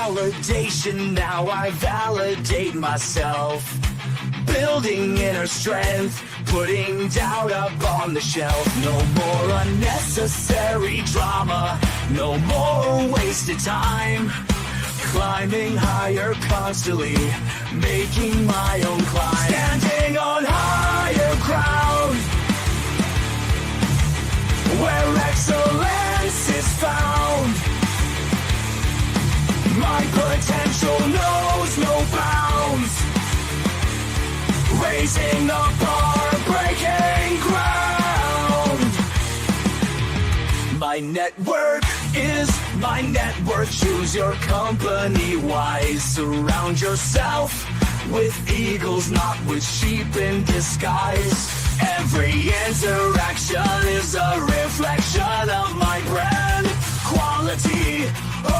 validation, now I validate myself. Building inner strength, putting doubt up on the shelf. No more unnecessary drama, no more wasted time. Climbing higher constantly, making my own climb. Standing on higher ground, where excellence is found. My potential knows no bounds. Raising the bar, breaking ground. My network is my net worth. Choose your company wise. Surround yourself with eagles, not with sheep in disguise. Every interaction is a reflection of my brand. Quality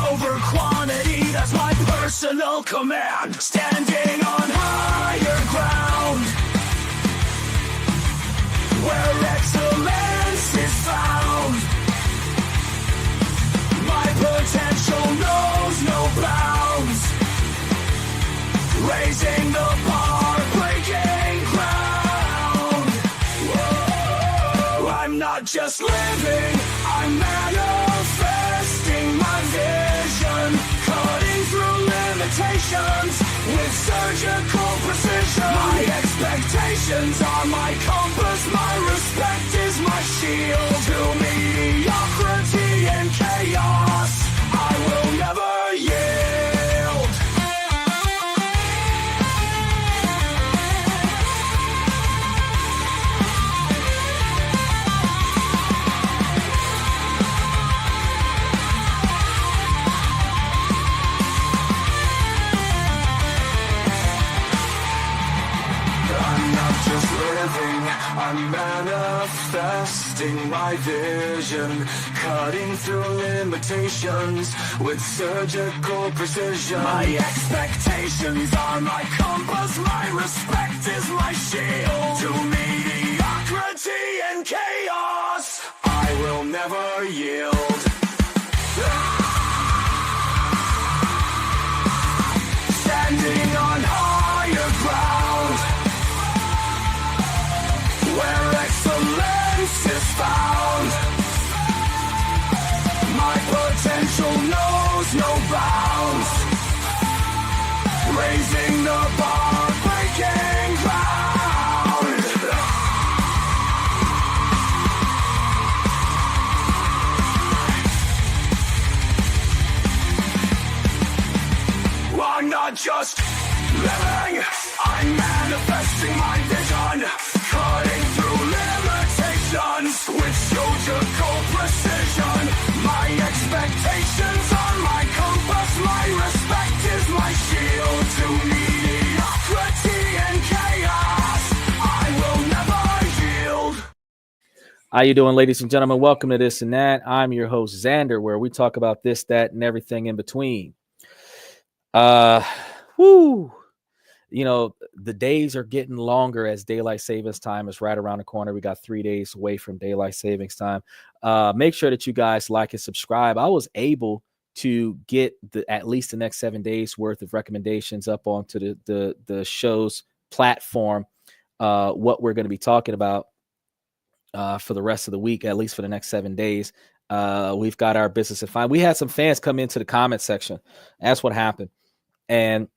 over quantity, that's my personal command. Standing on higher ground, where excellence is found. My potential knows no bounds. Raising the bar, breaking ground. Whoa. I'm not just living, I'm manifesting my vision. Cutting through limitations with surgical precision. My expectations are my compass, my respect is my shield. To mediocrity and chaos, I will never yield. I'm not just living, I'm manifesting my vision. Cutting through limitations with surgical precision. My expectations are my compass, my respect is my shield. To mediocrity and chaos, I will never yield. Standing on higher ground, where excellence is found. My potential knows no bounds. Raising the bar, breaking ground. I'm not just living, I'm manifesting my vision. Cutting through limitations with surgical precision. My expectations are my compass, my respect is my shield. To mediocrity and chaos, I will never yield. How you doing, ladies and gentlemen? Welcome to This and That. I'm your host, Xander, where we talk about this, that, and everything in between. You know, the days are getting longer as daylight savings time is right around the corner. We got 3 days away from daylight savings time. Make sure that you guys like and subscribe. I was able to get at least the next 7 days worth of recommendations up onto the show's platform. What we're going to be talking about for the rest of the week, at least for the next 7 days. We've got our business and fine. We had some fans come into the comment section. That's what happened. And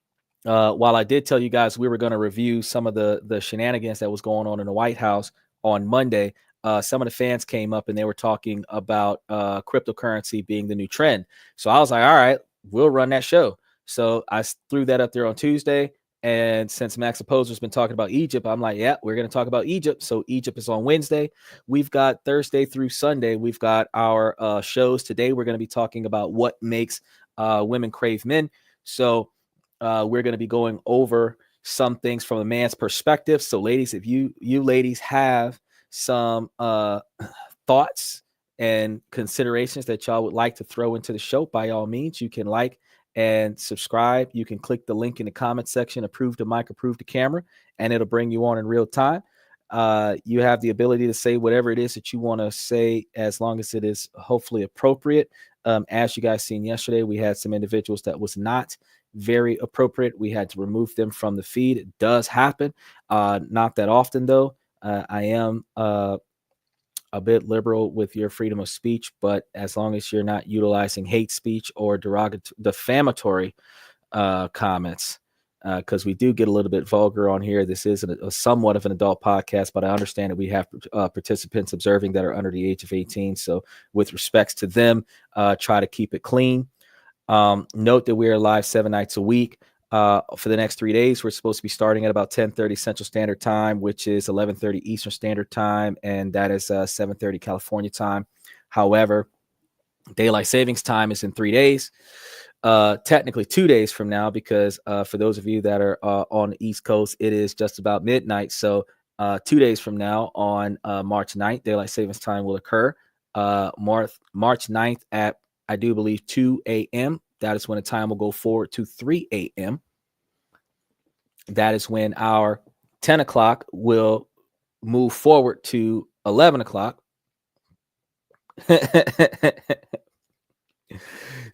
while I did tell you guys we were going to review some of the shenanigans that was going on in the White House on Monday, some of the fans came up and they were talking about cryptocurrency being the new trend. So I was like, all right, we'll run that show. So I threw that up there on Tuesday. And since Max Opposer's been talking about Egypt, I'm like, yeah, we're going to talk about Egypt. So Egypt is on Wednesday. We've got Thursday through Sunday. We've got our shows. Today, we're going to be talking about what makes women crave men. So we're going to be going over some things from a man's perspective. So ladies, if you ladies have some thoughts and considerations that y'all would like to throw into the show, by all means, you can like and subscribe. You can click the link in the comment section, approve the mic, approve the camera, and it'll bring you on in real time. You have the ability to say whatever it is that you want to say, as long as it is hopefully appropriate. As you guys seen yesterday, we had some individuals that was not very appropriate. We had to remove them from the feed. It does happen. Not that often, though. I am a bit liberal with your freedom of speech, but as long as you're not utilizing hate speech or defamatory comments, because we do get a little bit vulgar on here. This is a somewhat of an adult podcast, but I understand that we have participants observing that are under the age of 18. So with respects to them, try to keep it clean. Note that we are live 7 nights a week. For the next 3 days, we're supposed to be starting at about 10:30 Central Standard Time, which is 11:30 Eastern Standard Time, and that is 7:30 California time. However, daylight savings time is in 3 days. Technically 2 days from now, because for those of you that are on the East Coast, it is just about midnight. So 2 days from now, on March 9th, daylight savings time will occur. March 9th at, I do believe, 2 a.m. That is when the time will go forward to 3 a.m. That is when our 10 o'clock will move forward to 11 o'clock.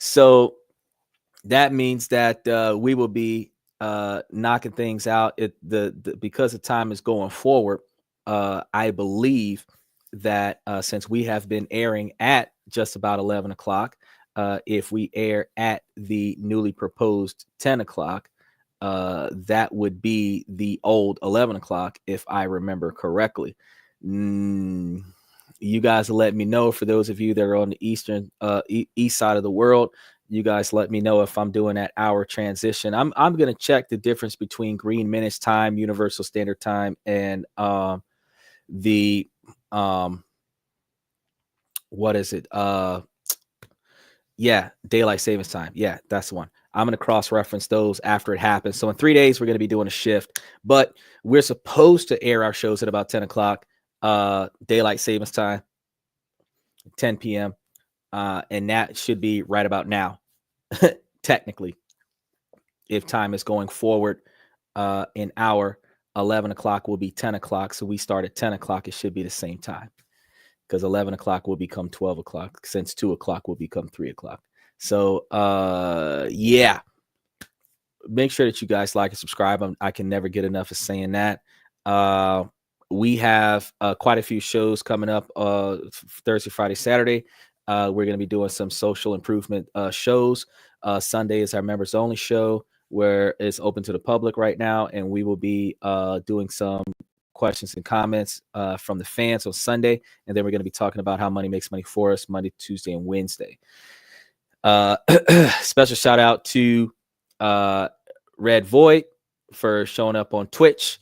So that means that we will be knocking things out. Because the time is going forward, I believe that since we have been airing at just about 11 o'clock, if we air at the newly proposed 10 o'clock, that would be the old 11 o'clock, if I remember correctly. You guys let me know. For those of you that are on the east side of the world, you guys let me know if I'm doing that hour transition. I'm going to check the difference between Greenwich time, Universal Standard Time, and the what is it? Daylight savings time. Yeah, that's the one. I'm going to cross-reference those after it happens. So in 3 days, we're going to be doing a shift, but we're supposed to air our shows at about 10 o'clock, daylight savings time, 10 p.m. And that should be right about now, technically. If time is going forward, an hour, 11 o'clock will be 10 o'clock. So we start at 10 o'clock. It should be the same time, because 11 o'clock will become 12 o'clock, since 2 o'clock will become 3 o'clock. So, yeah, make sure that you guys like and subscribe. I can never get enough of saying that. We have quite a few shows coming up Thursday, Friday, Saturday. We're going to be doing some social improvement shows. Sunday is our members only show, where it's open to the public right now, and we will be doing some questions and comments from the fans on Sunday, and then we're going to be talking about how money makes money for us Monday, Tuesday, and Wednesday. Special shout out to Red Void for showing up on Twitch.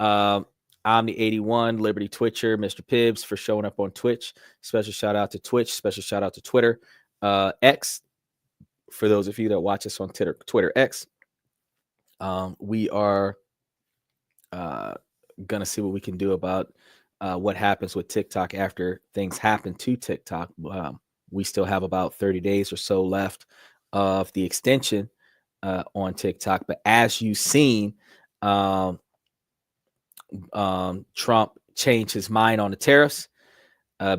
Omni81, Liberty Twitcher, Mr. Pibbs for showing up on Twitch. Special shout out to Twitch. Special shout out to Twitter. X, for those of you that watch us on Twitter X. We are going to see what we can do about what happens with TikTok after things happen to TikTok. We still have about 30 days or so left of the extension on TikTok. But as you've seen, Trump changed his mind on the tariffs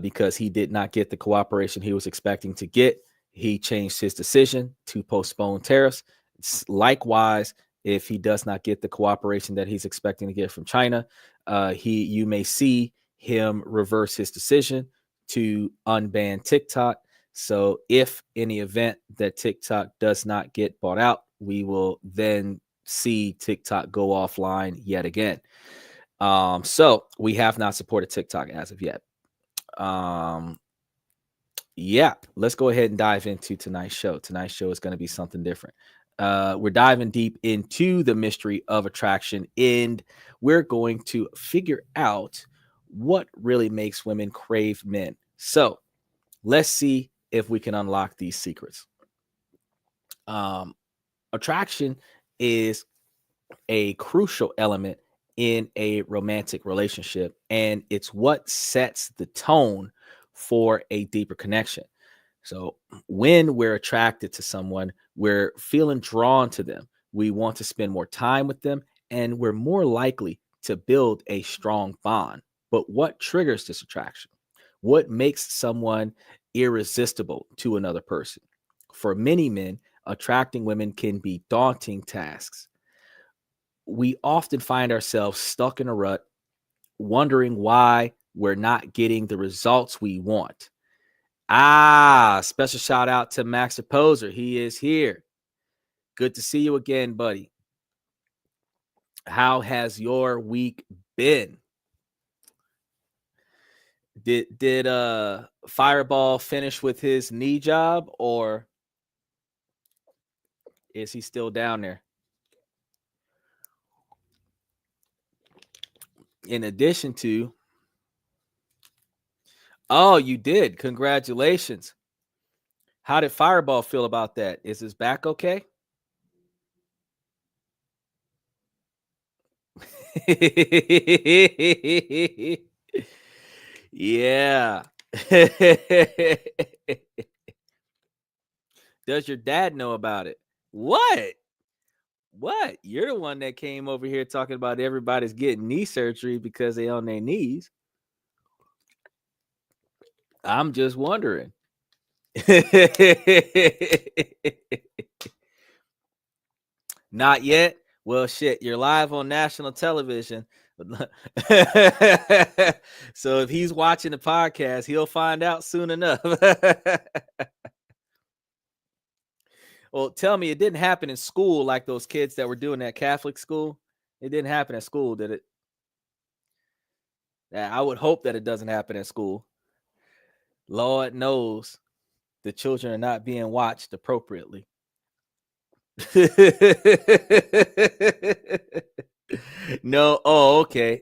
because he did not get the cooperation he was expecting to get. He changed his decision to postpone tariffs. Likewise, if he does not get the cooperation that he's expecting to get from China, you may see him reverse his decision to unban TikTok. So if in the event that TikTok does not get bought out, we will then see TikTok go offline yet again. So we have not supported TikTok as of yet. Yeah, let's go ahead and dive into tonight's show. Tonight's show is going to be something different. We're diving deep into the mystery of attraction, and we're going to figure out what really makes women crave men. So let's see if we can unlock these secrets. Attraction is a crucial element in a romantic relationship, and it's what sets the tone for a deeper connection. So when we're attracted to someone, we're feeling drawn to them. We want to spend more time with them, and we're more likely to build a strong bond. But what triggers this attraction? What makes someone irresistible to another person? For many men, attracting women can be daunting tasks. We often find ourselves stuck in a rut, wondering why we're not getting the results we want. Special shout out to Max the Poser. He is here. Good to see you again, buddy. How has your week been? Did Fireball finish with his knee job, or is he still down there? In addition to, oh, you did. Congratulations. How did Fireball feel about that? Is his back okay? Yeah. Does your dad know about it? What? What? You're the one that came over here talking about everybody's getting knee surgery because they on their knees. I'm just wondering. Not yet. Well, shit, you're live on national television. So if he's watching the podcast, he'll find out soon enough. Well, tell me, it didn't happen in school like those kids that were doing that Catholic school. It didn't happen at school, did it? I would hope that it doesn't happen at school. Lord knows the children are not being watched appropriately. No. Oh, okay.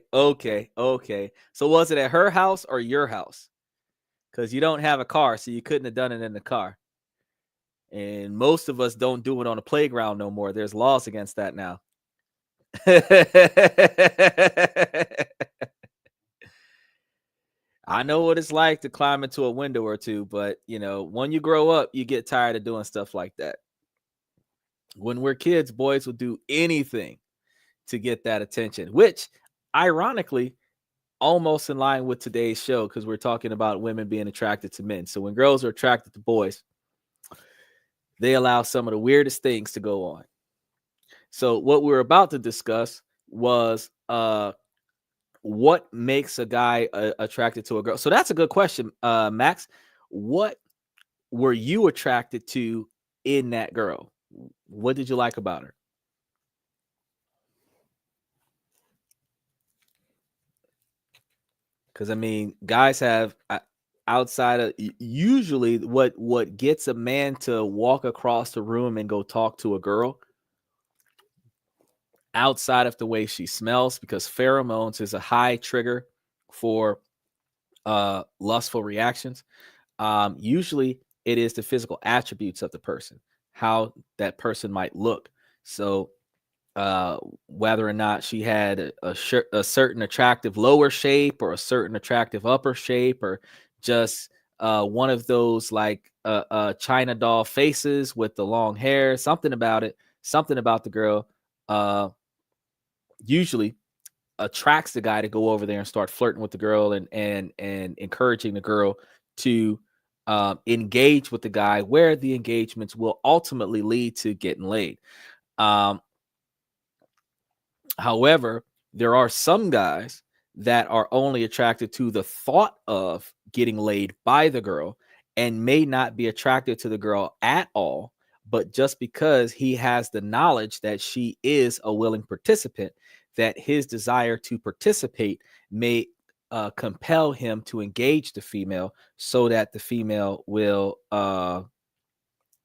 So was it at her house or your house? Because you don't have a car, so you couldn't have done it in the car. And most of us don't do it on a playground no more. There's laws against that now. I know what it's like to climb into a window or two, but when you grow up, you get tired of doing stuff like that. When we're kids, boys will do anything to get that attention, which ironically, almost in line with today's show, because we're talking about women being attracted to men. So when girls are attracted to boys, they allow some of the weirdest things to go on. So what we're about to discuss was what makes a guy attracted to a girl. So that's a good question, Max. What were you attracted to in that girl? What did you like about her? Because I mean, guys have outside of usually what gets a man to walk across the room and go talk to a girl, outside of the way she smells, because pheromones is a high trigger for lustful reactions. Usually it is the physical attributes of the person, how that person might look. So whether or not she had a certain attractive lower shape or a certain attractive upper shape, or just one of those like China doll faces with the long hair, something about it, something about the girl usually attracts the guy to go over there and start flirting with the girl and encouraging the girl to engage with the guy, where the engagements will ultimately lead to getting laid. However, there are some guys that are only attracted to the thought of getting laid by the girl and may not be attracted to the girl at all, but just because he has the knowledge that she is a willing participant, that his desire to participate may compel him to engage the female so that the female will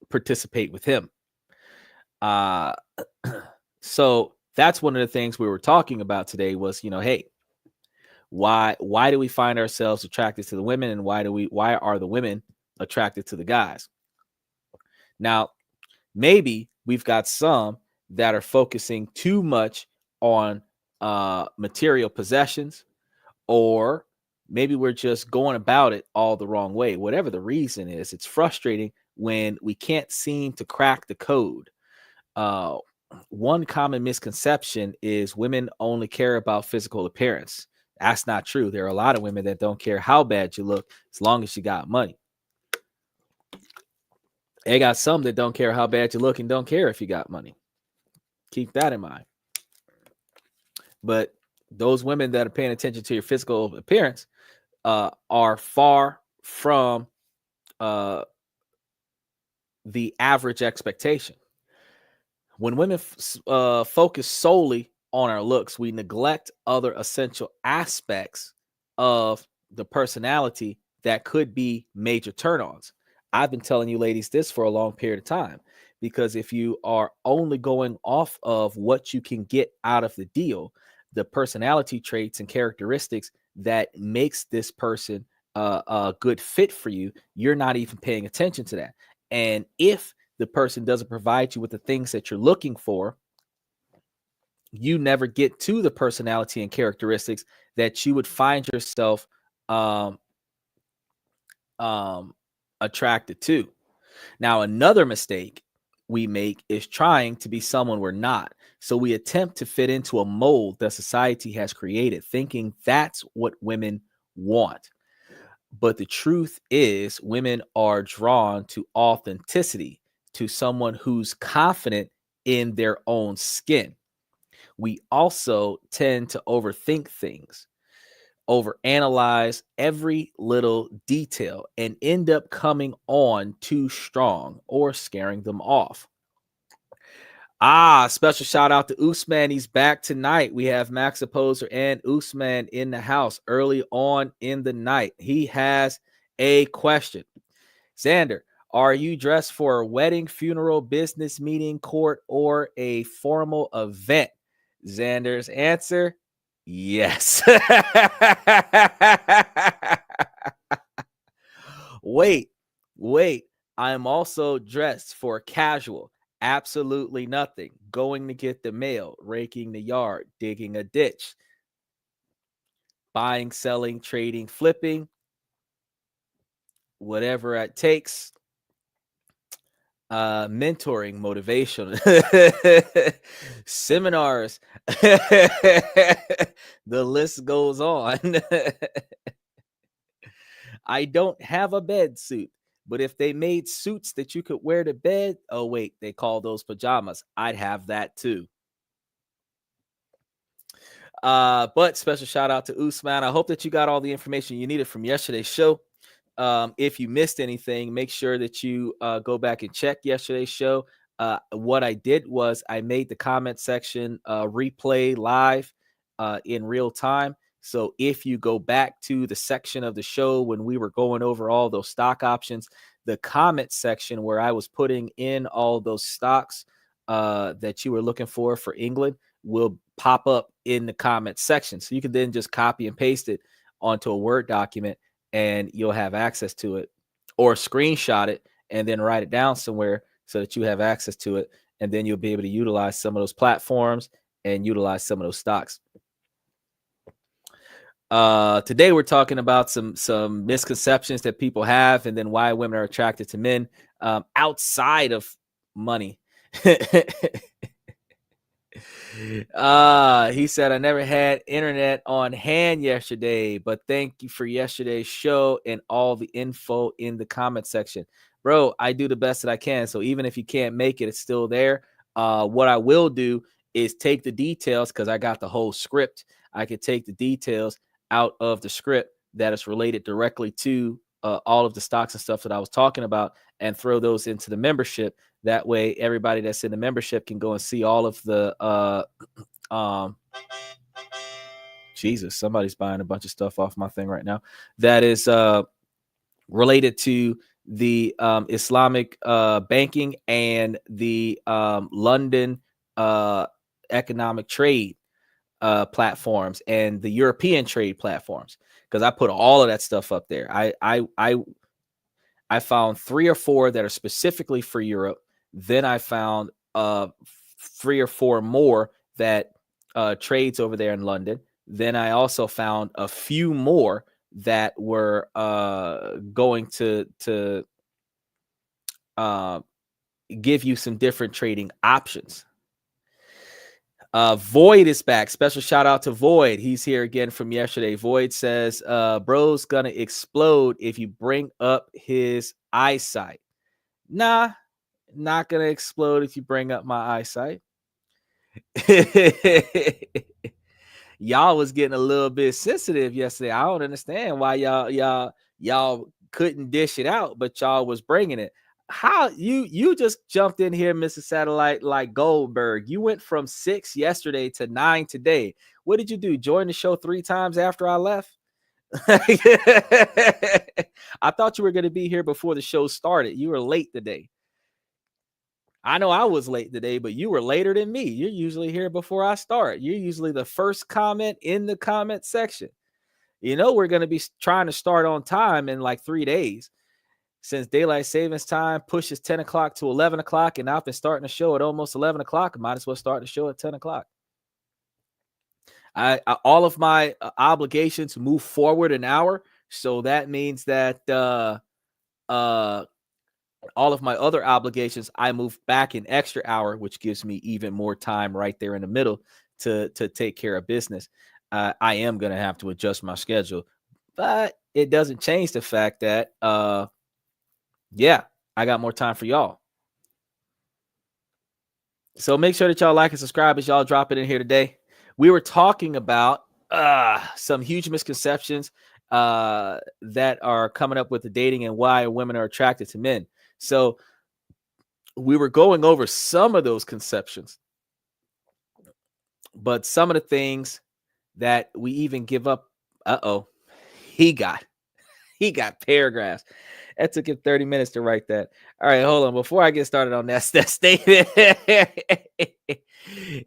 participate with him. So that's one of the things we were talking about today was, hey, why do we find ourselves attracted to the women, and why are the women attracted to the guys? Now, maybe we've got some that are focusing too much on material possessions, or maybe we're just going about it all the wrong way. Whatever the reason is, it's frustrating when we can't seem to crack the code. One common misconception is women only care about physical appearance. That's not true. There are a lot of women that don't care how bad you look as long as you got money. They got some that don't care how bad you look and don't care if you got money. Keep that in mind. But those women that are paying attention to your physical appearance are far from the average expectation. When women focus solely on our looks, we neglect other essential aspects of the personality that could be major turn-ons. I've been telling you ladies this for a long period of time, because if you are only going off of what you can get out of the deal, the personality traits and characteristics that makes this person a good fit for you, you're not even paying attention to that. And if the person doesn't provide you with the things that you're looking for, you never get to the personality and characteristics that you would find yourself attracted to. Now, another mistake we make is trying to be someone we're not. So we attempt to fit into a mold that society has created, thinking that's what women want. But the truth is, women are drawn to authenticity, to someone who's confident in their own skin. We also tend to overthink things, overanalyze every little detail, and end up coming on too strong or scaring them off. Special shout out to Usman. He's back tonight. We have Max Opposer and Usman in the house early on in the night. He has a question. Xander, are you dressed for a wedding, funeral, business meeting, court, or a formal event? Xander's answer, yes. Wait. I'm also dressed for casual. Absolutely nothing. Going to get the mail, raking the yard, digging a ditch, buying, selling, trading, flipping, whatever it takes. Mentoring, motivation, seminars. The list goes on. I don't have a bed suit, but if they made suits that you could wear to bed, oh wait, they call those pajamas, I'd have that too. But special shout out to Usman. I hope that you got all the information you needed from yesterday's show. If you missed anything, make sure that you go back and check yesterday's show. What I did was I made the comment section replay live in real time. So if you go back to the section of the show when we were going over all those stock options, the comment section where I was putting in all those stocks that you were looking for England will pop up in the comment section. So you can then just copy and paste it onto a Word document and you'll have access to it, or screenshot it and then write it down somewhere so that you have access to it. And then you'll be able to utilize some of those platforms and utilize some of those stocks. Today we're talking about some misconceptions that people have, and then why women are attracted to men outside of money. He said, I never had internet on hand yesterday, but thank you for yesterday's show and all the info in the comment section. Bro, I do the best that I can. So even if you can't make it, it's still there. What I will do is take the details, because I got the whole script. I could take the details out of the script that is related directly to all of the stocks and stuff that I was talking about and throw those into the membership. That way, everybody that's in the membership can go and see all of the Jesus, somebody's buying a bunch of stuff off my thing right now that is related to the Islamic banking and the London economic trade platforms and the European trade platforms, because I put all of that stuff up there. I found 3 or 4 that are specifically for Europe. Then I found 3 or 4 more that trades over there in London. Then I also found a few more that were going to give you some different trading options. Void is back. Special shout out to Void. He's here again from yesterday. Void says, bro's gonna explode if you bring up his eyesight. Nah, not gonna explode if you bring up my eyesight. Y'all was getting a little bit sensitive yesterday. I don't understand why y'all couldn't dish it out, but y'all was bringing it. How you just jumped in here, Mr. Satellite, like Goldberg. You went from 6 yesterday to 9 today. What did you do? Join the show 3 times after I left? I thought you were going to be here before the show started. You were late today. I know I was late today, but you were later than me. You're usually here before I start. You're usually the first comment in the comment section. You know, we're going to be trying to start on time in like 3 days. Since daylight savings time pushes 10 o'clock to 11 o'clock, and I've been starting the show at almost 11 o'clock, I might as well start the show at 10 o'clock. All of my obligations move forward an hour. So that means that all of my other obligations, I move back an extra hour, which gives me even more time right there in the middle to take care of business. I am going to have to adjust my schedule, but it doesn't change the fact that, yeah, I got more time for y'all. So make sure that y'all like and subscribe as y'all drop it in here today. We were talking about some huge misconceptions that are coming up with the dating and why women are attracted to men. So we were going over some of those conceptions, but some of the things that we even give up. He got paragraphs. That took him 30 minutes to write that. All right, hold on. Before I get started on that statement,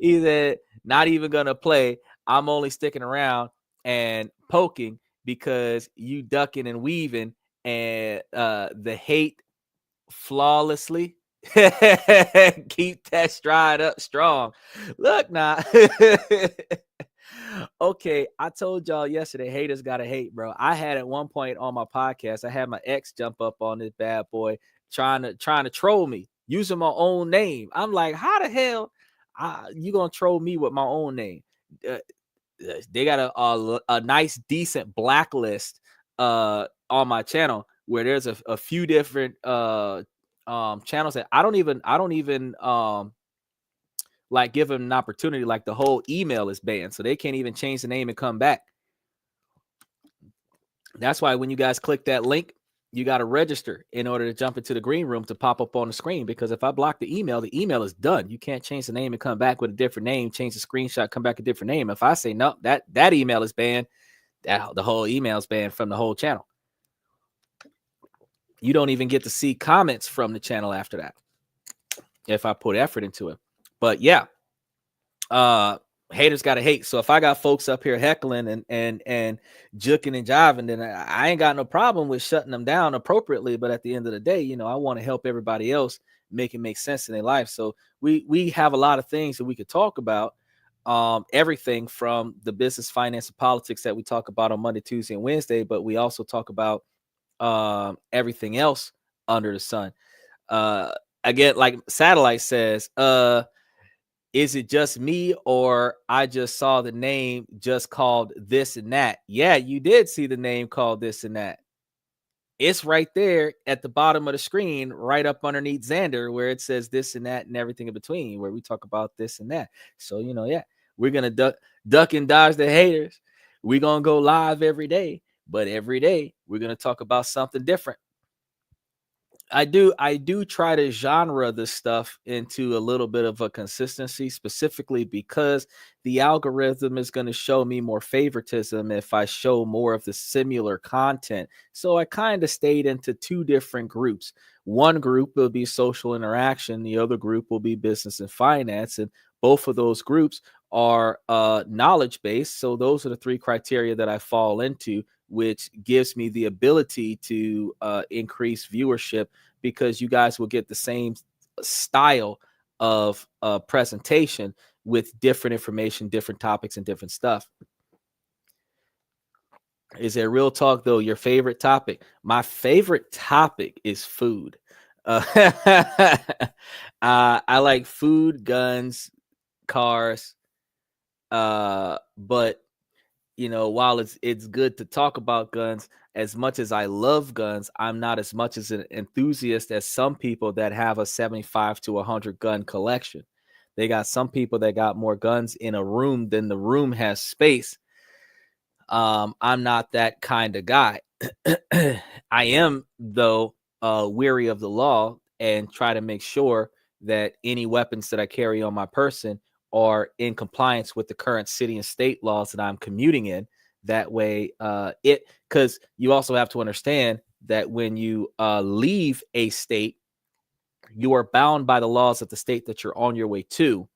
he said, not even going to play. I'm only sticking around and poking because you ducking and weaving and the hate flawlessly. Keep that stride up strong. Look now. Okay, I told y'all yesterday, haters gotta hate, bro. I had at one point on my podcast, I had my ex jump up on this bad boy trying to troll me using my own name. I'm like, how the hell you gonna troll me with my own name? They got a nice decent blacklist on my channel where there's a few different channels that I don't even like give them an opportunity. Like the whole email is banned, so they can't even change the name and come back. That's why when you guys click that link, you got to register in order to jump into the green room to pop up on the screen. Because if I block the email is done. You can't change the name and come back with a different name, change the screenshot, come back a different name. If I say no, that email is banned, the whole email is banned from the whole channel. You don't even get to see comments from the channel after that if I put effort into it. But yeah, haters gotta hate. So if I got folks up here heckling and juking and jiving, then I ain't got no problem with shutting them down appropriately. But at the end of the day, you know, I want to help everybody else make it make sense in their life. So we have a lot of things that we could talk about. Everything from the business, finance, and politics that we talk about on Monday, Tuesday, and Wednesday, but we also talk about everything else under the sun. Again, like Satellite says, is it just me or I just saw the name just called this and that? Yeah, you did see the name called this and that. It's right there at the bottom of the screen, right up underneath Xander, where it says this and that and everything in between, where we talk about this and that. So, you know, yeah, we're going to duck and dodge the haters. We're going to go live every day, but every day we're going to talk about something different. I do try to genre this stuff into a little bit of a consistency, specifically because the algorithm is going to show me more favoritism if I show more of the similar content. So I kind of stayed into 2 different groups. One group will be social interaction. The other group will be business and finance. And both of those groups are knowledge based. So those are the 3 criteria that I fall into, which gives me the ability to increase viewership, because you guys will get the same style of presentation with different information, different topics, and different stuff. Is it real talk though? Your favorite topic? My favorite topic is food. I like food, guns, cars, But while it's good to talk about guns, as much as I love guns, I'm not as much as an enthusiast as some people that have a 75 to 100 gun collection. They got some people that got more guns in a room than the room has space. I'm not that kind of guy. I am, though, weary of the law and try to make sure that any weapons that I carry on my person are in compliance with the current city and state laws that I'm commuting in. That way, because you also have to understand that when you leave a state, you are bound by the laws of the state that you're on your way to.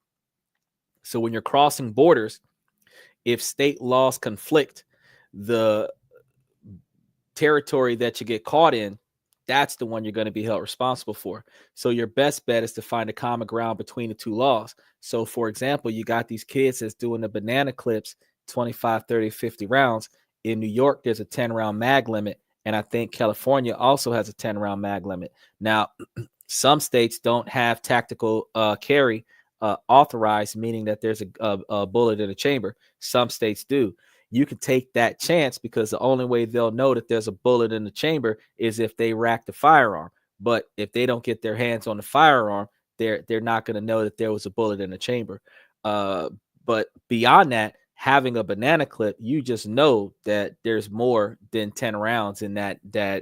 So when you're crossing borders, if state laws conflict, the territory that you get caught in, that's the one you're going to be held responsible for. So your best bet is to find a common ground between the two laws. So for example, you got these kids that's doing the banana clips, 25, 30, 50 rounds. In New York, there's a 10 round mag limit. And I think California also has a 10 round mag limit. Now, some states don't have tactical carry authorized, meaning that there's a bullet in a chamber. Some states do. You can take that chance because the only way they'll know that there's a bullet in the chamber is if they rack the firearm. But if they don't get their hands on the firearm, they're not going to know that there was a bullet in the chamber. But beyond that, having a banana clip, you just know that there's more than 10 rounds in that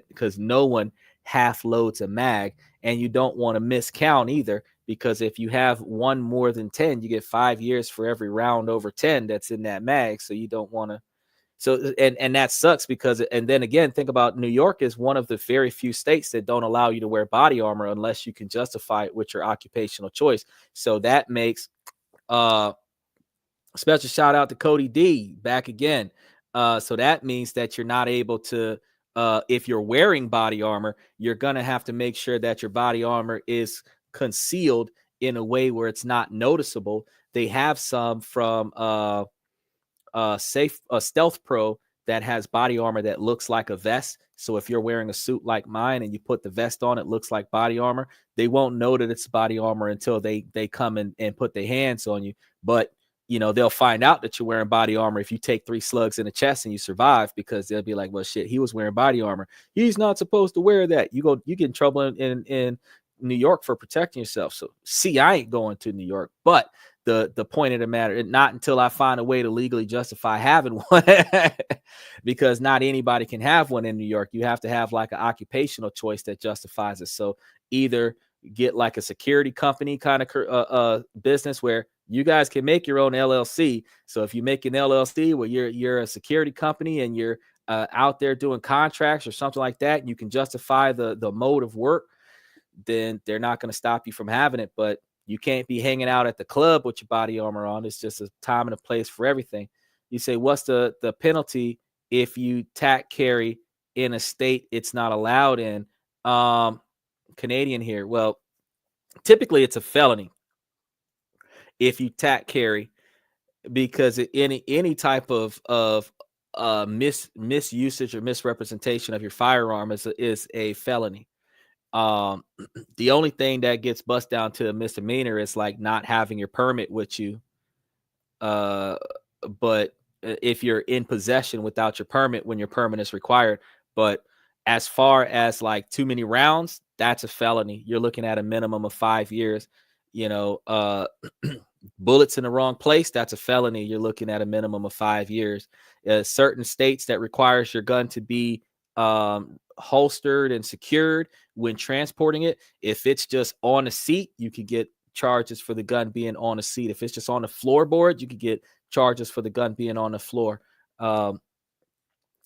because no one half loads a mag, and you don't want to miscount either, because if you have one more than 10, you get 5 years for every round over 10 that's in that mag. So you don't want to. So and that sucks because, and then again, think about New York is one of the very few states that don't allow you to wear body armor unless you can justify it with your occupational choice. So that makes special shout out to Cody D back again. So that means that you're not able to, if you're wearing body armor, you're going to have to make sure that your body armor is concealed in a way where it's not noticeable. They have some from Stealth Pro that has body armor that looks like a vest. So if you're wearing a suit like mine and you put the vest on, it looks like body armor. They won't know that it's body armor until they come and put their hands on you. But they'll find out that you're wearing body armor if you take 3 slugs in the chest and you survive, because they'll be like, well, shit, he was wearing body armor. He's not supposed to wear that. You get in trouble in New York for protecting yourself. So see, I ain't going to New York, but the point of the matter, not until I find a way to legally justify having one, because not anybody can have one in New York. You have to have like an occupational choice that justifies it. So either get like a security company kind of business where you guys can make your own LLC. So if you make an LLC where you're a security company and you're out there doing contracts or something like that, and you can justify the mode of work, then they're not going to stop you from having it. But you can't be hanging out at the club with your body armor on. It's just a time and a place for everything. You say, what's the penalty if you tack carry in a state it's not allowed in? Canadian here. Well, typically it's a felony if you tack carry, because any type of misusage or misrepresentation of your firearm is a felony. The only thing that gets bust down to a misdemeanor is like not having your permit with you. But if you're in possession without your permit when your permit is required. But as far as like too many rounds, that's a felony. You're looking at a minimum of 5 years. Bullets in the wrong place, that's a felony. You're looking at a minimum of 5 years. Certain states that requires your gun to be holstered and secured when transporting it. If it's just on a seat, you could get charges for the gun being on a seat. If it's just on the floorboard, you could get charges for the gun being on the floor.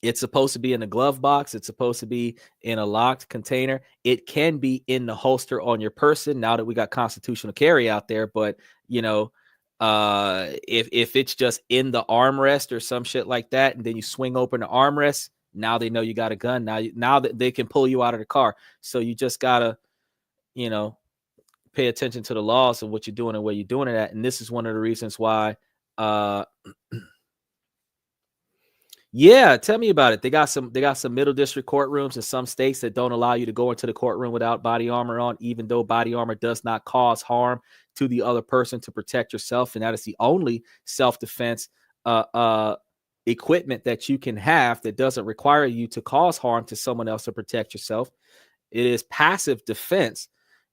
It's supposed to be in a glove box. It's supposed to be in a locked container. It can be in the holster on your person now that we got constitutional carry out there. But, if it's just in the armrest or some shit like that, and then you swing open the armrest, now they know you got a gun. Now that they can pull you out of the car. So you just got to, pay attention to the laws of what you're doing and where you're doing it at. And this is one of the reasons why, Yeah, tell me about it. They got some middle district courtrooms in some states that don't allow you to go into the courtroom without body armor on, even though body armor does not cause harm to the other person, to protect yourself. And that is the only self-defense uh, uh, equipment that you can have that doesn't require you to cause harm to someone else to protect yourself. It is passive defense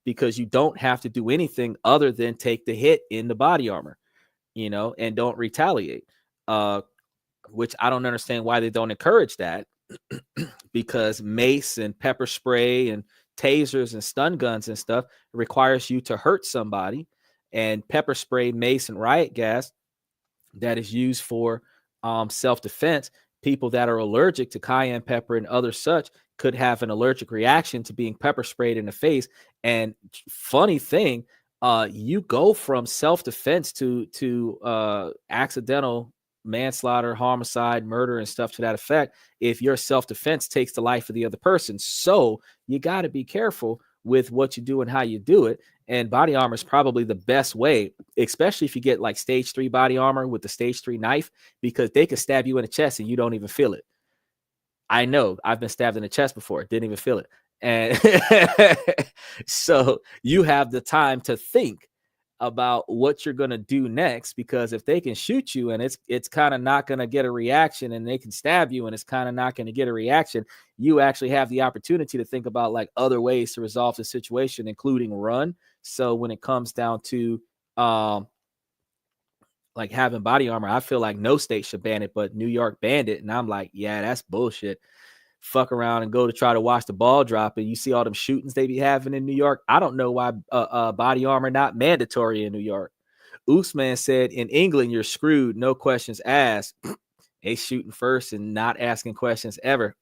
because you don't have to do anything other than take the hit in the body armor, and don't retaliate. Which I don't understand why they don't encourage that, because mace and pepper spray and tasers and stun guns and stuff requires you to hurt somebody, and pepper spray, mace, and riot gas that is used for self-defense. People that are allergic to cayenne pepper and other such could have an allergic reaction to being pepper sprayed in the face. And funny thing, you go from self-defense to accidental manslaughter, homicide, murder, and stuff to that effect if your self-defense takes the life of the other person. So you got to be careful with what you do and how you do it. And body armor is probably the best way, especially if you get like stage 3 body armor with the stage 3 knife, because they could stab you in the chest and you don't even feel it. I know, I've been stabbed in the chest before, didn't even feel it. And so you have the time to think about what you're going to do next, because if they can shoot you and it's kind of not going to get a reaction, and they can stab you and it's kind of not going to get a reaction, you actually have the opportunity to think about like other ways to resolve the situation, including run. So when it comes down to like having body armor, I feel like no state should ban it, but New York banned it, and I'm like, yeah, that's bullshit. Fuck around and go to try to watch the ball drop, and you see all them shootings they be having in New York. I don't know why body armor not mandatory in New York. Usman said in England you're screwed, no questions asked. They shooting first and not asking questions ever.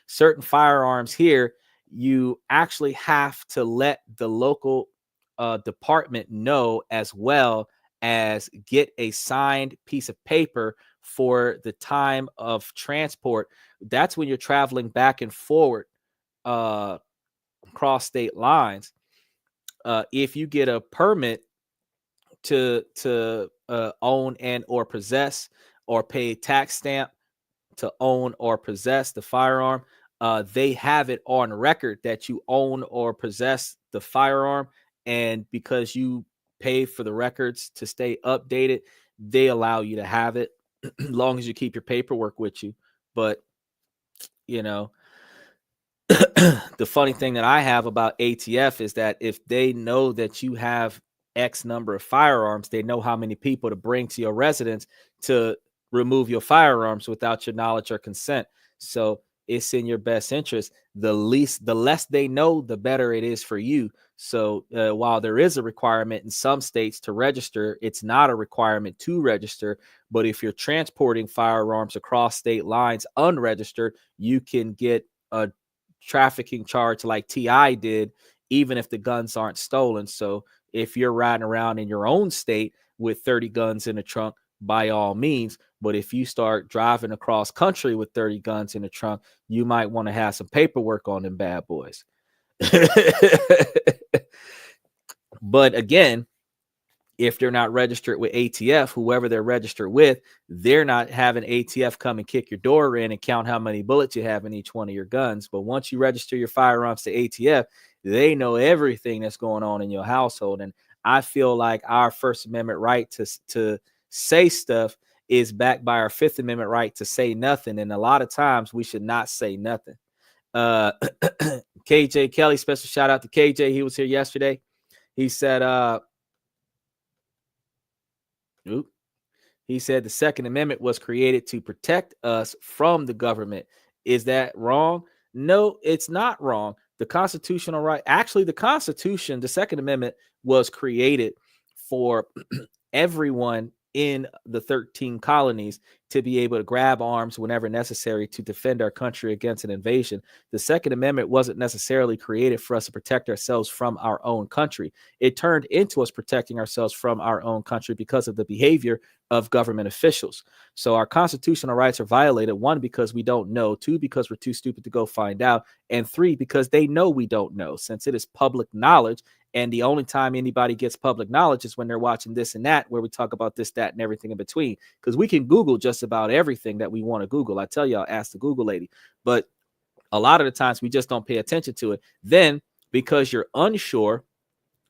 Certain firearms here, you actually have to let the local department know, as well as get a signed piece of paper for the time of transport. That's when you're traveling back and forward across state lines. If you get a permit to own and or possess, or pay tax stamp to own or possess the firearm, they have it on record that you own or possess the firearm. And because you pay for the records to stay updated, they allow you to have it as long as you keep your paperwork with you. But the funny thing that I have about ATF is that if they know that you have X number of firearms, they know how many people to bring to your residence to remove your firearms without your knowledge or consent. So it's in your best interest. The less they know, the better it is for you. So while there is a requirement in some states to register, it's not a requirement to register. But if you're transporting firearms across state lines unregistered, you can get a trafficking charge like TI did, even if the guns aren't stolen. So if you're riding around in your own state with 30 guns in the trunk, by all means. But if you start driving across country with 30 guns in the trunk, you might want to have some paperwork on them bad boys. But again, if they're not registered with ATF, whoever they're registered with, they're not having ATF come and kick your door in and count how many bullets you have in each one of your guns. But once you register your firearms to ATF, they know everything that's going on in your household. And I feel like our First Amendment right to say stuff is backed by our Fifth Amendment right to say nothing. And a lot of times we should not say nothing. KJ Kelly, special shout out to KJ. He was here yesterday. He said, he said the Second Amendment was created to protect us from the government. Is that wrong? No, it's not wrong. The constitutional right, actually, the Constitution, the Second Amendment was created for everyone in the 13 colonies to be able to grab arms whenever necessary to defend our country against an invasion. The Second Amendment wasn't necessarily created for us to protect ourselves from our own country. It turned into us protecting ourselves from our own country because of the behavior of government officials. So our constitutional rights are violated, 1, because we don't know, 2, because we're too stupid to go find out, and 3, because they know we don't know, since it is public knowledge And the only time anybody gets public knowledge is when they're watching this and that, where we talk about this, that, and everything in between. Because we can Google just about everything that we want to Google. I tell y'all, ask the Google lady. But a lot of the times we just don't pay attention to it. Then because you're unsure,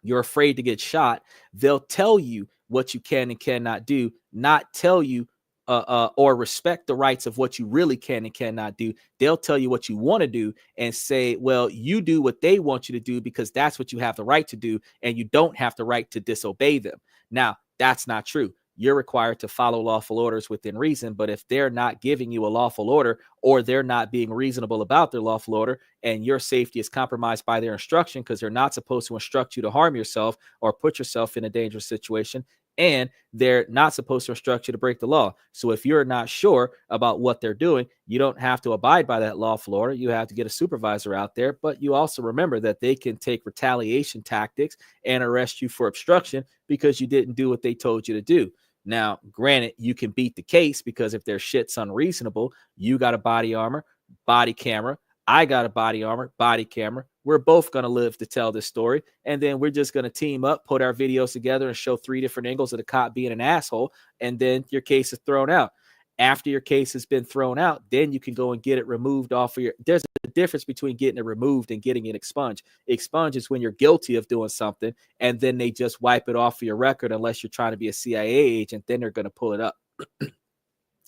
you're afraid to get shot, they'll tell you what you can and cannot do, not tell you or respect the rights of what you really can and cannot do. They'll tell you what you want to do and say, well, you do what they want you to do because that's what you have the right to do, and you don't have the right to disobey them. Now, that's not true. You're required to follow lawful orders within reason, but if they're not giving you a lawful order, or they're not being reasonable about their lawful order, and your safety is compromised by their instruction, because they're not supposed to instruct you to harm yourself or put yourself in a dangerous situation, and they're not supposed to instruct you to break the law. So if you're not sure about what they're doing, you don't have to abide by that lawful order. You have to get a supervisor out there, but you also remember that they can take retaliation tactics and arrest you for obstruction because you didn't do what they told you to do. Now, granted, you can beat the case because if their shit's unreasonable, you got a body armor, body camera. I got a body armor, body camera. We're both going to live to tell this story. And then we're just going to team up, put our videos together, and show 3 different angles of the cop being an asshole. And then your case is thrown out. After your case has been thrown out, then you can go and get it removed off of your. There's a difference between getting it removed and getting it expunged. Expunged is when you're guilty of doing something, and then they just wipe it off of your record unless you're trying to be a CIA agent. Then they're going to pull it up.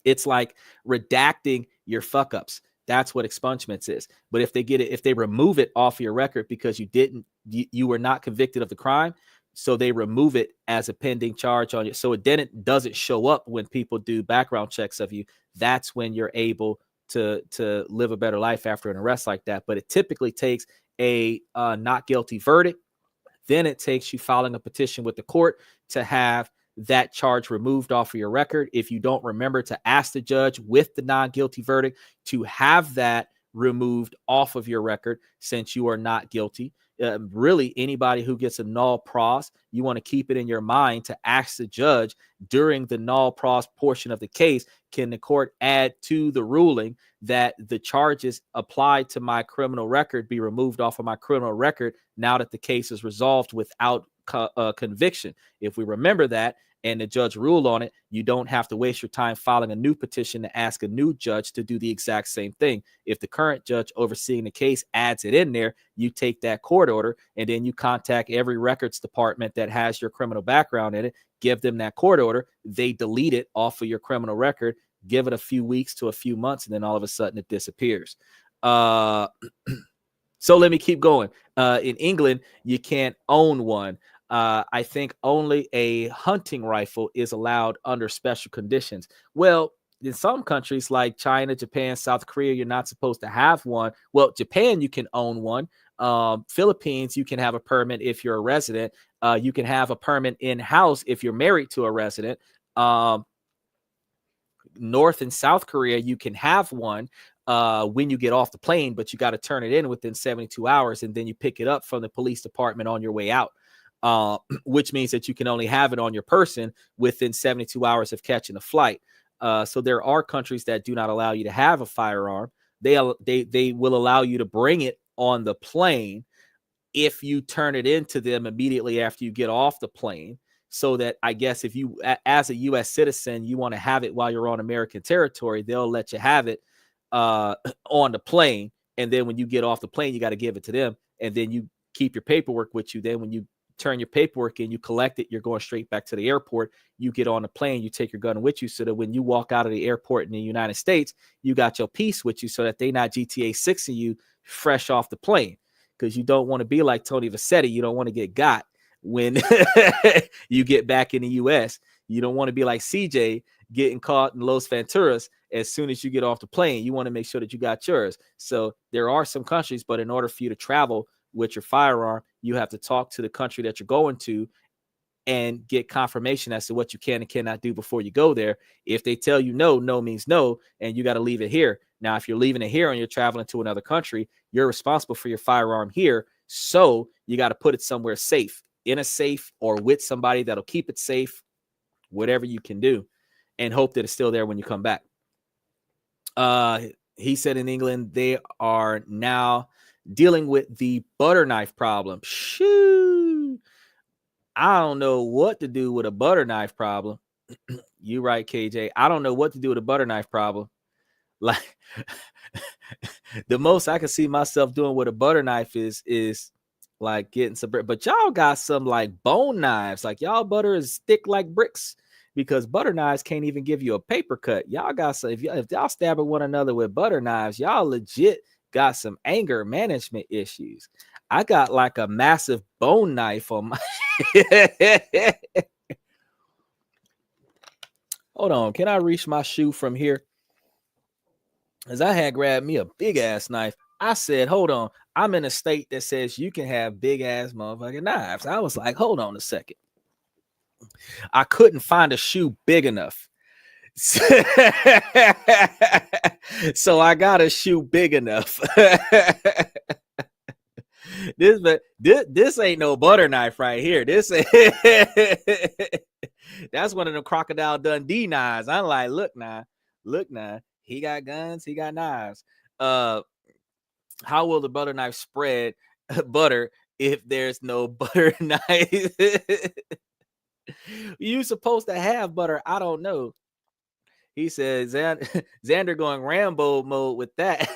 It's like redacting your fuck ups. That's what expungements is. But if they get it, if they remove it off your record because you were not convicted of the crime, so they remove it as a pending charge on you. So then it doesn't show up when people do background checks of you. That's when you're able to live a better life after an arrest like that. But it typically takes a not guilty verdict. Then it takes you filing a petition with the court to have that charge removed off of your record. If you don't remember to ask the judge with the non-guilty verdict to have that removed off of your record since you are not guilty. Really, anybody who gets a null pros, you want to keep it in your mind to ask the judge during the null pros portion of the case, can the court add to the ruling that the charges applied to my criminal record be removed off of my criminal record now that the case is resolved without conviction? If we remember that and the judge ruled on it, you don't have to waste your time filing a new petition to ask a new judge to do the exact same thing. If the current judge overseeing the case adds it in there, you take that court order and then you contact every records department that has your criminal background in it, give them that court order, they delete it off of your criminal record, give it a few weeks to a few months, and then all of a sudden it disappears. So let me keep going. In England, you can't own one. I think only a hunting rifle is allowed under special conditions. Well, in some countries like China, Japan, South Korea, you're not supposed to have one. Well, Japan, you can own one. Philippines, you can have a permit if you're a resident. You can have a permit in-house if you're married to a resident. North and South Korea, you can have one when you get off the plane, but you got to turn it in within 72 hours, and then you pick it up from the police department on your way out. Which means that you can only have it on your person within 72 hours of catching a flight. So there are countries that do not allow you to have a firearm. They will allow you to bring it on the plane if you turn it into them immediately after you get off the plane. So that, I guess, if you, as a U.S. citizen, you want to have it while you're on American territory, they'll let you have it on the plane. And then when you get off the plane, you got to give it to them. And then you keep your paperwork with you. Then when you turn your paperwork in, you collect it, you're going straight back to the airport. You get on the plane, you take your gun with you so that when you walk out of the airport in the United States, you got your piece with you so that they not GTA 6ing you fresh off the plane. Because you don't want to be like Tony Vassetti. You don't want to get got when you get back in the U.S. You don't want to be like CJ getting caught in Los Venturas as soon as you get off the plane. You want to make sure that you got yours. So there are some countries, but in order for you to travel with your firearm, you have to talk to the country that you're going to and get confirmation as to what you can and cannot do before you go there. If they tell you no, no means no, and you got to leave it here. Now, if you're leaving it here and you're traveling to another country, you're responsible for your firearm here. So you got to put it somewhere safe, in a safe or with somebody that'll keep it safe, whatever you can do, and hope that it's still there when you come back. He said in England, they are now dealing with the butter knife problem. Shoo! I don't know what to do with a butter knife problem. You right, KJ. I don't know what to do with a butter knife problem. Like the most I can see myself doing with a butter knife is like getting some bread. But y'all got some like bone knives. Like y'all butter is thick like bricks because butter knives can't even give you a paper cut. Y'all got some, if y'all stab at one another with butter knives, y'all legit got some anger management issues. I got like a massive bone knife on my Hold on, can I reach my shoe from here? As I had grabbed me a big ass knife. I said, hold on, I'm in a state that says you can have big ass motherfucking knives. I was like, hold on a second. I couldn't find a shoe big enough. So I got a shoe big enough. This ain't no butter knife right here. This that's one of them Crocodile Dundee knives. I'm like, look now, he got guns, he got knives. How will the butter knife spread butter if there's no butter knife? You supposed to have butter. I don't know. He says Xander going Rambo mode with that.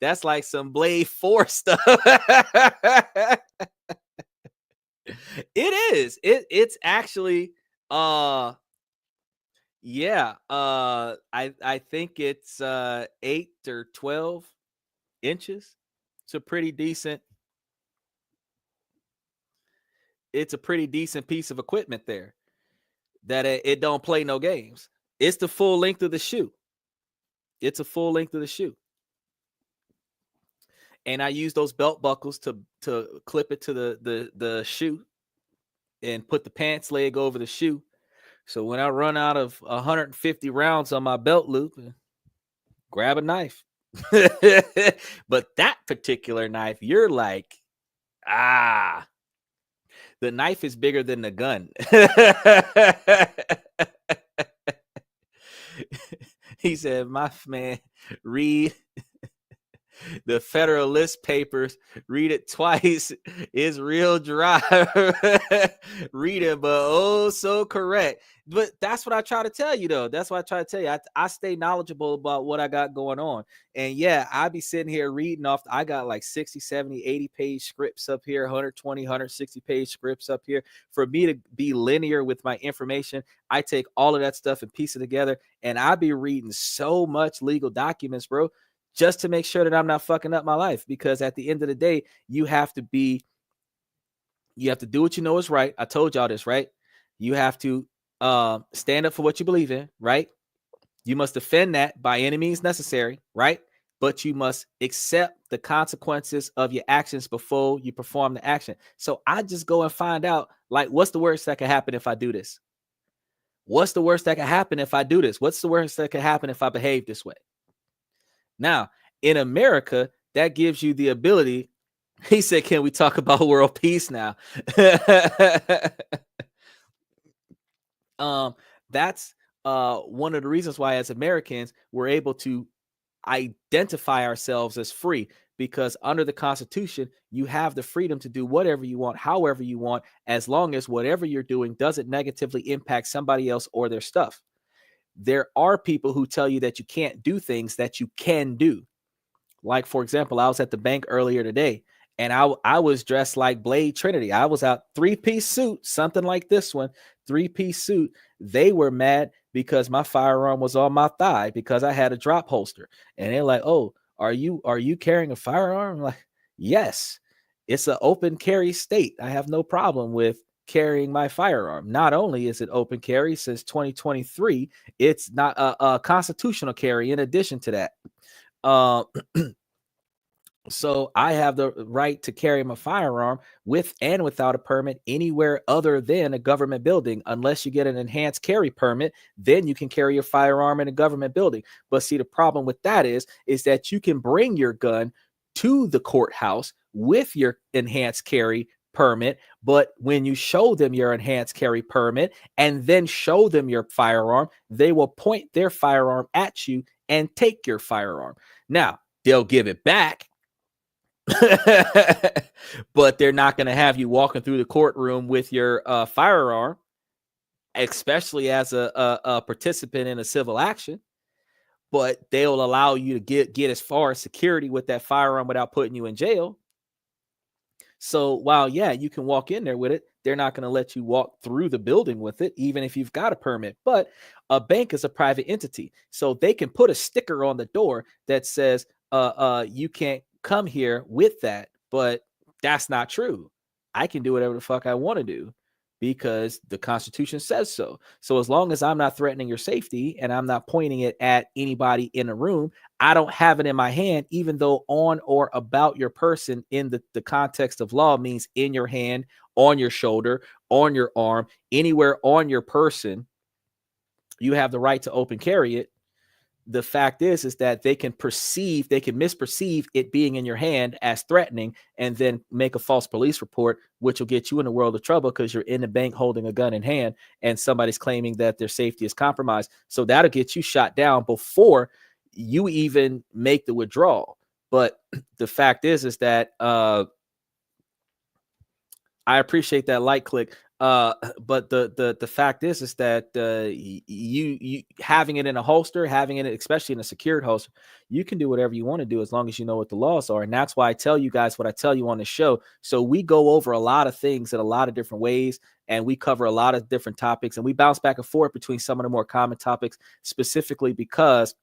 That's like some Blade 4 stuff. It is. It's actually yeah. I think it's 8 or 12 inches. It's a pretty decent piece of equipment there that it don't play no games. It's the full length of the shoe. It's a full length of the shoe. And I use those belt buckles to clip it to the shoe and put the pants leg over the shoe. So when I run out of 150 rounds on my belt loop, grab a knife. But that particular knife, you're like, the knife is bigger than the gun. He said, my man, read the Federalist Papers, read it twice. It's real dry. Read it, but oh, so correct. But that's what I try to tell you, though. That's what I try to tell you. I stay knowledgeable about what I got going on. And yeah, I be sitting here reading off. I got like 60, 70, 80 page scripts up here, 120, 160 page scripts up here. For me to be linear with my information, I take all of that stuff and piece it together. And I be reading so much legal documents, bro, just to make sure that I'm not fucking up my life. Because at the end of the day, you have to do what you know is right. I told y'all this, right? You have to stand up for what you believe in, right? You must defend that by any means necessary, right? But you must accept the consequences of your actions before you perform the action. So I just go and find out, like, what's the worst that could happen if I do this? What's the worst that could happen if I do this? What's the worst that could happen if I behave this way? Now, in America, that gives you the ability. He said, can we talk about world peace now? That's one of the reasons why, as Americans, we're able to identify ourselves as free, because under the Constitution, you have the freedom to do whatever you want, however you want, as long as whatever you're doing doesn't negatively impact somebody else or their stuff. There are people who tell you that you can't do things that you can do. Like, for example, I was at the bank earlier today, and I was dressed like Blade Trinity. I was out 3-piece suit, something like this one, 3-piece suit. They were mad because my firearm was on my thigh because I had a drop holster. And they're like, oh, are you carrying a firearm? I'm like, yes, it's an open carry state. I have no problem with carrying my firearm. Not only is it open carry since 2023, it's not a constitutional carry in addition to that. So I have the right to carry my firearm with and without a permit anywhere other than a government building. Unless you get an enhanced carry permit, then you can carry your firearm in a government building. But see, the problem with that is that you can bring your gun to the courthouse with your enhanced carry permit, but when you show them your enhanced carry permit and then show them your firearm, they will point their firearm at you and take your firearm. Now, they'll give it back. but they're not going to have you walking through the courtroom with your firearm, especially as a participant in a civil action. But they'll allow you to get as far as security with that firearm without putting you in jail. So while, yeah, you can walk in there with it, they're not going to let you walk through the building with it, even if you've got a permit. But a bank is a private entity, so they can put a sticker on the door that says, you can't come here with that. But that's not true. I can do whatever the fuck I want to do because the Constitution says so. So as long as I'm not threatening your safety and I'm not pointing it at anybody in a room, I don't have it in my hand, even though on or about your person in the context of law means in your hand, on your shoulder, on your arm, anywhere on your person, you have the right to open carry it. The fact is that they can misperceive it being in your hand as threatening and then make a false police report, which will get you in a world of trouble because you're in the bank holding a gun in hand and somebody's claiming that their safety is compromised. So that'll get you shot down before you even make the withdrawal. But the fact is that I appreciate that like click. But the fact is that you having it in a holster, having it especially in a secured holster, you can do whatever you want to do as long as you know what the laws are. And that's why I tell you guys what I tell you on the show. So we go over a lot of things in a lot of different ways, and we cover a lot of different topics, and we bounce back and forth between some of the more common topics, specifically because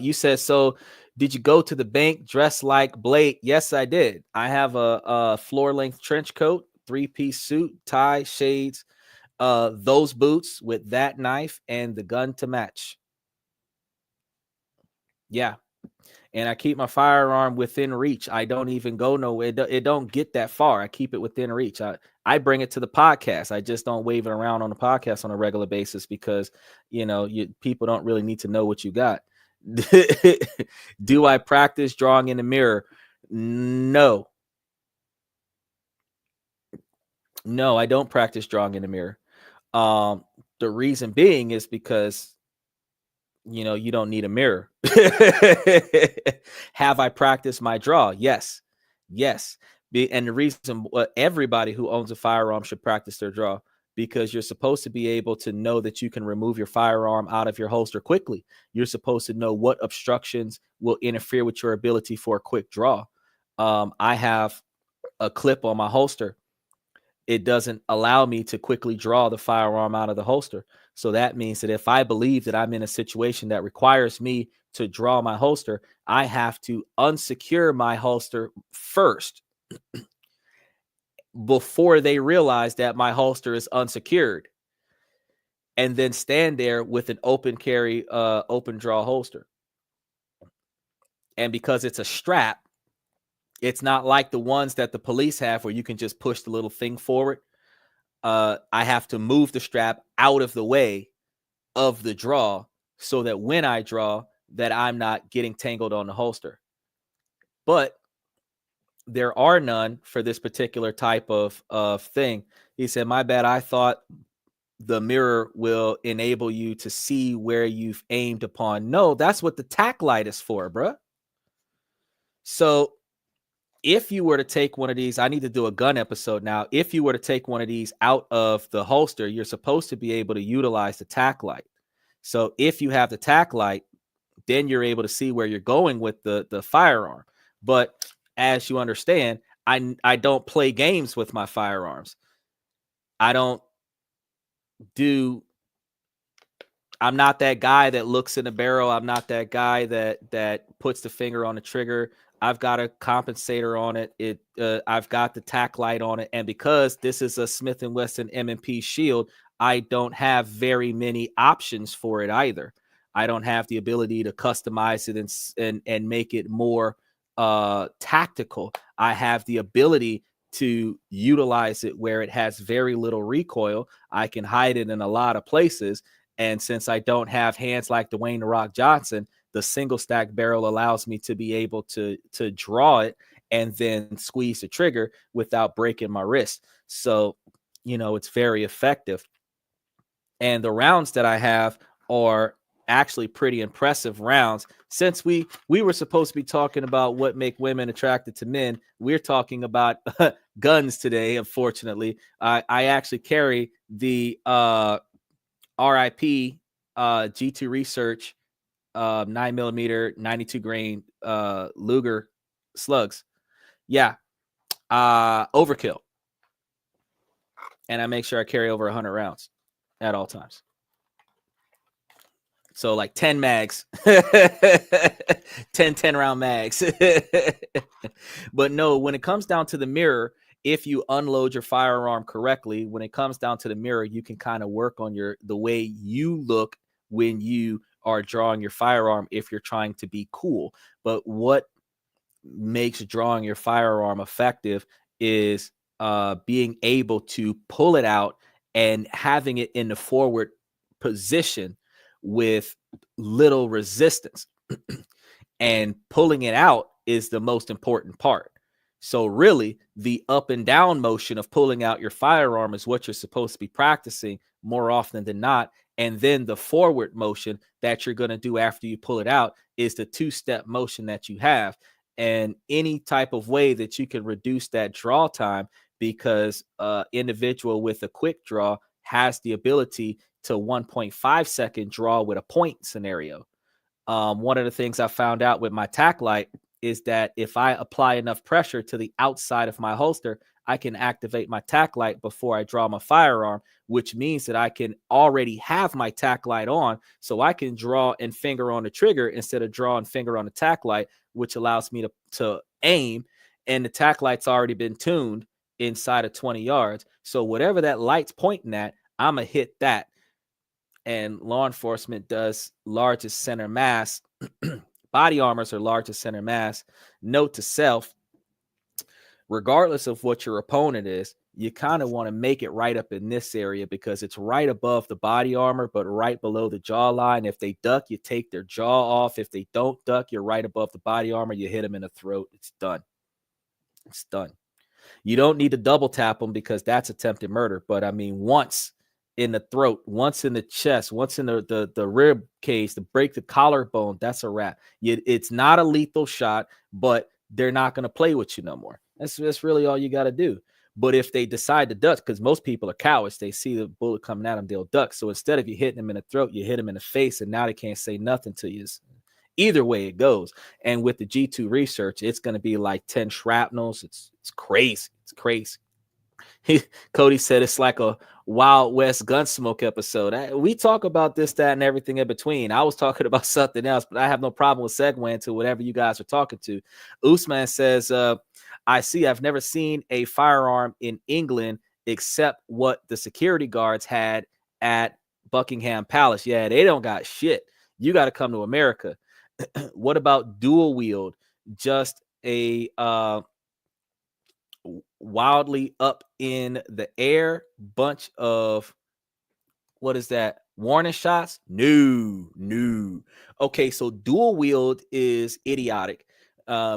you said, so did you go to the bank dressed like Blake? Yes, I did. I have a floor length trench coat, 3-piece suit, tie, shades, those boots with that knife and the gun to match. Yeah. And I keep my firearm within reach. I don't even go nowhere. It don't get that far. I keep it within reach. I bring it to the podcast. I just don't wave it around on the podcast on a regular basis because, people don't really need to know what you got. Do I practice drawing in the mirror? No, I don't practice drawing in the mirror. The reason being is because you don't need a mirror. Have I practiced my draw? Yes. And the reason everybody who owns a firearm should practice their draw, because you're supposed to be able to know that you can remove your firearm out of your holster quickly. You're supposed to know what obstructions will interfere with your ability for a quick draw. I have a clip on my holster. It doesn't allow me to quickly draw the firearm out of the holster. So that means that if I believe that I'm in a situation that requires me to draw my holster, I have to unsecure my holster first before they realize that my holster is unsecured, and then stand there with an open carry, open draw holster. And because it's a strap, it's not like the ones that the police have where you can just push the little thing forward. I have to move the strap out of the way of the draw so that when I draw, that I'm not getting tangled on the holster. But there are none for this particular type of thing. He said, my bad, I thought the mirror will enable you to see where you've aimed upon. No, that's what the tack light is for, bruh. So if you were to take one of these, I need to do a gun episode now. If you were to take one of these out of the holster, you're supposed to be able to utilize the tack light. So if you have the tack light, then you're able to see where you're going with the firearm. But as you understand, I don't play games with my firearms. I'm not that guy that looks in the barrel. I'm not that guy that puts the finger on the trigger. I've got a compensator on it. I've got the tack light on it. And because this is a Smith & Wesson M&P Shield, I don't have very many options for it either. I don't have the ability to customize it and make it more tactical. I have the ability to utilize it where it has very little recoil. I can hide it in a lot of places. And since I don't have hands like Dwayne "The Rock" Johnson, the single stack barrel allows me to be able to draw it and then squeeze the trigger without breaking my wrist. So, it's very effective. And the rounds that I have are actually pretty impressive rounds. Since we were supposed to be talking about what make women attracted to men, we're talking about guns today. Unfortunately, I actually carry the RIP G2 Research 9mm 92 grain Luger slugs. Yeah, overkill, and I make sure I carry over 100 rounds at all times. So like 10 mags, 10 round mags. But no, when it comes down to the mirror, if you unload your firearm correctly, when it comes down to the mirror, you can kind of work on the way you look when you are drawing your firearm if you're trying to be cool. But what makes drawing your firearm effective is being able to pull it out and having it in the forward position with little resistance. And pulling it out is the most important part. So really, the up and down motion of pulling out your firearm is what you're supposed to be practicing more often than not. And then the forward motion that you're going to do after you pull it out is the two-step motion that you have. And any type of way that you can reduce that draw time, because individual with a quick draw has the ability to 1.5 second draw with a point scenario. One of the things I found out with my tack light is that if I apply enough pressure to the outside of my holster, I can activate my tack light before I draw my firearm, which means that I can already have my tack light on, so I can draw and finger on the trigger instead of draw and finger on the tack light, which allows me to aim, and the tack light's already been tuned inside of 20 yards. So whatever that light's pointing at, I'm going to hit that. And law enforcement does largest center mass. Body armors are largest center mass. Note to self, regardless of what your opponent is, you kind of want to make it right up in this area because it's right above the body armor, but right below the jawline. If they duck, you take their jaw off. If they don't duck, you're right above the body armor. You hit them in the throat. It's done. It's done. You don't need to double tap them because that's attempted murder. But I mean, once in the throat, once in the chest, once in the rib cage to break the collarbone, that's a wrap. It's not a lethal shot, but they're not going to play with you no more. That's really all you got to do. But if they decide to duck, because most people are cowards, they see the bullet coming at them, they'll duck. So instead of you hitting them in the throat, you hit them in the face, and now they can't say nothing to you. Either way it goes. And with the G2 Research, it's going to be like 10 shrapnels. It's crazy. It's crazy. Cody said it's like a Wild West Gunsmoke episode. We talk about this, that, and everything in between. I was talking about something else, but I have no problem with segueing to whatever you guys are talking to. Usman says, I've never seen a firearm in England except what the security guards had at Buckingham Palace. Yeah, they don't got shit. You got to come to America. What about dual wield? Just a wildly up in the air bunch of, what is that, warning shots? No. Okay, so dual wield is idiotic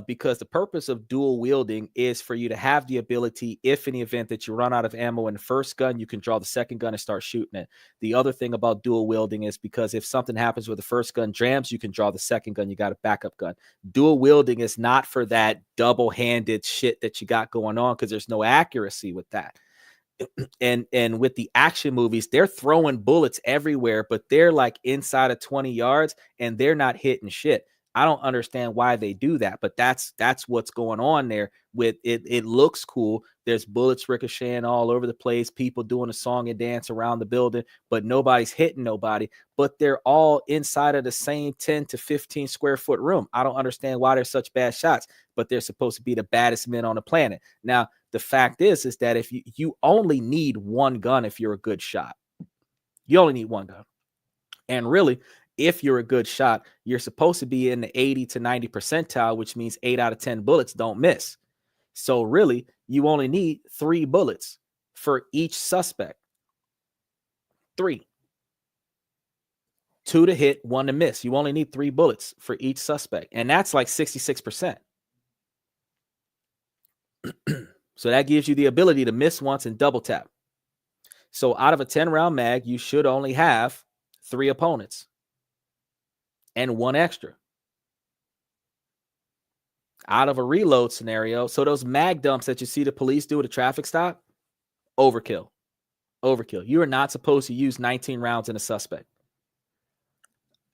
because the purpose of dual wielding is for you to have the ability, if in the event that you run out of ammo in the first gun, you can draw the second gun and start shooting it. The other thing about dual wielding is because if something happens with the first gun jams, you can draw the second gun. You got a backup gun. Dual wielding is not for that double-handed shit that you got going on because there's no accuracy with that. And with the action movies, they're throwing bullets everywhere, but they're like inside of 20 yards and they're not hitting shit. I don't understand why they do that, but that's what's going on there with it. It looks cool. There's bullets ricocheting all over the place, people doing a song and dance around the building, but nobody's hitting nobody, but they're all inside of the same 10 to 15 square foot room. I don't understand why they're such bad shots, but they're supposed to be the baddest men on the planet. Now, the fact is that if you only need one gun, if you're a good shot, you only need one gun. And really, if you're a good shot, you're supposed to be in the 80 to 90 percentile, which means 8 out of 10 bullets don't miss. So really, you only need 3 bullets for each suspect. 3. 2 to hit, 1 to miss. You only need 3 bullets for each suspect. And that's like 66%. So that gives you the ability to miss once and double tap. So out of a 10 round mag, you should only have 3 opponents. and one extra out of a reload scenario. So those mag dumps that you see the police do at a traffic stop, overkill. You are not supposed to use 19 rounds in a suspect.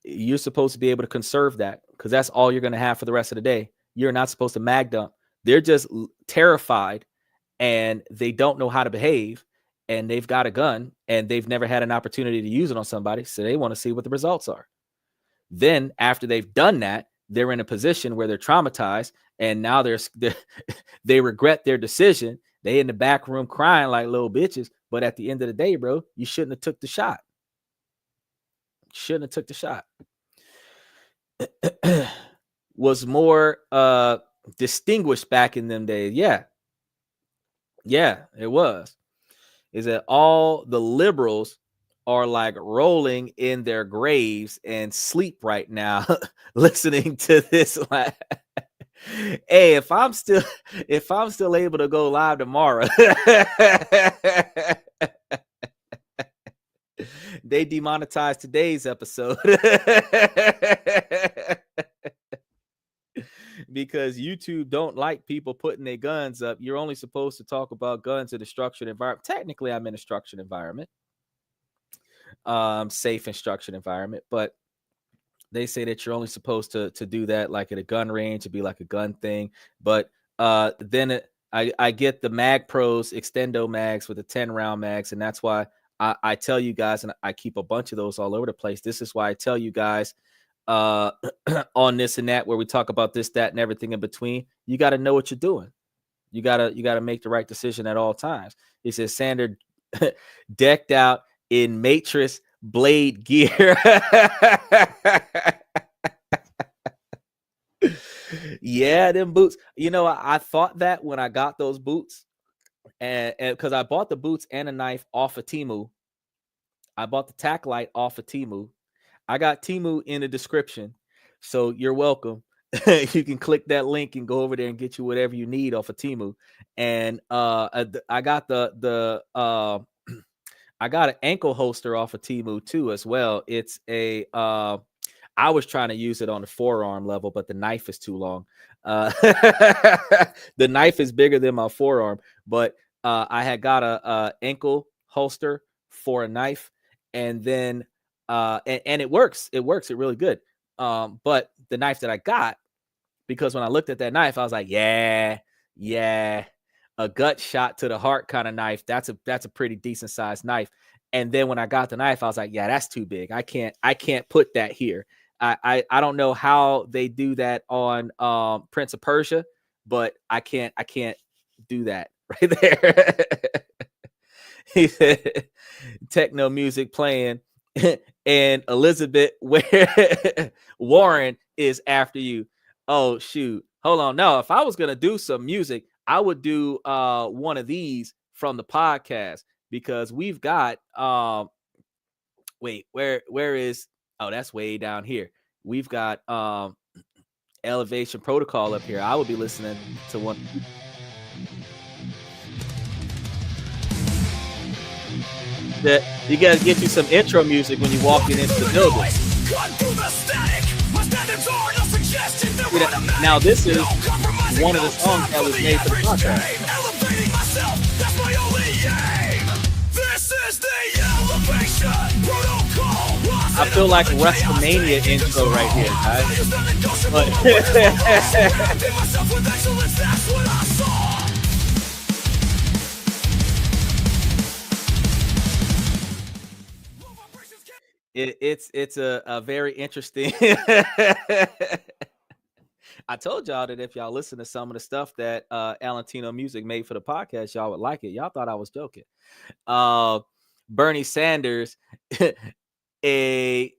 You're supposed to be able to conserve that because that's all you're going to have for the rest of the day. You're not supposed to mag dump. They're just terrified and they don't know how to behave, and they've got a gun and they've never had an opportunity to use it on somebody. So they want to see what the results are. Then after they've done that, they're in a position where they're traumatized and now they regret their decision. They in the back room crying like little bitches. But at the end of the day, bro, you shouldn't have took the shot. Was more distinguished back in them days. Yeah, it was. Is that all the liberals are like rolling in their graves and sleep right now listening to this. Like, hey, if I'm still able to go live tomorrow, they demonetized today's episode because YouTube don't like people putting their guns up. You're only supposed to talk about guns in a structured environment. Technically, I'm in a structured environment, safe and structured environment, but they say that you're only supposed to do that like at a gun range, to be like a gun thing. But then I get the Mag Pros extendo mags with the 10 round mags, and that's why I tell you guys, and I keep a bunch of those all over the place. This is why I tell you guys on this and that, where we talk about this, that, and everything in between. You got to know what you're doing. You gotta make the right decision at all times. He says Sander decked out in Matrix blade gear. Yeah, them boots. You know, I thought that when I got those boots, and because I bought the boots and a knife off of Temu. I bought the tack light off of Temu. I got Temu in the description, so you're welcome. You can click that link and go over there and get you whatever you need off of Temu. And I got I got an ankle holster off of Temu too as well. It's a I was trying to use it on the forearm level, but the knife is too long. The knife is bigger than my forearm, but I had got a ankle holster for a knife, and then and it works. It really good. But the knife that I got, because when I looked at that knife, I was like, yeah, a gut shot to the heart kind of knife. That's a pretty decent sized knife. And then when I got the knife, I was like, yeah, that's too big. I can't put that here. I don't know how they do that on Prince of Persia, but I can't do that right there. He said, techno music playing, and Elizabeth Warren is after you. Oh shoot, hold on. No, if I was gonna do some music, I would do one of these from the podcast, because we've got wait, where is, oh, that's way down here. We've got Elevation Protocol up here. I would be listening to one. That you gotta get you some intro music when you walk into the building. Now this is one of the songs that was made for the podcast. I feel like WrestleMania intro right here, guys. But it's a very interesting. I told y'all that if y'all listen to some of the stuff that alanito.music made for the podcast, y'all would like it. Y'all thought I was joking. Bernie Sanders, a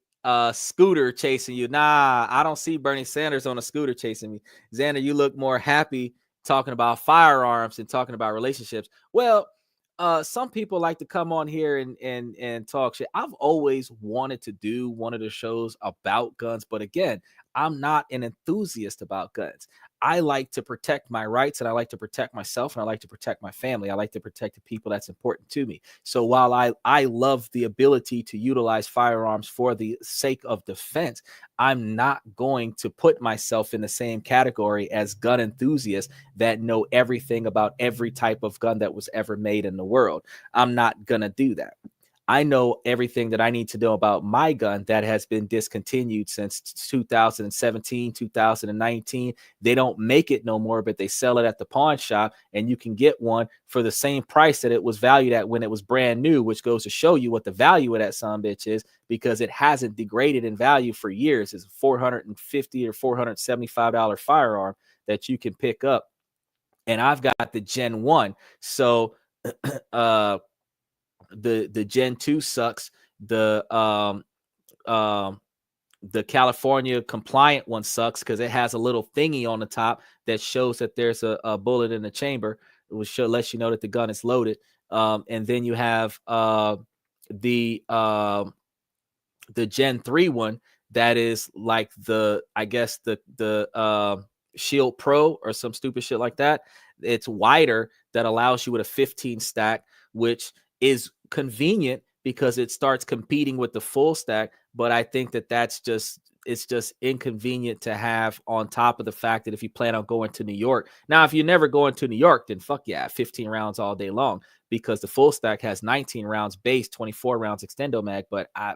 scooter chasing you. Nah, I don't see Bernie Sanders on a scooter chasing me. Xander, you look more happy talking about firearms and talking about relationships. Well, some people like to come on here and talk shit. I've always wanted to do one of the shows about guns, but again, I'm not an enthusiast about guns. I like to protect my rights, and I like to protect myself, and I like to protect my family. I like to protect the people that's important to me. So while I love the ability to utilize firearms for the sake of defense, I'm not going to put myself in the same category as gun enthusiasts that know everything about every type of gun that was ever made in the world. I'm not going to do that. I know everything that I need to know about my gun that has been discontinued since 2017, 2019. They don't make it no more, but they sell it at the pawn shop, and you can get one for the same price that it was valued at when it was brand new, which goes to show you what the value of that son bitch is, because it hasn't degraded in value for years. It's a $450 or $475 firearm that you can pick up. And I've got the Gen 1. So the Gen 2 sucks. The California compliant one sucks because it has a little thingy on the top that shows that there's a bullet in the chamber, which lets you know that the gun is loaded. And then you have the Gen 3 one that is like I guess the Shield Pro or some stupid shit like that. It's wider, that allows you with a 15 stack, which is convenient because it starts competing with the full stack. But I think that it's just inconvenient to have, on top of the fact that if you plan on going to New York. Now, if you're never going to New York, then fuck yeah, 15 rounds all day long, because the full stack has 19 rounds base, 24 rounds extendo mag. But I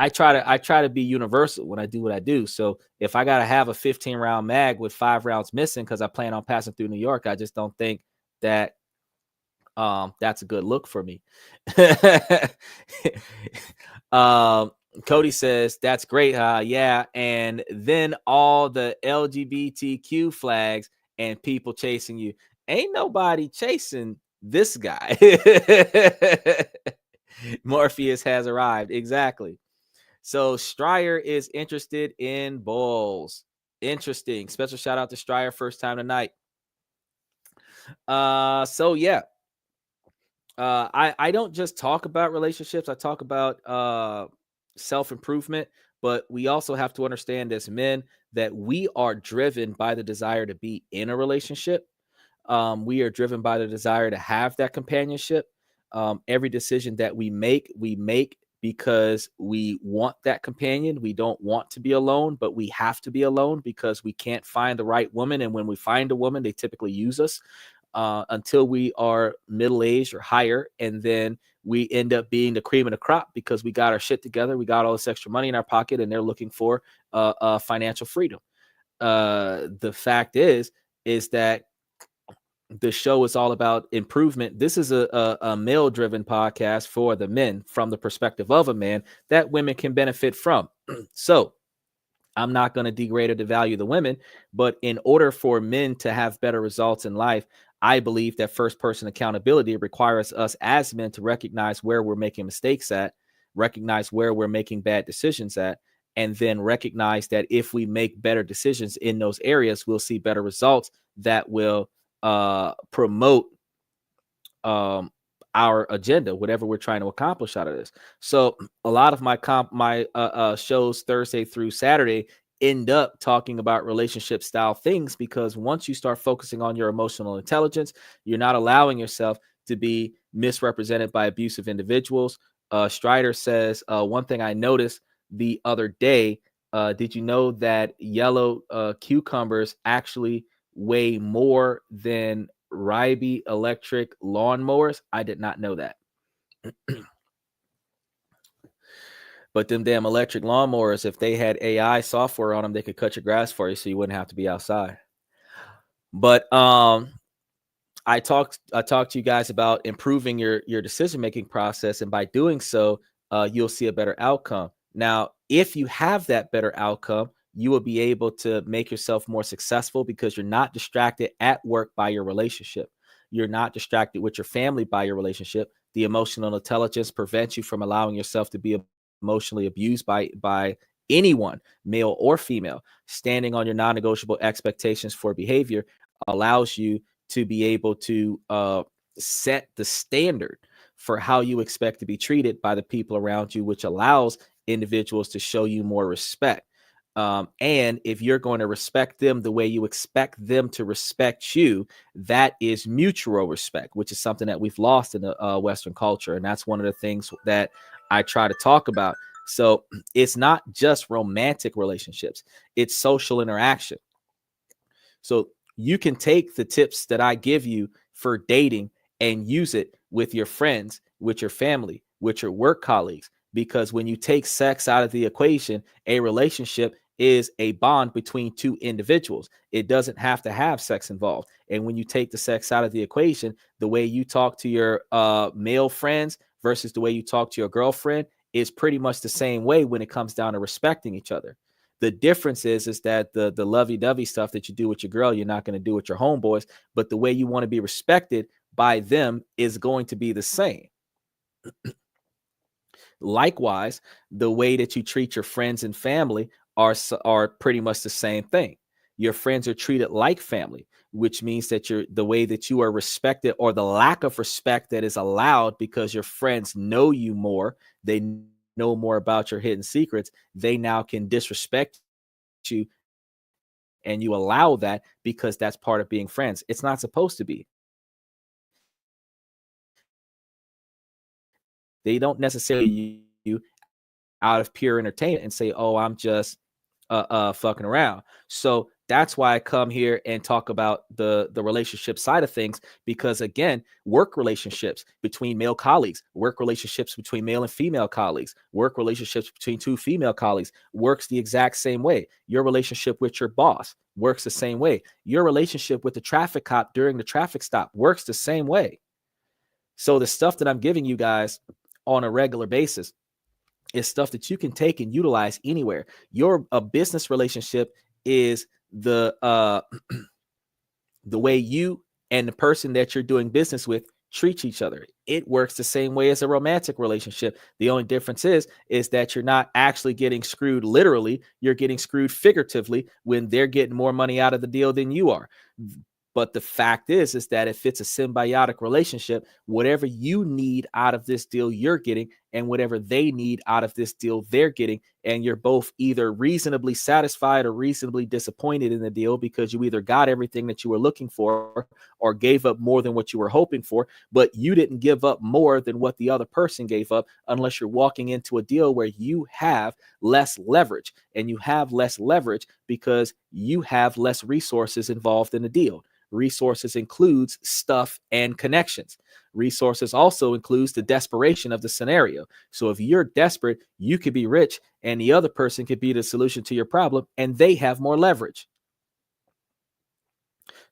try to be universal when I do what I do. So if I got to have a 15 round mag with 5 rounds missing because I plan on passing through New York, I just don't think that that's a good look for me. Cody says that's great, yeah. And then all the LGBTQ flags and people chasing you. Ain't nobody chasing this guy. Morpheus has arrived. Exactly. So Stryer is interested in bulls. Interesting. Special shout out to Stryer, first time tonight. So yeah. I don't just talk about relationships. I talk about self-improvement, but we also have to understand as men that we are driven by the desire to be in a relationship. We are driven by the desire to have that companionship. Every decision that we make because we want that companion. We don't want to be alone, but we have to be alone because we can't find the right woman. And when we find a woman, they typically use us until we are middle-aged or higher. And then we end up being the cream of the crop because we got our shit together. We got all this extra money in our pocket, and they're looking for financial freedom. The fact is that the show is all about improvement. This is a male-driven podcast for the men, from the perspective of a man, that women can benefit from. So I'm not going to degrade or devalue the women, but in order for men to have better results in life, I believe that first-person accountability requires us as men to recognize where we're making mistakes at, recognize where we're making bad decisions at, and then recognize that if we make better decisions in those areas, we'll see better results that will promote our agenda, whatever we're trying to accomplish out of this. So a lot of my shows Thursday through Saturday end up talking about relationship style things, because once you start focusing on your emotional intelligence, you're not allowing yourself to be misrepresented by abusive individuals. Strider says, one thing I noticed the other day, did you know that yellow cucumbers actually weigh more than Rybee electric lawnmowers? I did not know that. But them damn electric lawnmowers, if they had AI software on them, they could cut your grass for you so you wouldn't have to be outside. But I talked to you guys about improving your decision-making process, and by doing so, you'll see a better outcome. Now, if you have that better outcome, you will be able to make yourself more successful because you're not distracted at work by your relationship. You're not distracted with your family by your relationship. The emotional intelligence prevents you from allowing yourself to be emotionally abused by anyone, male or female. Standing on your non-negotiable expectations for behavior allows you to be able to set the standard for how you expect to be treated by the people around you, which allows individuals to show you more respect. And if you're going to respect them the way you expect them to respect you, that is mutual respect, which is something that we've lost in the Western culture. And that's one of the things that I try to talk about. So it's not just romantic relationships, it's social interaction. So you can take the tips that I give you for dating and use it with your friends, with your family, with your work colleagues. Because when you take sex out of the equation, a relationship is a bond between two individuals. It doesn't have to have sex involved. And when you take the sex out of the equation, the way you talk to your male friends versus the way you talk to your girlfriend is pretty much the same way when it comes down to respecting each other. The difference is that the lovey-dovey stuff that you do with your girl, you're not going to do with your homeboys, but the way you want to be respected by them is going to be the same. Likewise, the way that you treat your friends and family are pretty much the same thing. Your friends are treated like family, which means that the way that you are respected, or the lack of respect that is allowed because your friends know you more, they know more about your hidden secrets, they now can disrespect you, and you allow that because that's part of being friends. It's not supposed to be. They don't necessarily use you out of pure entertainment and say, "Oh, I'm just fucking around." So that's why I come here and talk about the relationship side of things, because again, work relationships between male colleagues, work relationships between male and female colleagues, work relationships between two female colleagues works the exact same way. Your relationship with your boss works the same way. Your relationship with the traffic cop during the traffic stop works the same way. So the stuff that I'm giving you guys on a regular basis is stuff that you can take and utilize anywhere. Your business relationship is the the way you and the person that you're doing business with treat each other. It works the same way as a romantic relationship. The only difference is that you're not actually getting screwed literally, you're getting screwed figuratively when they're getting more money out of the deal than you are. But the fact is that if it's a symbiotic relationship, whatever you need out of this deal, you're getting, and whatever they need out of this deal, they're getting. And you're both either reasonably satisfied or reasonably disappointed in the deal, because you either got everything that you were looking for or gave up more than what you were hoping for. But you didn't give up more than what the other person gave up, unless you're walking into a deal where you have less leverage. And you have less leverage because you have less resources involved in the deal. Resources includes stuff and connections. Resources also includes the desperation of the scenario. So if you're desperate, you could be rich and the other person could be the solution to your problem, and they have more leverage.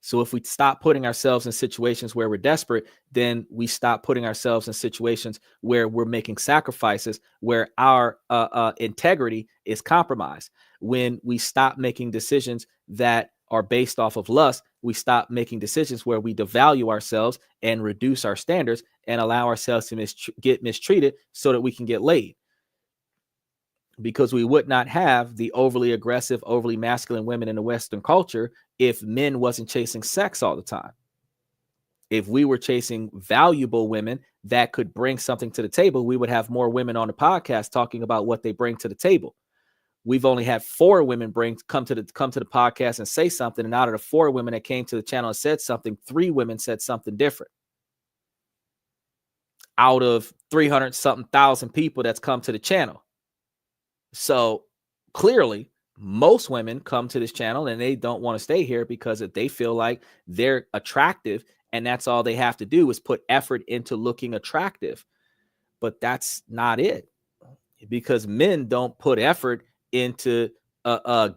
So if we stop putting ourselves in situations where we're desperate, then we stop putting ourselves in situations where we're making sacrifices, where our integrity is compromised. When we stop making decisions that are based off of lust, we stop making decisions where we devalue ourselves and reduce our standards and allow ourselves to get mistreated so that we can get laid. Because we would not have the overly aggressive, overly masculine women in the Western culture if men wasn't chasing sex all the time. If we were chasing valuable women that could bring something to the table, we would have more women on the podcast talking about what they bring to the table. We've only had 4 women come to the podcast and say something, and out of the 4 women that came to the channel and said something, 3 women said something different. Out of 300 something thousand people that's come to the channel. So clearly, most women come to this channel and they don't want to stay here because they feel like they're attractive, and that's all they have to do is put effort into looking attractive. But that's not it, because men don't put effort into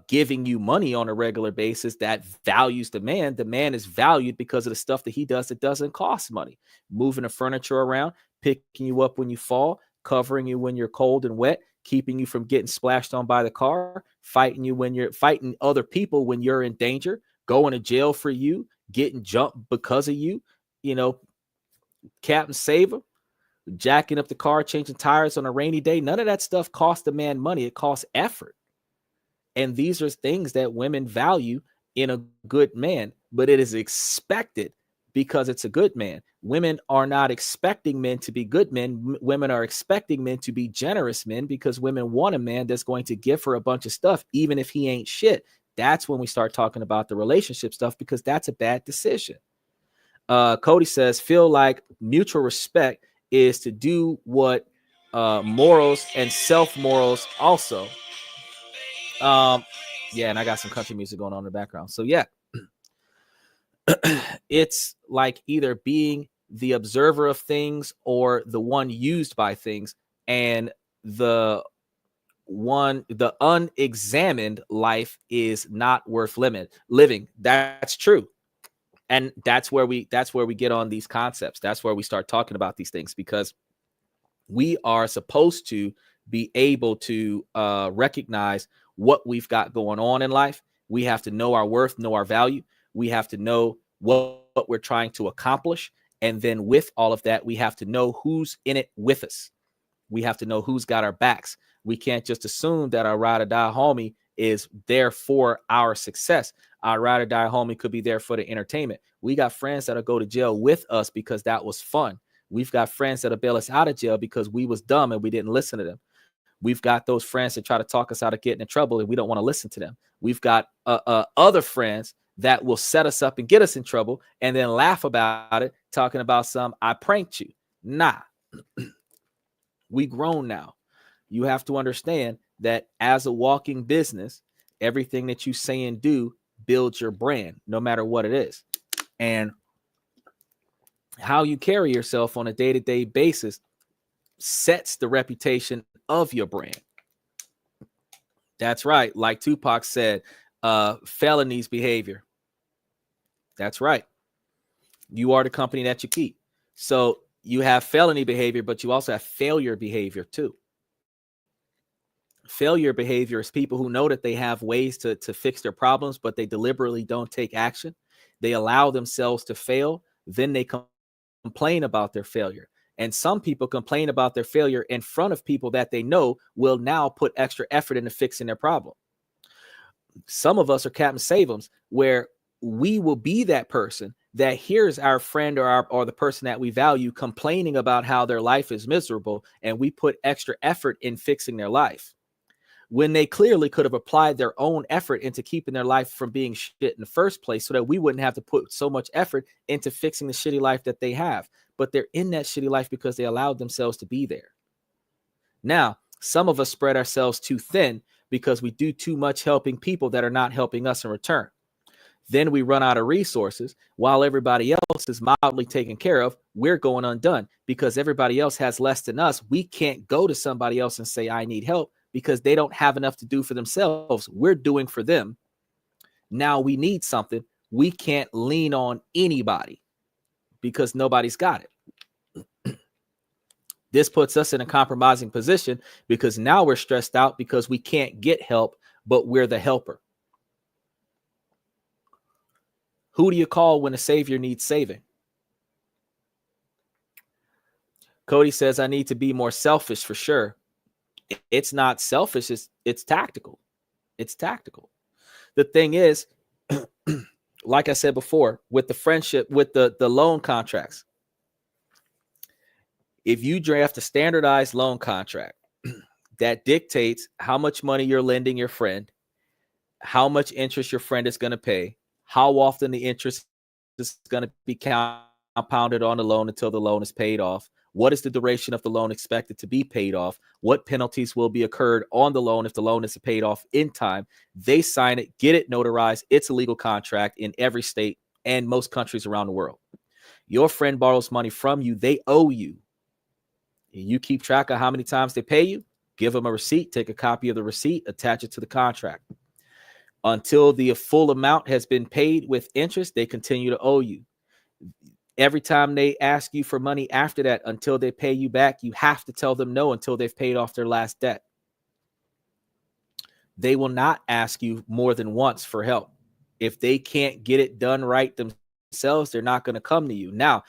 giving you money on a regular basis that values the man. The man is valued because of the stuff that he does that doesn't cost money. Moving the furniture around, picking you up when you fall, covering you when you're cold and wet, keeping you from getting splashed on by the car, fighting you when you're fighting other people when you're in danger, going to jail for you, getting jumped because of you, Captain Saver, jacking up the car, changing tires on a rainy day. None of that stuff costs a man money. It costs effort. And these are things that women value in a good man, but it is expected because it's a good man. Women are not expecting men to be good men. Women are expecting men to be generous men, because women want a man that's going to give her a bunch of stuff, even if he ain't shit. That's when we start talking about the relationship stuff, because that's a bad decision. Cody says, feel like mutual respect is to do what morals and self-morals also. Yeah, and I got some country music going on in the background. So yeah, it's like either being the observer of things or the one used by things, and the unexamined life is not worth living. That's true. And that's where we get on these concepts. That's where we start talking about these things, because we are supposed to be able to recognize what we've got going on in life. We have to know our worth, know our value. We have to know what we're trying to accomplish. And then with all of that, we have to know who's in it with us. We have to know who's got our backs. We can't just assume that our ride or die homie is there for our success. Our ride or die homie could be there for the entertainment. We got friends that'll go to jail with us because that was fun. We've got friends that'll bail us out of jail because we was dumb and we didn't listen to them. We've got those friends that try to talk us out of getting in trouble and we don't want to listen to them. We've got other friends that will set us up and get us in trouble and then laugh about it, talking about I pranked you. Nah. We grown now. You have to understand that as a walking business, everything that you say and do builds your brand, no matter what it is. And how you carry yourself on a day-to-day basis sets the reputation of your brand. That's right. Like Tupac said, felonies behavior. That's right. You are the company that you keep. So you have felony behavior, but you also have failure behavior too. Failure behavior is people who know that they have ways to fix their problems, but they deliberately don't take action. They allow themselves to fail. Then they complain about their failure. And some people complain about their failure in front of people that they know will now put extra effort into fixing their problem. Some of us are Captain Save-ems, where we will be that person that hears our friend or the person that we value complaining about how their life is miserable, and we put extra effort in fixing their life, when they clearly could have applied their own effort into keeping their life from being shit in the first place, so that we wouldn't have to put so much effort into fixing the shitty life that they have. But they're in that shitty life because they allowed themselves to be there. Now, some of us spread ourselves too thin because we do too much helping people that are not helping us in return. Then we run out of resources while everybody else is mildly taken care of. We're going undone because everybody else has less than us. We can't go to somebody else and say, I need help, because they don't have enough to do for themselves. We're doing for them. Now we need something. We can't lean on anybody because nobody's got it. This puts us in a compromising position because now we're stressed out because we can't get help, but we're the helper. Who do you call when a savior needs saving? Cody says, I need to be more selfish for sure. It's not selfish. It's tactical. It's tactical. The thing is, like I said before, with the friendship, with the loan contracts, if you draft a standardized loan contract that dictates how much money you're lending your friend, how much interest your friend is going to pay, how often the interest is going to be compounded on the loan until the loan is paid off, what is the duration of the loan expected to be paid off, what penalties will be occurred on the loan if the loan is paid off in time, they sign it, get it notarized. It's a legal contract in every state and most countries around the world. Your friend borrows money from you, they owe you. You keep track of how many times they pay you, give them a receipt, take a copy of the receipt, attach it to the contract. Until the full amount has been paid with interest, they continue to owe you. Every time they ask you for money after that, until they pay you back, you have to tell them no until they've paid off their last debt. They will not ask you more than once for help. If they can't get it done right themselves, they're not going to come to you. Now,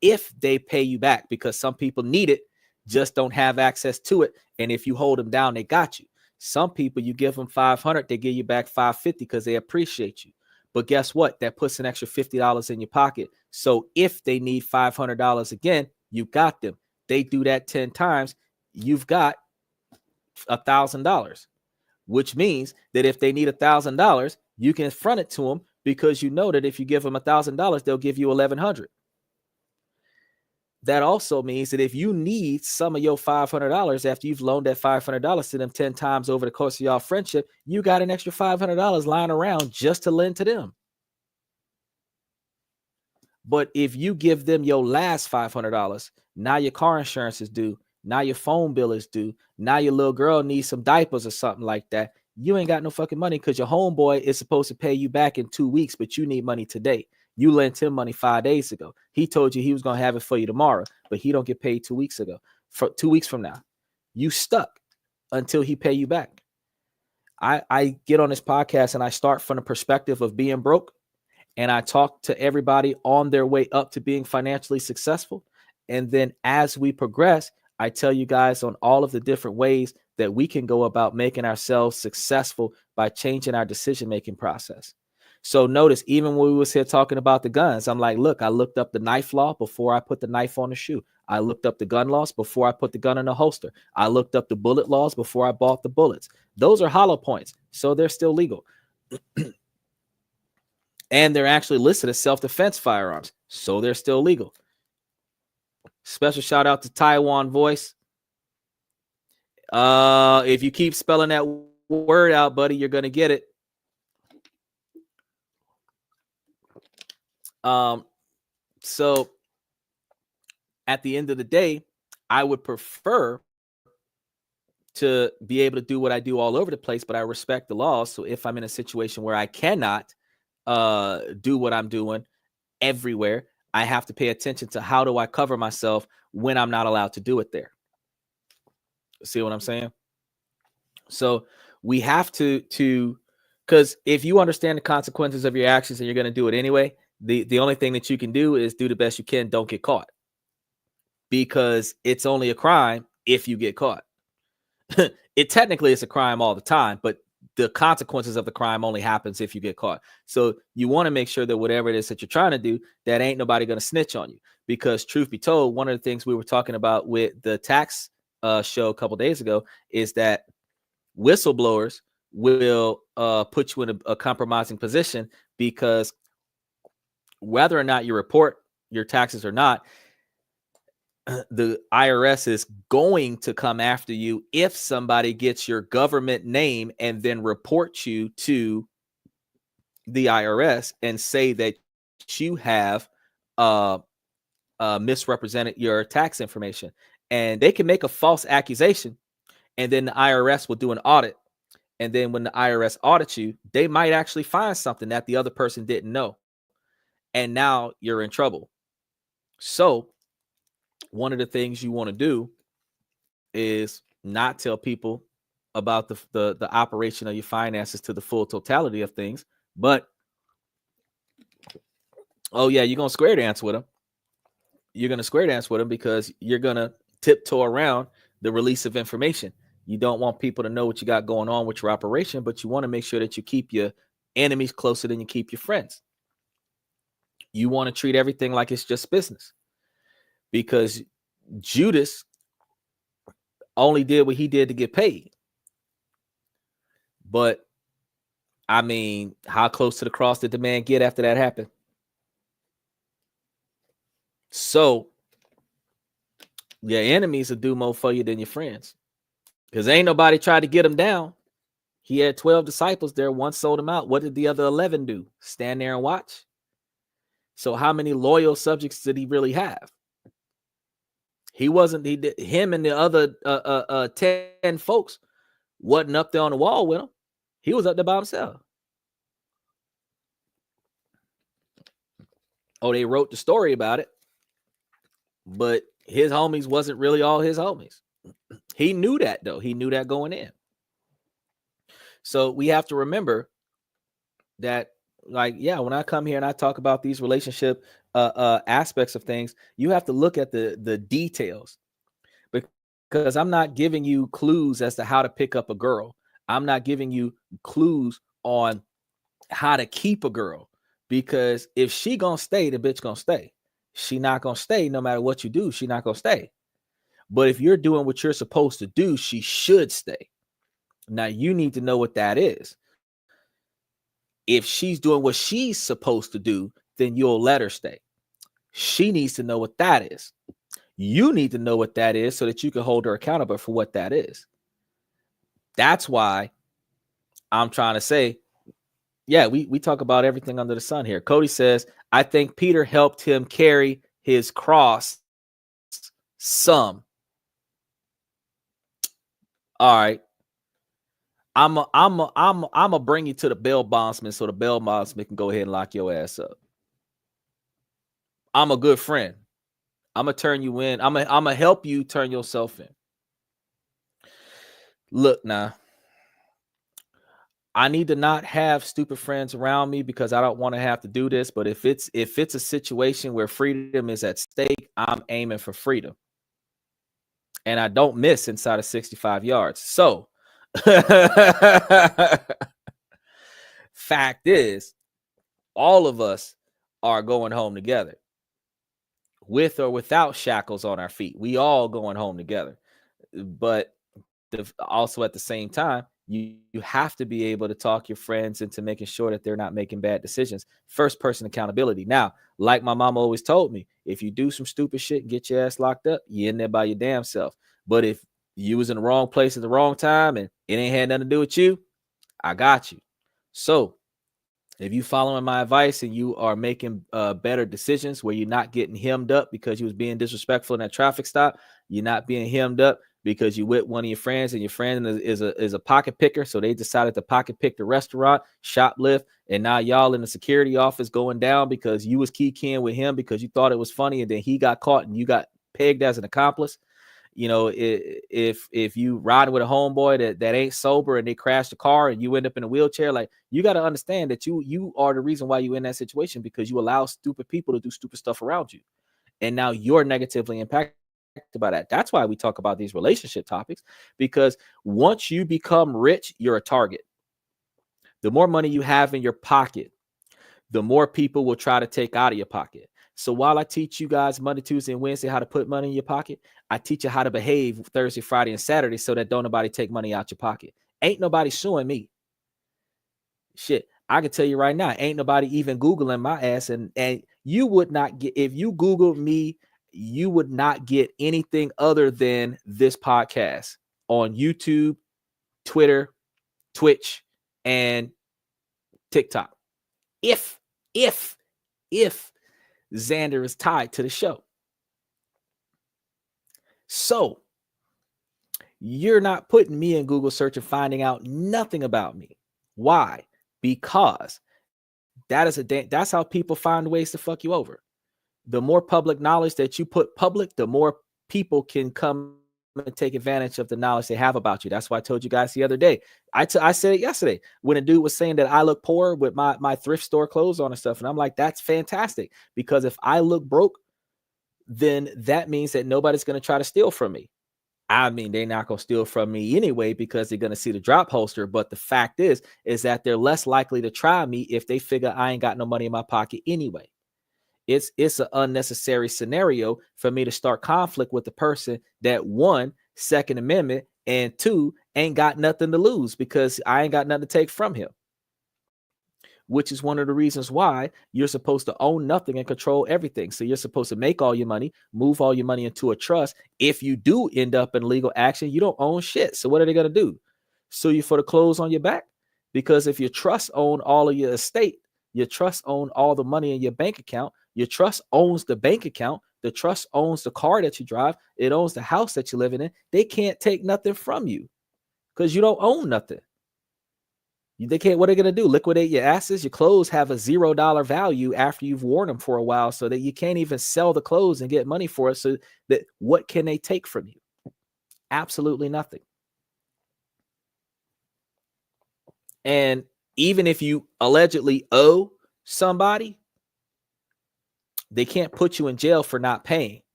if they pay you back, because some people need it, just don't have access to it, and if you hold them down, they got you. Some people, you give them $500, they give you back $550 because they appreciate you. But guess what? That puts an extra $50 in your pocket. So if they need $500 again, you got them. They do that 10 times, you've got $1,000, which means that if they need $1,000, you can front it to them, because you know that if you give them $1,000, they'll give you $1,100. That also means that if you need some of your $500 after you've loaned that $500 to them 10 times over the course of y'all friendship, you got an extra $500 lying around just to lend to them. But if you give them your last $500, now your car insurance is due, now your phone bill is due, now your little girl needs some diapers or something like that, you ain't got no fucking money, because your homeboy is supposed to pay you back in 2 weeks, but you need money today. You lent him money 5 days ago. He told you he was going to have it for you tomorrow, but he don't get paid 2 weeks ago. For 2 weeks from now, you stuck until he pay you back. I get on this podcast and I start from the perspective of being broke, and I talk to everybody on their way up to being financially successful. And then as we progress, I tell you guys on all of the different ways that we can go about making ourselves successful by changing our decision-making process. So notice, even when we was here talking about the guns, I'm like, look, I looked up the knife law before I put the knife on the shoe. I looked up the gun laws before I put the gun in the holster. I looked up the bullet laws before I bought the bullets. Those are hollow points, so they're still legal. And they're actually listed as self-defense firearms, so they're still legal. Special shout out to Taiwan Voice. If you keep spelling that word out, buddy, you're gonna get it. So at the end of the day, I would prefer to be able to do what I do all over the place, but I respect the laws. So if I'm in a situation where I cannot do what I'm doing everywhere, I have to pay attention to how do I cover myself when I'm not allowed to do it there. See what I'm saying? So we have to because if you understand the consequences of your actions and you're going to do it anyway, the only thing that you can do is do the best you can. Don't get caught, because it's only a crime if you get caught. It technically is a crime all the time, but the consequences of the crime only happens if you get caught. So you want to make sure that whatever it is that you're trying to do, that ain't nobody going to snitch on you. Because truth be told, one of the things we were talking about with the tax show a couple days ago is that whistleblowers will put you in a compromising position, because whether or not you report your taxes or not, the IRS is going to come after you if somebody gets your government name and then reports you to the IRS and say that you have misrepresented your tax information. And they can make a false accusation, and then the IRS will do an audit. And then when the IRS audits you, they might actually find something that the other person didn't know. And now you're in trouble. So one of the things you want to do is not tell people about the operation of your finances to the full totality of things, but oh yeah, you're gonna square dance with them. You're gonna square dance with them because you're gonna tiptoe around the release of information. You don't want people to know what you got going on with your operation, but you want to make sure that you keep your enemies closer than you keep your friends. You want to treat everything like it's just business, because Judas only did what he did to get paid. But I mean, how close to the cross did the man get after that happened? So your enemies will do more for you than your friends, because ain't nobody tried to get him down. He had 12 disciples there. One sold him out. What did the other 11 do? Stand there and watch? So how many loyal subjects did he really have? He wasn't, him and the other 10 folks wasn't up there on the wall with him. He was up there by himself. Oh, they wrote the story about it, but his homies wasn't really all his homies. He knew that, though. He knew that going in. So we have to remember that, like, yeah, when I come here and I talk about these relationship aspects of things, you have to look at the details, because I'm not giving you clues as to how to pick up a girl. I'm not giving you clues on how to keep a girl, because if she gonna stay, the bitch gonna stay. She not gonna stay no matter what you do. She not gonna stay. But if you're doing what you're supposed to do, she should stay. Now you need to know what that is. If she's doing what she's supposed to do, then you'll let her stay. She needs to know what that is. You need to know what that is so that you can hold her accountable for what that is. That's why I'm trying to say, yeah, we talk about everything under the sun here. Cody says, I think Peter helped him carry his cross some. All right. I'm a bring you to the bail bondsman so the bail bondsman can go ahead and lock your ass up. I'm a good friend. I'm gonna turn you in. I'm gonna help you turn yourself in. Look now, I need to not have stupid friends around me because I don't want to have to do this. But if it's a situation where freedom is at stake, I'm aiming for freedom, and I don't miss inside of 65 yards. So, fact is, all of us are going home together, with or without shackles on our feet. We all going home together. But also at the same time, you have to be able to talk your friends into making sure that they're not making bad decisions. First person accountability. Now, like my mom always told me, if you do some stupid shit and get your ass locked up, you're in there by your damn self. But if you was in the wrong place at the wrong time and it ain't had nothing to do with you, I got you. So if you following my advice and you are making better decisions where you're not getting hemmed up because you was being disrespectful in that traffic stop, you're not being hemmed up because you with one of your friends and your friend is a pocket picker, so they decided to pocket pick the restaurant, shoplift, and now y'all in the security office going down because you was keying with him because you thought it was funny, and then he got caught and you got pegged as an accomplice. You know, if you riding with a homeboy that ain't sober and they crash the car and you end up in a wheelchair, like, you got to understand that you are the reason why you in that situation, because you allow stupid people to do stupid stuff around you, and now you're negatively impacted by that. That's why we talk about these relationship topics, because once you become rich, you're a target. The more money you have in your pocket, the more people will try to take out of your pocket. So while I teach you guys Monday, Tuesday, and Wednesday how to put money in your pocket, I teach you how to behave Thursday, Friday, and Saturday so that don't nobody take money out your pocket. Ain't nobody suing me. Shit, I can tell you right now, ain't nobody even Googling my ass. And you would not get, if you Googled me, you would not get anything other than this podcast on YouTube, Twitter, Twitch, and TikTok. If Xander is tied to the show. So you're not putting me in Google search and finding out nothing about me. Why? Because that's how people find ways to fuck you over. The more public knowledge that you put public, the more people can come and take advantage of the knowledge they have about you. That's why I told you guys the other day. I said it yesterday when a dude was saying that I look poor with my thrift store clothes on and stuff. And I'm like, that's fantastic, because if I look broke, then that means that nobody's going to try to steal from me. I mean, they're not going to steal from me anyway because they're going to see the drop holster. But the fact is that they're less likely to try me if they figure I ain't got no money in my pocket anyway. It's an unnecessary scenario for me to start conflict with the person that, one, Second Amendment, and two, ain't got nothing to lose because I ain't got nothing to take from him. Which is one of the reasons why you're supposed to own nothing and control everything. So you're supposed to make all your money, move all your money into a trust. If you do end up in legal action, you don't own shit. So what are they going to do? Sue you for the clothes on your back? Because if your trust own all of your estate, your trust own all the money in your bank account, your trust owns the bank account, the trust owns the car that you drive, it owns the house that you're living in. They can't take nothing from you because you don't own nothing. They can't. What are they going to do? Liquidate your assets? Your clothes have a $0 value after you've worn them for a while, so that you can't even sell the clothes and get money for it. So that what can they take from you? Absolutely nothing. And even if you allegedly owe somebody, they can't put you in jail for not paying.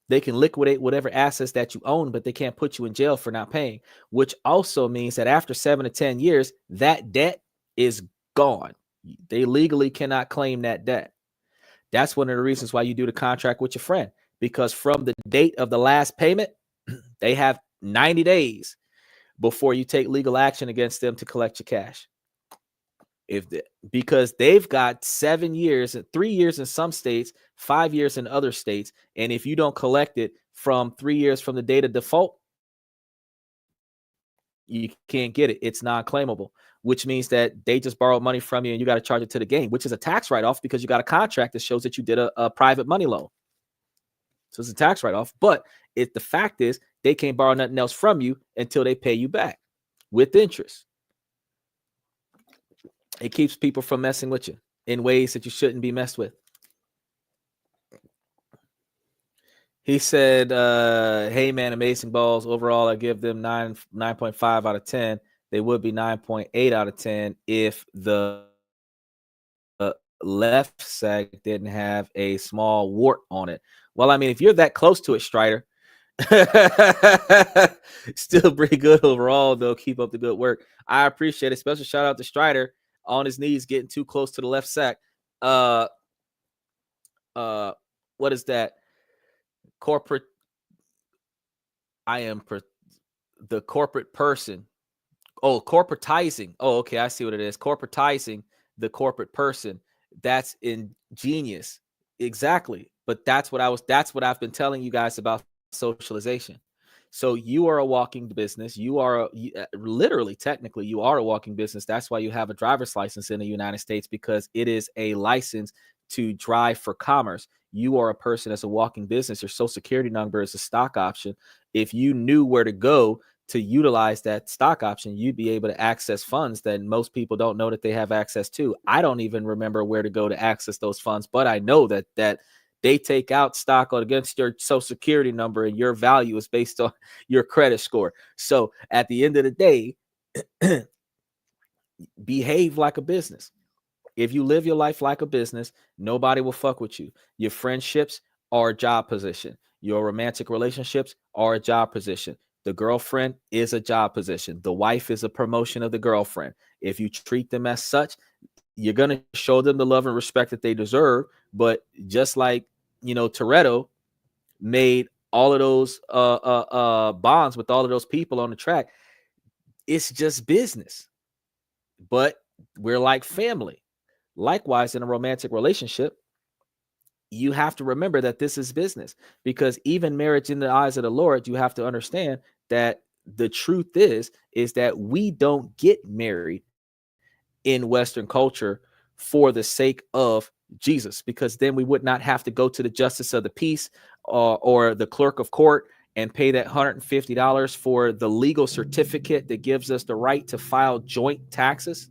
They can liquidate whatever assets that you own, but they can't put you in jail for not paying, which also means that after 7 to 10 years, that debt is gone. They legally cannot claim that debt. That's one of the reasons why you do the contract with your friend, because from the date of the last payment, they have 90 days before you take legal action against them to collect your cash. Because they've got 7 years, 3 years in some states, 5 years in other states. And if you don't collect it from 3 years from the date of default, you can't get it. It's non-claimable, which means that they just borrowed money from you and you got to charge it to the game, which is a tax write-off because you got a contract that shows that you did a private money loan. So it's a tax write-off. But the fact is they can't borrow nothing else from you until they pay you back with interest. It keeps people from messing with you in ways that you shouldn't be messed with. He said, hey, man, amazing balls. Overall, I give them 9.5 out of 10. They would be 9.8 out of 10 if the left sack didn't have a small wart on it. Well, I mean, if you're that close to it, Strider, still pretty good overall, though. Keep up the good work. I appreciate it. Special shout out to Strider on his knees, getting too close to the left sack. What is that? Corporate. I am the corporate person. Oh, corporatizing. Oh, okay. I see what it is. Corporatizing the corporate person. That's ingenious. Exactly. But that's what I've been telling you guys about socialization. So you are a walking business. You are literally, technically, you are a walking business. That's why you have a driver's license in the United States, because it is a license to drive for commerce. You are a person that's a walking business. Your social security number is a stock option. If you knew where to go to utilize that stock option, you'd be able to access funds that most people don't know that they have access to. I don't even remember where to go to access those funds, but I know that they take out stock against your social security number, and your value is based on your credit score. So at the end of the day, behave like a business. If you live your life like a business, nobody will fuck with you. Your friendships are a job position. Your romantic relationships are a job position. The girlfriend is a job position. The wife is a promotion of the girlfriend. If you treat them as such, you're going to show them the love and respect that they deserve. But just like, Toretto made all of those bonds with all of those people on the track, it's just business. But we're like family. Likewise, in a romantic relationship, you have to remember that this is business, because even marriage in the eyes of the Lord, you have to understand that the truth is that we don't get married in Western culture for the sake of Jesus, because then we would not have to go to the justice of the peace or the clerk of court and pay that $150 for the legal certificate that gives us the right to file joint taxes.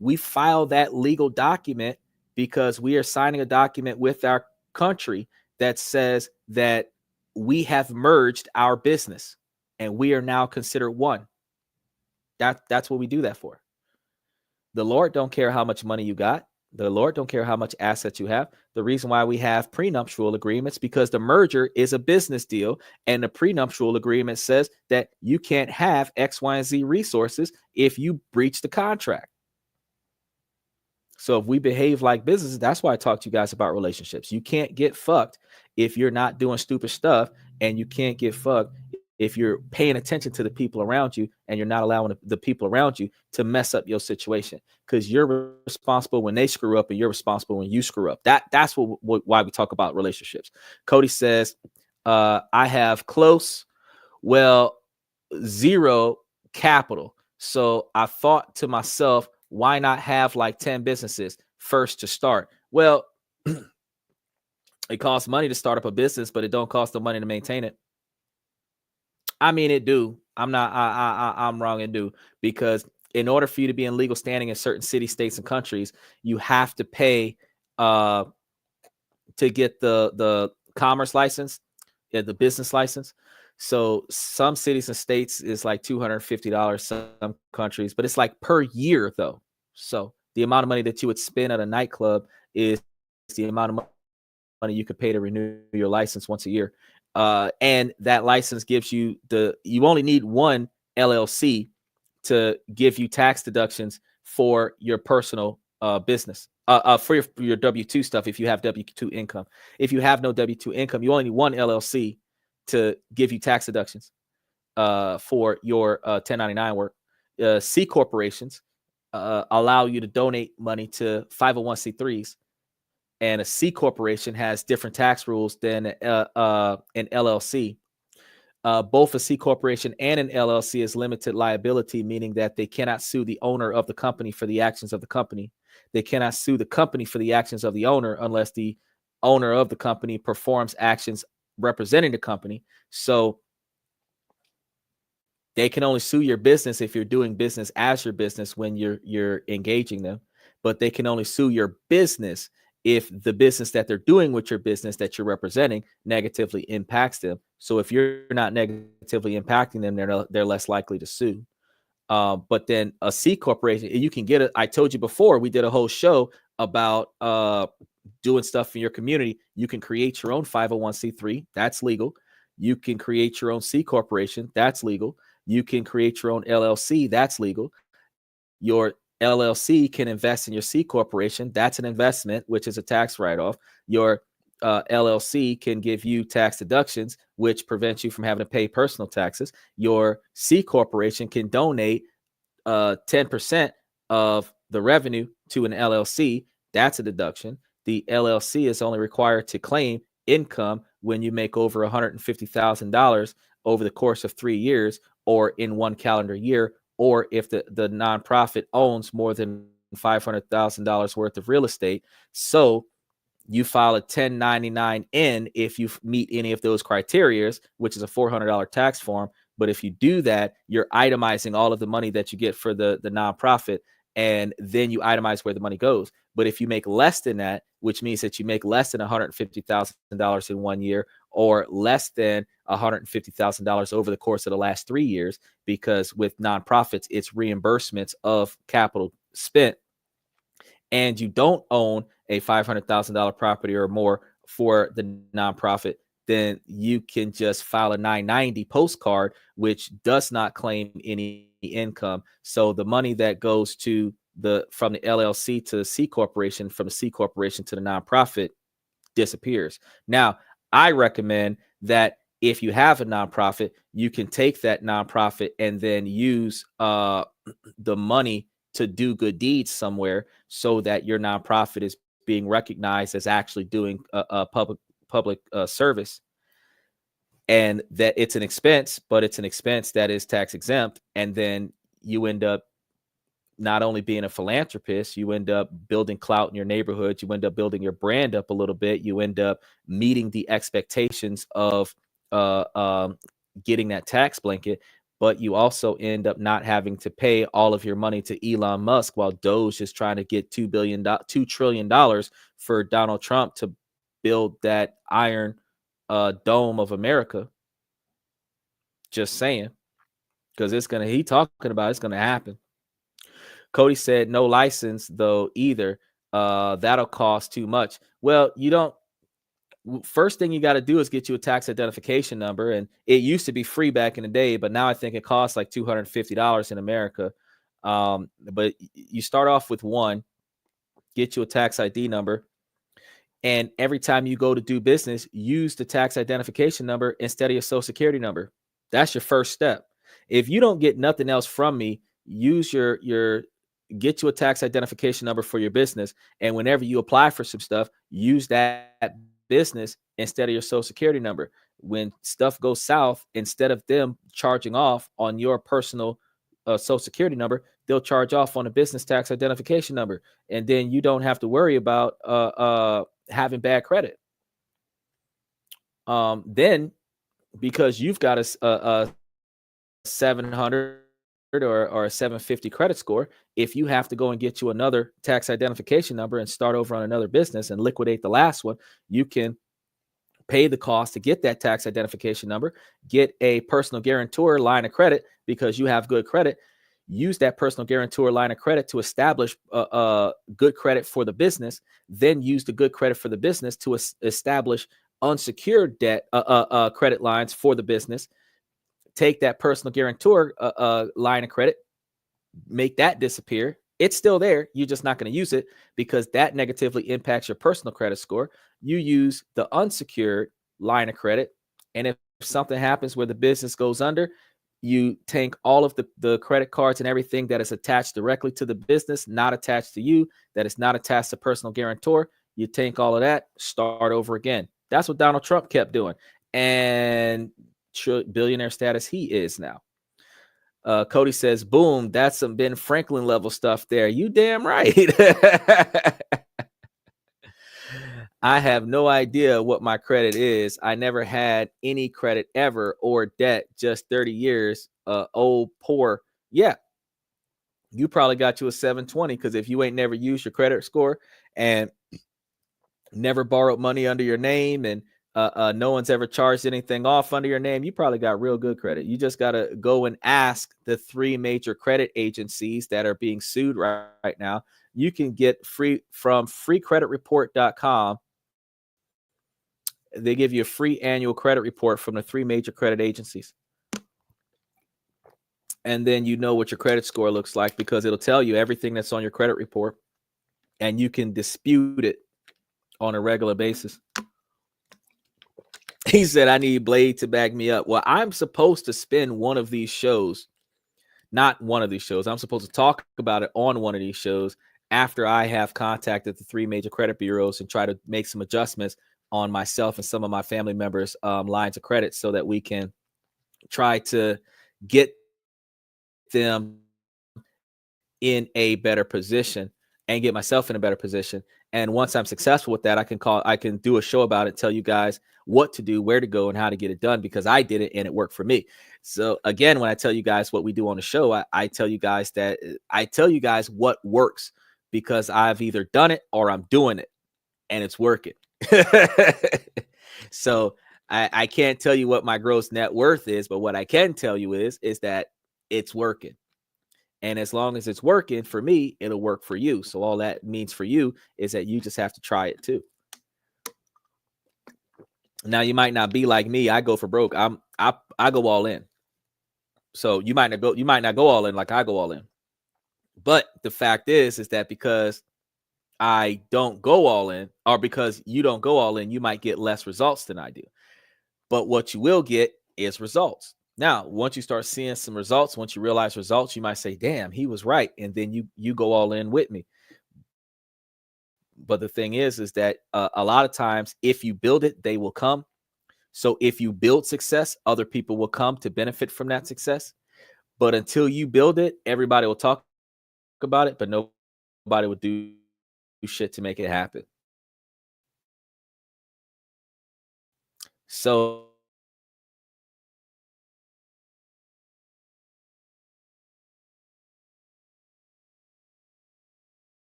We file that legal document because we are signing a document with our country that says that we have merged our business and we are now considered one. That's what we do that for. The Lord don't care how much money you got. The Lord don't care how much assets you have. The reason why we have prenuptial agreements, because the merger is a business deal, and the prenuptial agreement says that you can't have X, Y, and Z resources if you breach the contract. So if we behave like businesses, that's why I talk to you guys about relationships. You can't get fucked if you're not doing stupid stuff, and you can't get fucked if you're paying attention to the people around you and you're not allowing the people around you to mess up your situation, because you're responsible when they screw up and you're responsible when you screw up. That's why we talk about relationships. Cody says, I have zero capital. So I thought to myself, why not have like 10 businesses first to start? Well, it costs money to start up a business, but it don't cost the money to maintain it. I mean, it do. I'm wrong, it do. Because in order for you to be in legal standing in certain cities, states, and countries, you have to pay to get the commerce license, the business license. So some cities and states is like $250, some countries, but it's like per year though. So the amount of money that you would spend at a nightclub is the amount of money you could pay to renew your license once a year. And that license gives you you only need one LLC to give you tax deductions for your personal business, for your W-2 stuff. If you have W-2 income, if you have no W-2 income, you only need one LLC to give you tax deductions for your 1099 work. C corporations allow you to donate money to 501c3s, and a C corporation has different tax rules than an LLC. Both a C corporation and an LLC is limited liability, meaning that they cannot sue the owner of the company for the actions of the company. They cannot sue the company for the actions of the owner unless the owner of the company performs actions representing the company. So they can only sue your business if you're doing business as your business when you're engaging them, but they can only sue your business if the business that they're doing with your business that you're representing negatively impacts them. So if you're not negatively impacting them, they're less likely to sue. But then a C corporation, you can get it. I told you before, we did a whole show about doing stuff in your community. You can create your own 501c3. That's legal. You can create your own C corporation. That's legal. You can create your own LLC. That's legal. Your LLC can invest in your C corporation. That's an investment, which is a tax write-off. Your LLC can give you tax deductions, which prevents you from having to pay personal taxes. Your C corporation can donate 10% of the revenue to an LLC. That's a deduction. The LLC is only required to claim income when you make over $150,000 over the course of 3 years or in one calendar year, or if the nonprofit owns more than $500,000 worth of real estate. So you file a 1099-N if you meet any of those criteria, which is a $400 tax form. But if you do that, you're itemizing all of the money that you get for the nonprofit, and then you itemize where the money goes. But if you make less than that, which means that you make less than $150,000 in 1 year, or less than $150,000 over the course of the last 3 years, because with nonprofits, it's reimbursements of capital spent, and you don't own a $500,000 property or more for the nonprofit, then you can just file a 990 postcard, which does not claim any income. So the money that goes to from the LLC to the C corporation, from the C corporation to the nonprofit, disappears. Now, I recommend that if you have a nonprofit, you can take that nonprofit and then use the money to do good deeds somewhere, so that your nonprofit is being recognized as actually doing a public service, and that it's an expense, but it's an expense that is tax exempt. And then you end up not only being a philanthropist, you end up building clout in your neighborhood. You end up building your brand up a little bit. You end up meeting the expectations of getting that tax blanket, but you also end up not having to pay all of your money to Elon Musk while Doge is trying to get $2 trillion for Donald Trump to build that iron dome of America. Just saying, because he talking about it's gonna happen. Cody said no license though either. That'll cost too much. Well, you don't. First thing you got to do is get you a tax identification number, and it used to be free back in the day, but now I think it costs like $250 in America. But you start off with one, get you a tax ID number, and every time you go to do business, use the tax identification number instead of your social security number. That's your first step. If you don't get nothing else from me, use get you a tax identification number for your business, and whenever you apply for some stuff, use that business instead of your social security number. When stuff goes south, instead of them charging off on your personal social security number, they'll charge off on a business tax identification number, and then you don't have to worry about having bad credit. Then, because you've got a 700 or a 750 credit score, if you have to go and get you another tax identification number and start over on another business and liquidate the last one, you can pay the cost to get that tax identification number, get a personal guarantor line of credit because you have good credit. Use that personal guarantor line of credit to establish good credit for the business, then use the good credit for the business to establish unsecured debt credit lines for the business. Take that personal guarantor line of credit, make that disappear, It's still there. You're just not going to use it because that negatively impacts your personal credit score. You use the unsecured line of credit. And if something happens where the business goes under, you take all of the credit cards and everything that is attached directly to the business, not attached to you, that is not attached to personal guarantor. You take all of that, start over again. That's what Donald Trump kept doing. And billionaire status he is now. Cody says, boom, that's some Ben Franklin level stuff there. You damn right. I have no idea what my credit is. I never had any credit ever or debt, just 30 years. Old, poor. Yeah, you probably got you a 720 because if you ain't never used your credit score and never borrowed money under your name and no one's ever charged anything off under your name, you probably got real good credit. You just got to go and ask the 3 major credit agencies that are being sued right now. You can get free from freecreditreport.com. They give you a free annual credit report from the 3 major credit agencies. And then you know what your credit score looks like because it'll tell you everything that's on your credit report and you can dispute it on a regular basis. He said, I need Blade to back me up. Well, I'm supposed to spin one of these shows, not one of these shows. I'm supposed to talk about it on one of these shows after I have contacted the 3 major credit bureaus and try to make some adjustments on myself and some of my family members' lines of credit so that we can try to get them in a better position and get myself in a better position. And once I'm successful with that, I can do a show about it, tell you guys what to do, where to go, and how to get it done because I did it and it worked for me. So again, when I tell you guys what we do on the show, I tell you guys what works because I've either done it or I'm doing it and it's working. So I can't tell you what my gross net worth is, but what I can tell you is that it's working. And as long as it's working for me, it'll work for you. So all that means for you is that you just have to try it too. Now you might not be like me. I go for broke. I go all in. So you might not go all in like I go all in. But the fact is that because I don't go all in, or because you don't go all in, you might get less results than I do. But what you will get is results. Now, once you start seeing some results, once you realize results, you might say, damn, he was right. And then you go all in with me. But the thing is that a lot of times, if you build it, they will come. So if you build success, other people will come to benefit from that success. But until you build it, everybody will talk about it, but nobody will do shit to make it happen. So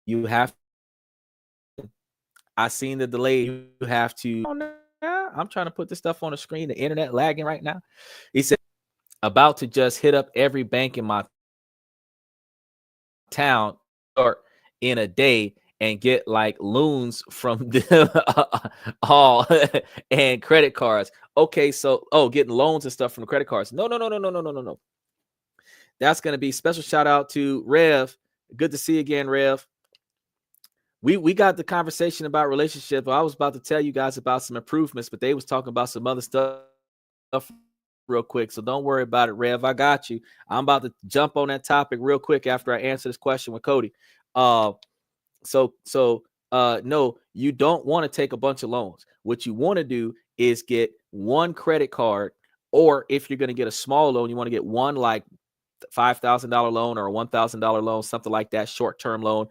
you have, I seen the delay. You have to, I'm trying to put this stuff on the screen. The internet lagging right now. He said, about to just hit up every bank in my town or in a day and get like loans from them all and credit cards. Okay, so getting loans and stuff from the credit cards. No. That's gonna be special shout out to Rev. Good to see you again, Rev. We got the conversation about relationship. I was about to tell you guys about some improvements, but they was talking about some other stuff real quick. So don't worry about it, Rev. I got you. I'm about to jump on that topic real quick after I answer this question with Cody. No, you don't want to take a bunch of loans. What you want to do is get one credit card, or if you're going to get a small loan, you want to get one like $5,000 loan or a $1,000 loan, something like that, short-term loan.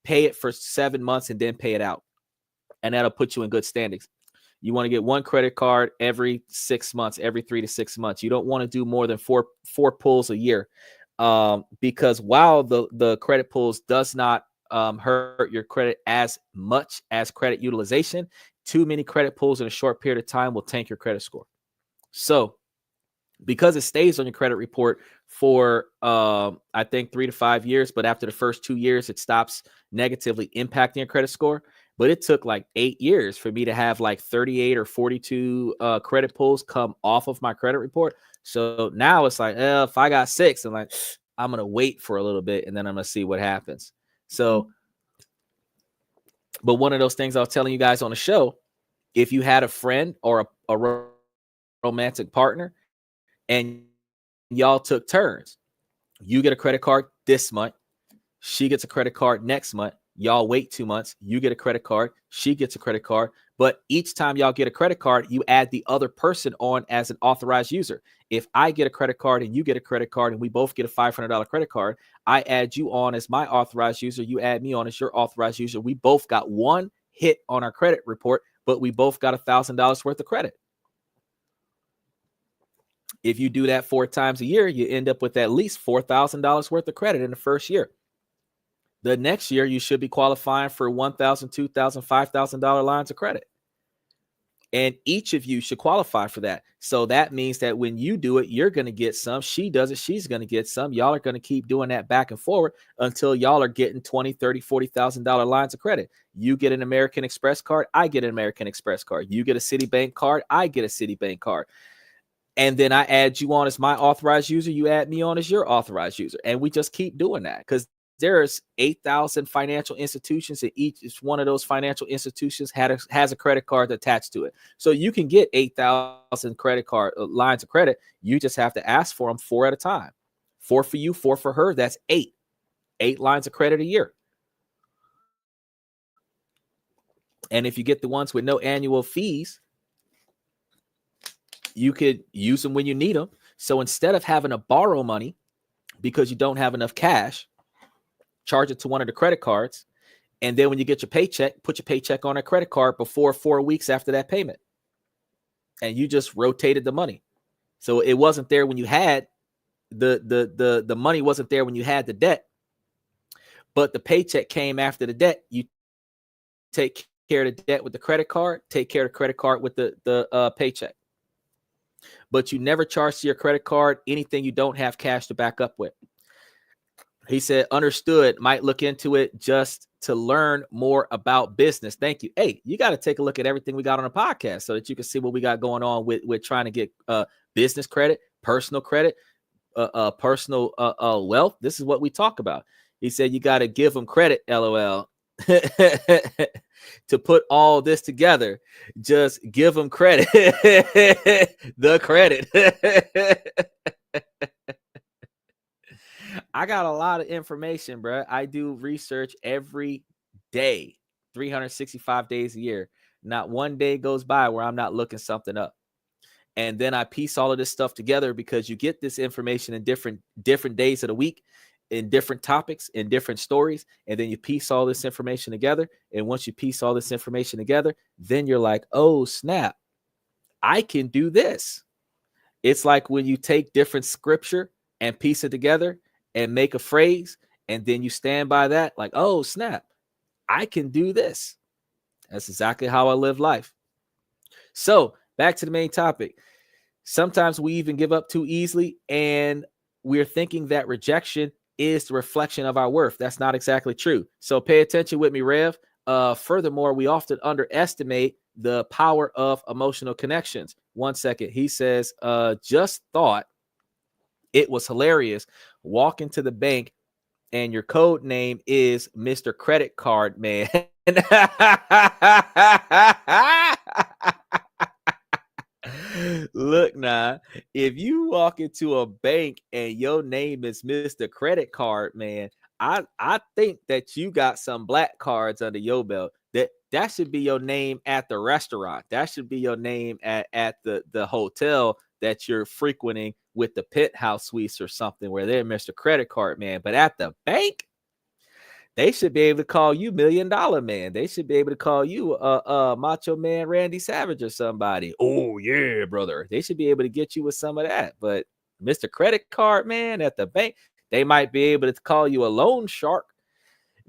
Pay it for 7 months and then pay it out. And that'll put you in good standings. You want to get one credit card every 6 months, every 3 to 6 months. You don't want to do more than four pulls a year, because while the credit pulls does not hurt your credit as much as credit utilization, too many credit pulls in a short period of time will tank your credit score. So because it stays on your credit report for I think 3 to 5 years, but after the first 2 years, it stops negatively impacting your credit score. But it took like 8 years for me to have like 38 or 42 credit pulls come off of my credit report. So now it's like, if I got 6, I'm like, I'm going to wait for a little bit and then I'm going to see what happens. So, but one of those things I was telling you guys on the show, if you had a friend or a romantic partner and y'all took turns, you get a credit card this month, she gets a credit card next month, y'all wait 2 months, you get a credit card, she gets a credit card. But each time y'all get a credit card, you add the other person on as an authorized user. If I get a credit card and you get a credit card and we both get a $500 credit card, I add you on as my authorized user, you add me on as your authorized user. We both got one hit on our credit report, but we both got $1,000 worth of credit. If you do that 4 times a year, you end up with at least $4,000 worth of credit in the first year. The next year, you should be qualifying for $1,000, $2,000, $5,000 lines of credit. And each of you should qualify for that. So that means that when you do it, you're going to get some. She does it, she's going to get some. Y'all are going to keep doing that back and forward until y'all are getting $20,000, $30,000, $40,000 lines of credit. You get an American Express card, I get an American Express card. You get a Citibank card, I get a Citibank card. And then I add you on as my authorized user, you add me on as your authorized user. And we just keep doing that because there's 8,000 financial institutions, and each one of those financial institutions has a credit card attached to it. So you can get 8,000 credit card lines of credit. You just have to ask for them 4 at a time. 4 for you, 4 for her. That's 8 lines of credit a year. And if you get the ones with no annual fees, you could use them when you need them. So instead of having to borrow money because you don't have enough cash, charge it to one of the credit cards. And then when you get your paycheck, put your paycheck on a credit card before 4 weeks after that payment. And you just rotated the money. So it wasn't there when you had the money wasn't there when you had the debt, but the paycheck came after the debt. You take care of the debt with the credit card, take care of the credit card with the paycheck. But you never charge to your credit card anything you don't have cash to back up with. He said, understood, might look into it just to learn more about business. Thank you. Hey, you got to take a look at everything we got on the podcast so that you can see what we got going on with trying to get business credit, personal credit, personal wealth. This is what we talk about. He said, you got to give them credit, LOL. To put all this together, just give them credit. The credit. I got a lot of information, bro. I do research every day, 365 days a year. Not one day goes by where I'm not looking something up. And then I piece all of this stuff together because you get this information in different days of the week, in different topics, in different stories. And then you piece all this information together. And once you piece all this information together, then you're like, oh, snap, I can do this. It's like when you take different scripture and piece it together and make a phrase, and then you stand by that like, oh, snap, I can do this. That's exactly how I live life. So back to the main topic. Sometimes we even give up too easily, and we're thinking that rejection is the reflection of our worth. That's not exactly true. So pay attention with me, Rev. Furthermore, we often underestimate the power of emotional connections. 1 second. He says, just thought it was hilarious. Walk into the bank and your code name is Mr. Credit Card Man. Look now, if you walk into a bank and your name is Mr. Credit Card Man, I think that you got some black cards under your belt. That should be your name at the restaurant. That should be your name at the hotel that you're frequenting with the penthouse suites or something where they're Mr. Credit Card Man. But at the bank, they should be able to call you $1 Million Man. They should be able to call you Macho Man Randy Savage or somebody. Oh, yeah, brother. They should be able to get you with some of that. But Mr. Credit Card Man at the bank, they might be able to call you a loan shark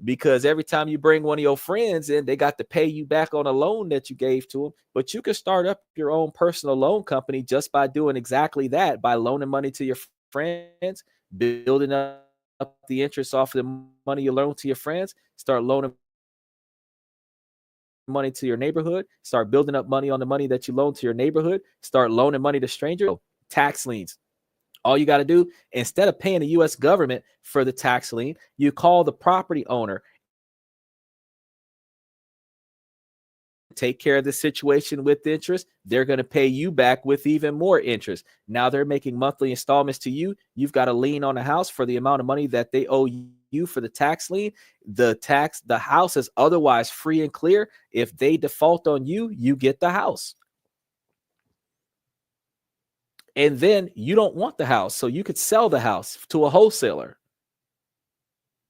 because every time you bring one of your friends in, they got to pay you back on a loan that you gave to them. But you can start up your own personal loan company just by doing exactly that, by loaning money to your friends, building up the interest off the money you loan to your friends, start loaning money to your neighborhood, start building up money on the money that you loan to your neighborhood, start loaning money to strangers, tax liens, All you got to do, instead of paying the U.S. government for the tax lien, you call the property owner, take care of the situation with interest. They're going to pay you back with even more interest. Now they're making monthly installments to you. You've got a lien on the house for the amount of money that they owe you for the tax lien. The house is otherwise free and clear. If they default on you, you get the house. And then you don't want the house, so you could sell the house to a wholesaler.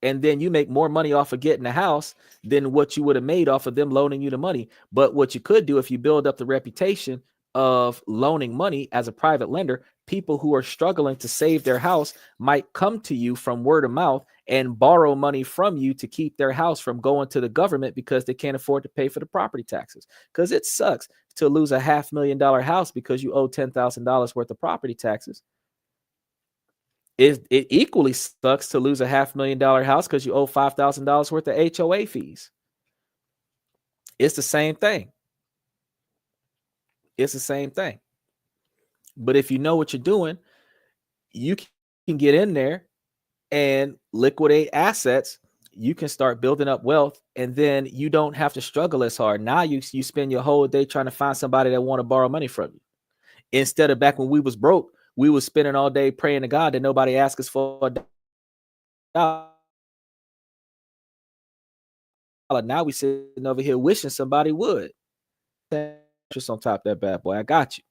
And then you make more money off of getting the house than what you would have made off of them loaning you the money. But what you could do, if you build up the reputation of loaning money as a private lender, people who are struggling to save their house might come to you from word of mouth and borrow money from you to keep their house from going to the government because they can't afford to pay for the property taxes. Because it sucks to lose a $500,000 house because you owe $10,000 worth of property taxes. It equally sucks to lose a $500,000 house because you owe $5,000 worth of HOA fees. It's the same thing. It's the same thing. But if you know what you're doing, you can get in there and liquidate assets. You can start building up wealth, and then you don't have to struggle as hard. Now you spend your whole day trying to find somebody that want to borrow money from you. Instead of back when we was broke, we was spending all day praying to God that nobody asked us for a dollar. Now we sitting over here wishing somebody would. Just on top of that bad boy, I got you.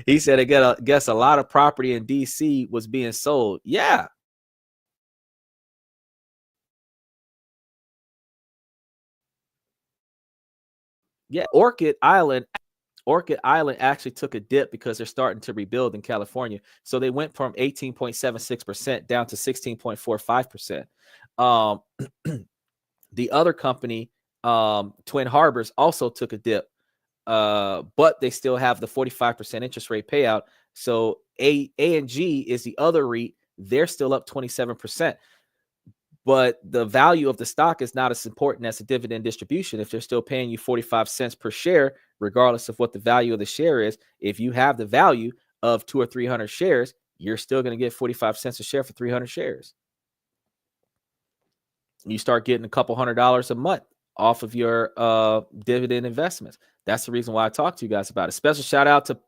He said, I guess a lot of property in DC was being sold. Yeah. Yeah. Orchid Island actually took a dip because they're starting to rebuild in California. So they went from 18.76% down to 16.45%. The other company, Twin Harbors, also took a dip, but they still have the 45% interest rate payout. So A&G is the other REIT. They're still up 27%. But the value of the stock is not as important as the dividend distribution. If they're still paying you 45 cents per share, regardless of what the value of the share is, if you have the value of 200 or 300 shares, you're still going to get 45 cents a share for 300 shares. You start getting a couple $100 a month off of your dividend investments. That's the reason why I talked to you guys about it. Special shout out to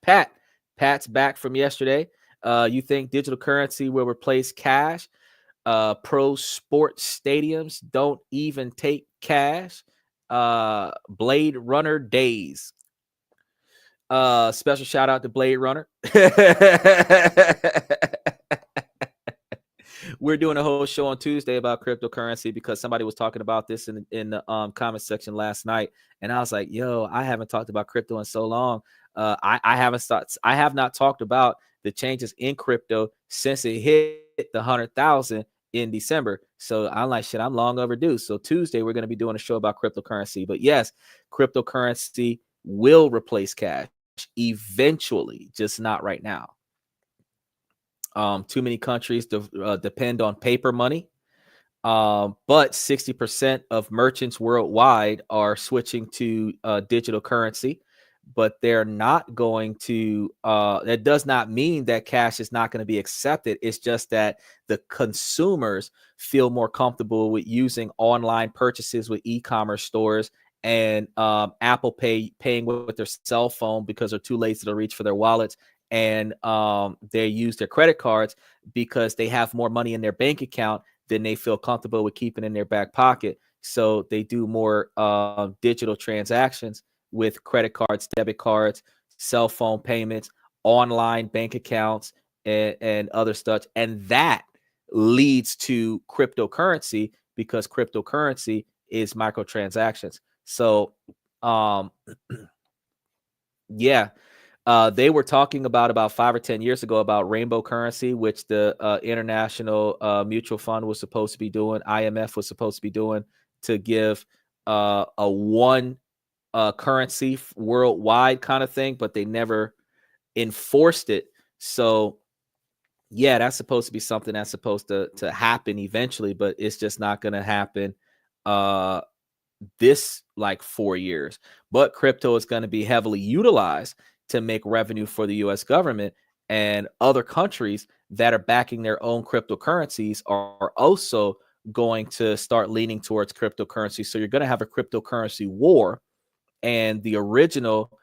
Pat. Pat's back from yesterday. You think digital currency will replace cash? Pro sports stadiums don't even take cash. Blade Runner days. Special shout out to Blade Runner. We're doing a whole show on Tuesday about cryptocurrency because somebody was talking about this in the comment section last night, and I was like, "Yo, I haven't talked about crypto in so long. I have not talked about the changes in crypto since it hit the 100,000 in December. So I'm like, shit, I'm long overdue. So Tuesday we're going to be doing a show about cryptocurrency. But yes, cryptocurrency will replace cash eventually, just not right now. Too many countries depend on paper money. But 60% of merchants worldwide are switching to digital currency, but they're not going to, that does not mean that cash is not going to be accepted. It's just that the consumers feel more comfortable with using online purchases with e-commerce stores and Apple paying with their cell phone because they're too lazy to reach for their wallets. And they use their credit cards because they have more money in their bank account than they feel comfortable with keeping in their back pocket. So they do more digital transactions with credit cards, debit cards, cell phone payments, online bank accounts, and other stuff. And that leads to cryptocurrency because cryptocurrency is microtransactions. So, yeah. They were talking about 5 or 10 years ago about rainbow currency, which the International Mutual Fund was supposed to be doing, IMF was supposed to be doing, to give a one currency worldwide kind of thing, but they never enforced it. So yeah, that's supposed to be something that's supposed to happen eventually, but it's just not going to happen this like 4 years. But crypto is going to be heavily utilized to make revenue for the US government. And other countries that are backing their own cryptocurrencies are also going to start leaning towards cryptocurrency. So you're going to have a cryptocurrency war. And the original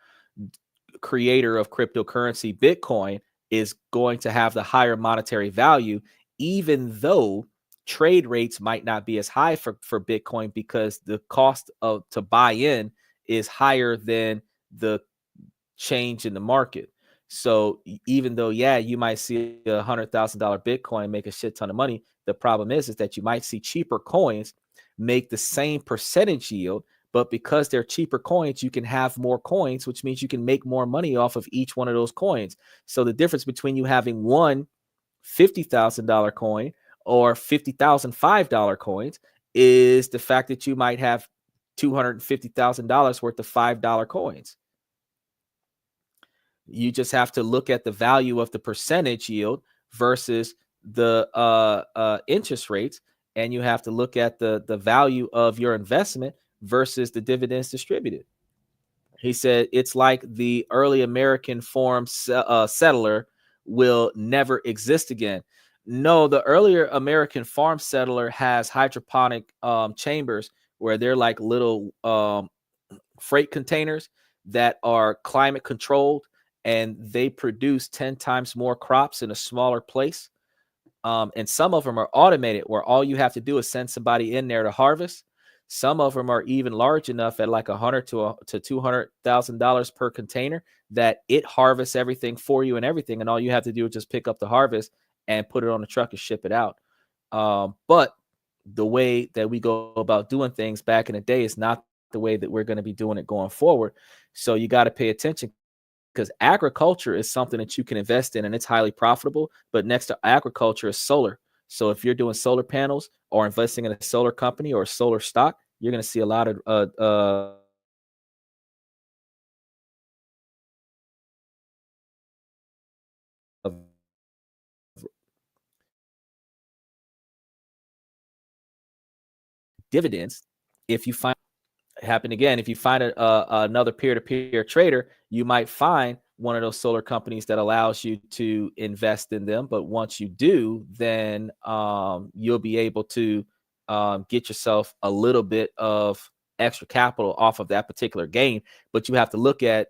creator of cryptocurrency, Bitcoin, is going to have the higher monetary value, even though trade rates might not be as high for Bitcoin, because the cost of to buy in is higher than the change in the market. So even though, yeah, you might see $100,000 Bitcoin make a shit ton of money, the problem is that you might see cheaper coins make the same percentage yield, but because they're cheaper coins, you can have more coins, which means you can make more money off of each one of those coins. So the difference between you having one $50,000 coin or $50,005 coins is the fact that you might have $250,000 worth of $5 coins. You just have to look at the value of the percentage yield versus the interest rates, and you have to look at the value of your investment versus the dividends distributed. He said it's like the early American farm settler will never exist again. No, the earlier American farm settler has hydroponic chambers where they're like little freight containers that are climate controlled, and they produce 10 times more crops in a smaller place. And some of them are automated where all you have to do is send somebody in there to harvest. Some of them are even large enough at like $100 to $200,000 per container that it harvests everything for you and everything. And all you have to do is just pick up the harvest and put it on the truck and ship it out. But the way that we go about doing things back in the day is not the way that we're going to be doing it going forward. So you got to pay attention, because agriculture is something that you can invest in and it's highly profitable. But next to agriculture is solar. So if you're doing solar panels or investing in a solar company or a solar stock, you're going to see a lot of dividends. If you find happen again, if you find another peer-to-peer trader, you might find one of those solar companies that allows you to invest in them. But once you do, then you'll be able to get yourself a little bit of extra capital off of that particular gain. But you have to look at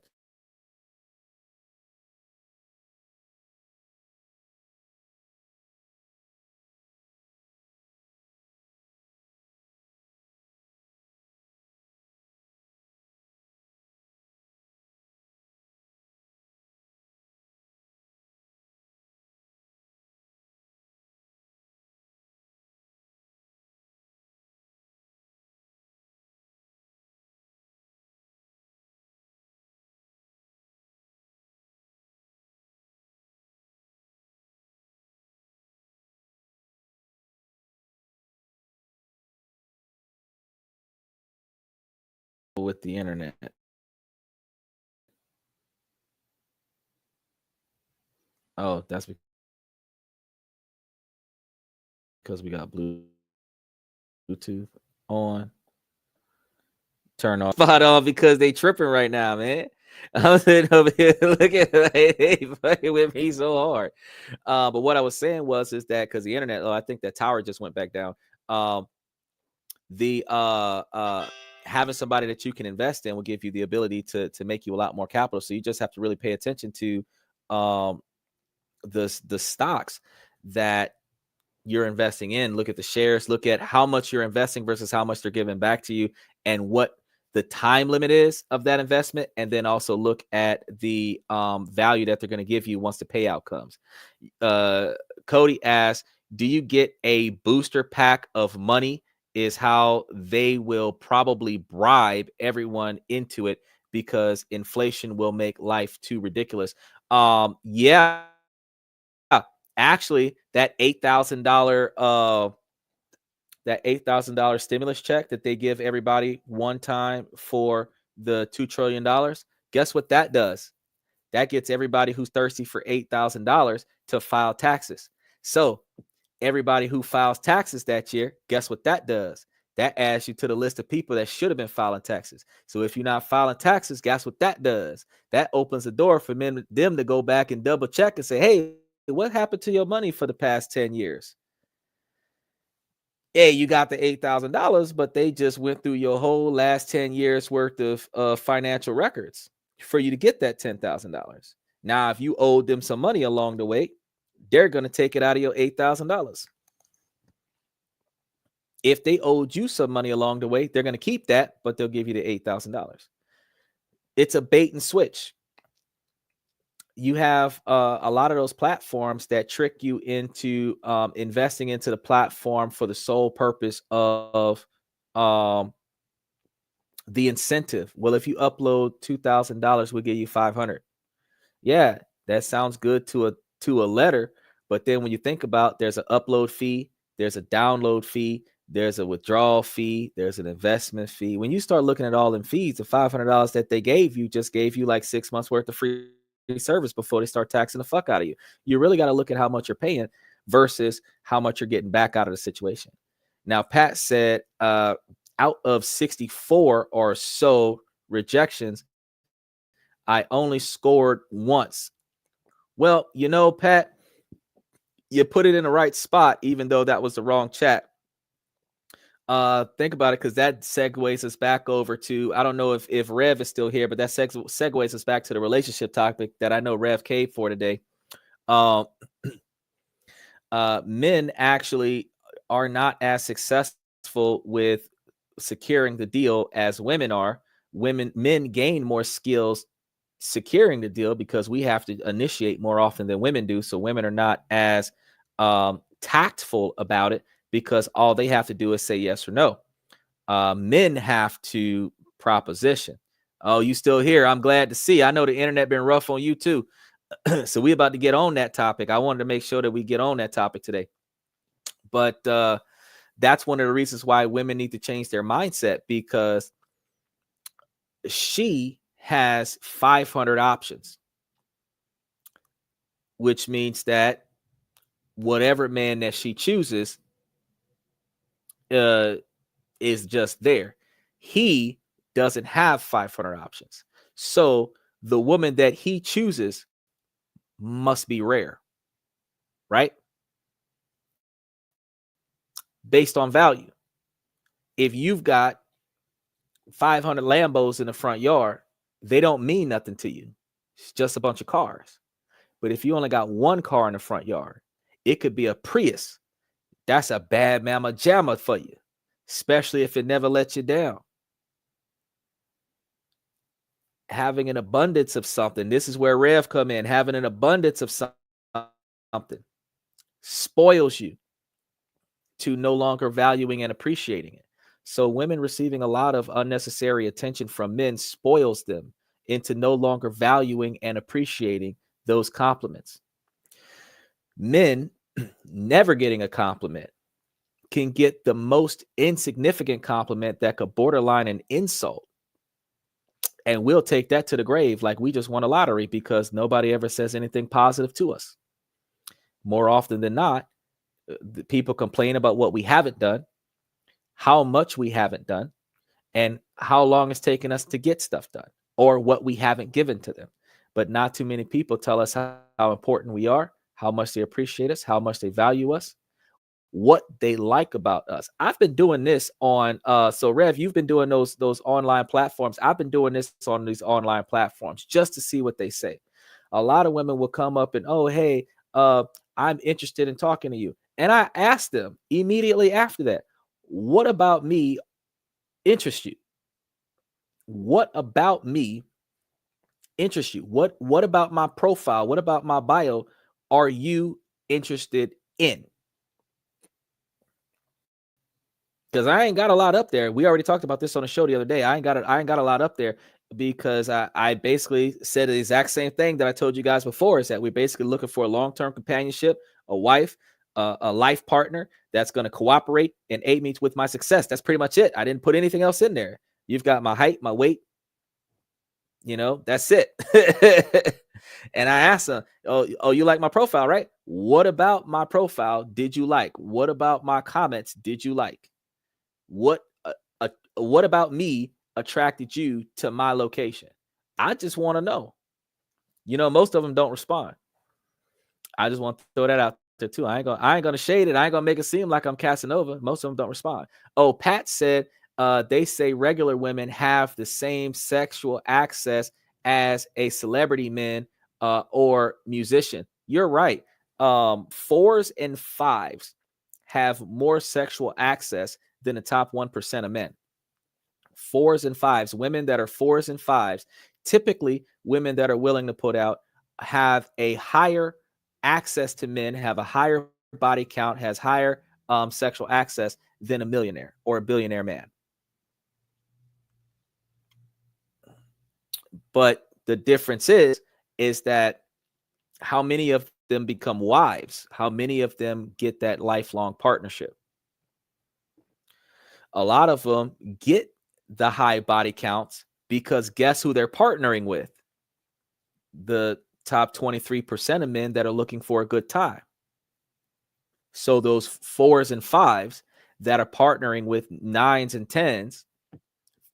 with the internet. Oh, that's because we got Bluetooth on. Turn off spot on because they tripping right now, man. I'm sitting over here looking like they fucking with me so hard. But what I was saying is that because the internet, I think that tower just went back down. The having somebody that you can invest in will give you the ability to make you a lot more capital. So you just have to really pay attention to the stocks that you're investing in. Look at the shares, look at how much you're investing versus how much they're giving back to you, and what the time limit is of that investment. And then also look at the value that they're going to give you once the payout comes. Cody asks, do you get a booster pack of money? Is how they will probably bribe everyone into it because inflation will make life too ridiculous. Yeah, actually, that $8,000 stimulus check that they give everybody one time for the $2 trillion. Guess what that does? That gets everybody who's thirsty for $8,000 to file taxes. So everybody who files taxes that year, guess what that does? That adds you to the list of people that should have been filing taxes. So if you're not filing taxes, guess what that does? That opens the door for them to go back and double check and say, hey, what happened to your money for the past 10 years? Hey, you got the $8,000, but they just went through your whole last 10 years worth of financial records for you to get that $10,000. Now, if you owed them some money along the way, they're going to take it out of your $8,000. If they owed you some money along the way, they're going to keep that, but they'll give you the $8,000. It's a bait and switch. You have a lot of those platforms that trick you into investing into the platform for the sole purpose of the incentive. Well, if you upload $2,000, we'll give you $500. Yeah, that sounds good to a letter, but then when you think about, there's an upload fee, there's a download fee, there's a withdrawal fee, there's an investment fee. When you start looking at all them fees, the $500 that they gave you just gave you like 6 months worth of free service before they start taxing the fuck out of you. You really got to look at how much you're paying versus how much you're getting back out of the situation. Now, Pat said out of 64 or so rejections, I only scored once. Well, Pat, you put it in the right spot, even though that was the wrong chat. Think about it, because that segues us back over to, I don't know if Rev is still here, but that segues us back to the relationship topic that I know Rev caved for today. Men actually are not as successful with securing the deal as women are. Men gain more skills securing the deal because we have to initiate more often than women do. So women are not as tactful about it, because all they have to do is say yes or no. Men have to proposition. Oh, you still here? I'm glad to see. I know the internet been rough on you too. So we about to get on that topic. I wanted to make sure that we get on that topic today. But that's one of the reasons why women need to change their mindset, because she has 500 options, which means that whatever man that she chooses is just there. He doesn't have 500 options. So the woman that he chooses must be rare, right? Based on value. If you've got 500 Lambos in the front yard, they don't mean nothing to you. It's just a bunch of cars. But if you only got one car in the front yard, it could be a Prius. That's a bad mama jamma for you, especially if it never lets you down. Having an abundance of something, this is where Rev come in. Having an abundance of something spoils you to no longer valuing and appreciating it. So women receiving a lot of unnecessary attention from men spoils them into no longer valuing and appreciating those compliments. Men never getting a compliment can get the most insignificant compliment that could borderline an insult, and we'll take that to the grave like we just won a lottery, because nobody ever says anything positive to us. More often than not, the people complain about what we haven't done, how much we haven't done, and how long it's taken us to get stuff done, or what we haven't given to them. But not too many people tell us how important we are, how much they appreciate us, how much they value us, what they like about us. I've been doing this on so Rev, you've been doing those online platforms. I've been doing this on these online platforms just to see what they say. A lot of women will come up and, oh, hey, I'm interested in talking to you. And I ask them immediately after that, what about me interests you? What about me interests you? What about my profile? What about my bio are you interested in? Because I ain't got a lot up there. We already talked about this on the show the other day. I ain't got a lot up there, because I basically said the exact same thing that I told you guys before, is that we're basically looking for a long-term companionship, a wife, a life partner that's going to cooperate and aid me with my success. That's pretty much it. I didn't put anything else in there. You've got my height, my weight, that's it. And I asked them, oh, you like my profile, right? What about my profile did you like? What about my comments did you like? What what about me attracted you to my location? I just want to know. Most of them don't respond. I just want to throw that out there too. I ain't gonna shade it. I ain't gonna make it seem like I'm Casanova. Most of them don't respond. Oh, Pat said they say regular women have the same sexual access as a celebrity man or musician. You're right. 4s and 5s have more sexual access than the top 1% of men. 4s and 5s, women that are 4s and 5s, typically women that are willing to put out, have a higher access to men, have a higher body count, has higher sexual access than a millionaire or a billionaire man. But the difference is that how many of them become wives? How many of them get that lifelong partnership? A lot of them get the high body counts because guess who they're partnering with? The top 23% of men that are looking for a good time. So those 4s and 5s that are partnering with 9s and 10s,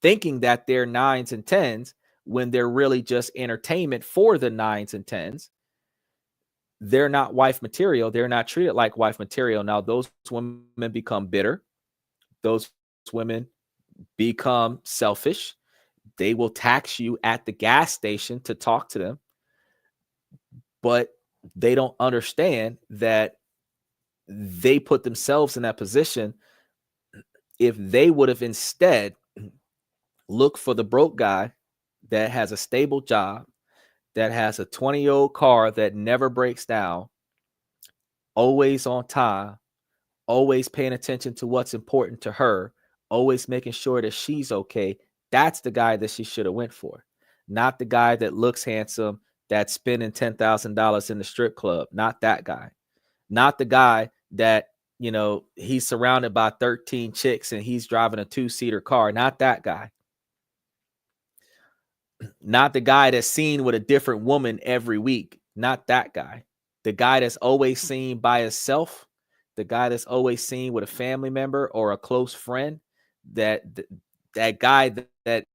thinking that they're 9s and 10s when they're really just entertainment for the 9s and 10s, they're not wife material. They're not treated like wife material. Now, those women become bitter. Those women become selfish. They will tax you at the gas station to talk to them. But they don't understand that they put themselves in that position. If they would have instead looked for the broke guy that has a stable job, that has a 20-year-old car that never breaks down, always on time, always paying attention to what's important to her, always making sure that she's okay, that's the guy that she should have went for. Not the guy that looks handsome, that's spending $10,000 in the strip club. Not that guy. Not the guy that, he's surrounded by 13 chicks and he's driving a 2-seater car. Not that guy. Not the guy that's seen with a different woman every week. Not that guy. The guy that's always seen by himself. The guy that's always seen with a family member or a close friend. That guy that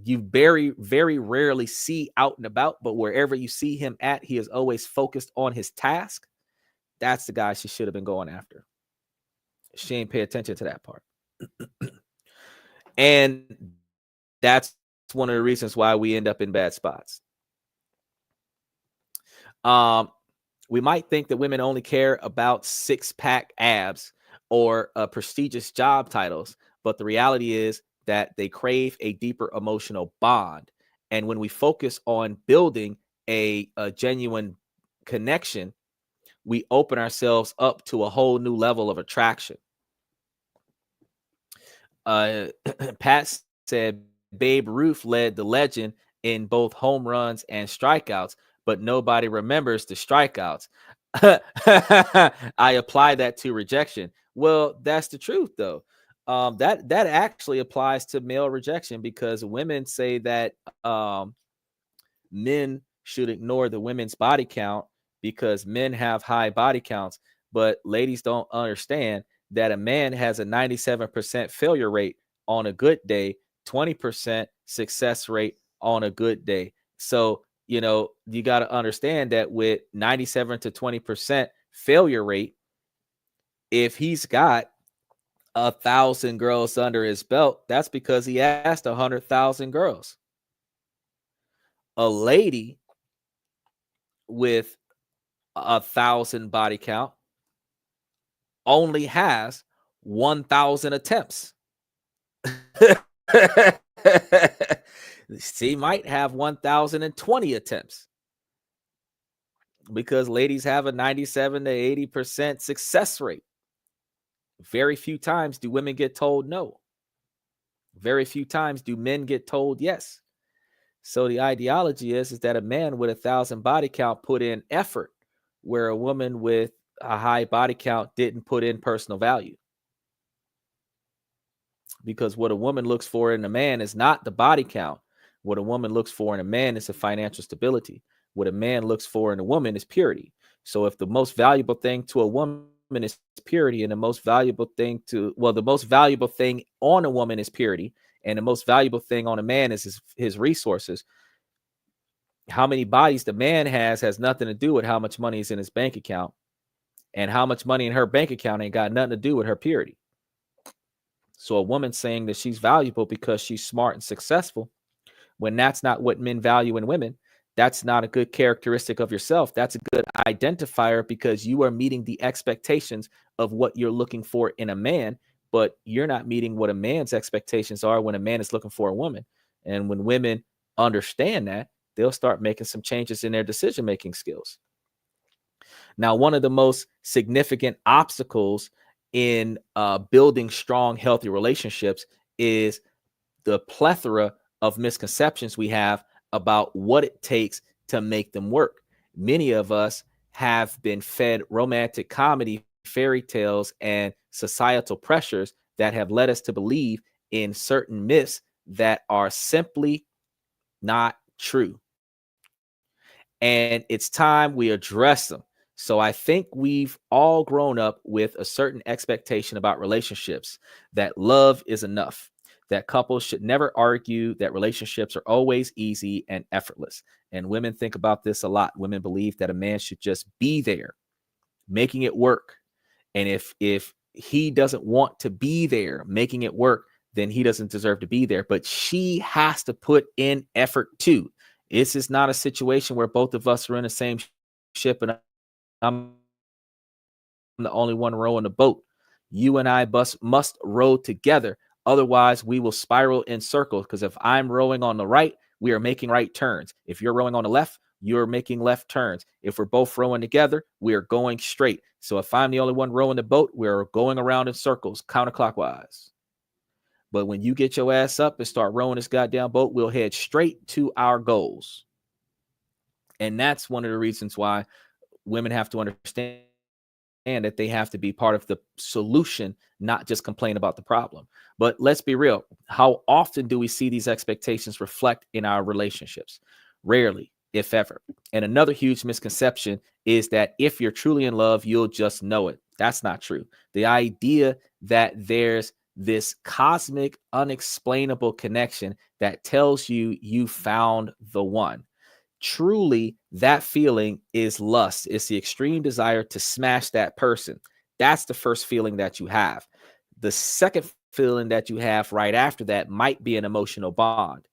you very, very rarely see out and about, but wherever you see him at, he is always focused on his task. That's the guy she should have been going after. She ain't pay attention to that part. And that's one of the reasons why we end up in bad spots. We might think that women only care about 6-pack abs or prestigious job titles, but the reality is that they crave a deeper emotional bond. And when we focus on building a genuine connection, we open ourselves up to a whole new level of attraction. Pat said Babe Ruth led the legend in both home runs and strikeouts, but nobody remembers the strikeouts. I apply that to rejection. Well, that's the truth, though. That actually applies to male rejection because women say that men should ignore the women's body count because men have high body counts, but ladies don't understand that a man has a 97% failure rate on a good day, 20% success rate on a good day. So, you got to understand that with 97 to 20% failure rate, if he's got 1,000 girls under his belt, that's because he asked 100,000 girls. A lady with 1,000 body count only has 1,000 attempts. She might have 1,020 attempts because ladies have a 97 to 80% success rate. Very few times do women get told no. Very few times do men get told yes. So the ideology is that a man with 1,000 body count put in effort, where a woman with a high body count didn't put in personal value. Because what a woman looks for in a man is not the body count. What a woman looks for in a man is a financial stability. What a man looks for in a woman is purity. So if the most valuable thing to a woman is purity, and the most valuable thing the most valuable thing on a woman is purity, and the most valuable thing on a man is his resources. How many bodies the man has nothing to do with how much money is in his bank account, and how much money in her bank account ain't got nothing to do with her purity. So a woman saying that she's valuable because she's smart and successful, when that's not what men value in women, that's not a good characteristic of yourself. That's a good identifier, because you are meeting the expectations of what you're looking for in a man, but you're not meeting what a man's expectations are when a man is looking for a woman. And when women understand that, they'll start making some changes in their decision-making skills. Now, one of the most significant obstacles in building strong, healthy relationships is the plethora of misconceptions we have about what it takes to make them work. Many of us have been fed romantic comedy, fairy tales, and societal pressures that have led us to believe in certain myths that are simply not true. And it's time we address them. So I think we've all grown up with a certain expectation about relationships, that love is enough, that couples should never argue, that relationships are always easy and effortless. And women think about this a lot. Women believe that a man should just be there, making it work. And if he doesn't want to be there, making it work, then he doesn't deserve to be there. But she has to put in effort too. This is not a situation where both of us are in the same ship and I'm the only one rowing the boat. You and I must row together. Otherwise, we will spiral in circles, because if I'm rowing on the right, we are making right turns. If you're rowing on the left, you're making left turns. If we're both rowing together, we are going straight. So if I'm the only one rowing the boat, we're going around in circles counterclockwise. But when you get your ass up and start rowing this goddamn boat, we'll head straight to our goals. And that's one of the reasons why women have to understand that they have to be part of the solution, not just complain about the problem. But let's be real. How often do we see these expectations reflect in our relationships? Rarely, if ever. And another huge misconception is that if you're truly in love, you'll just know it. That's not true. The idea that there's this cosmic, unexplainable connection that tells you you found the one. Truly, that feeling is lust. It's the extreme desire to smash that person. That's the first feeling that you have. The second feeling that you have right after that might be an emotional bond.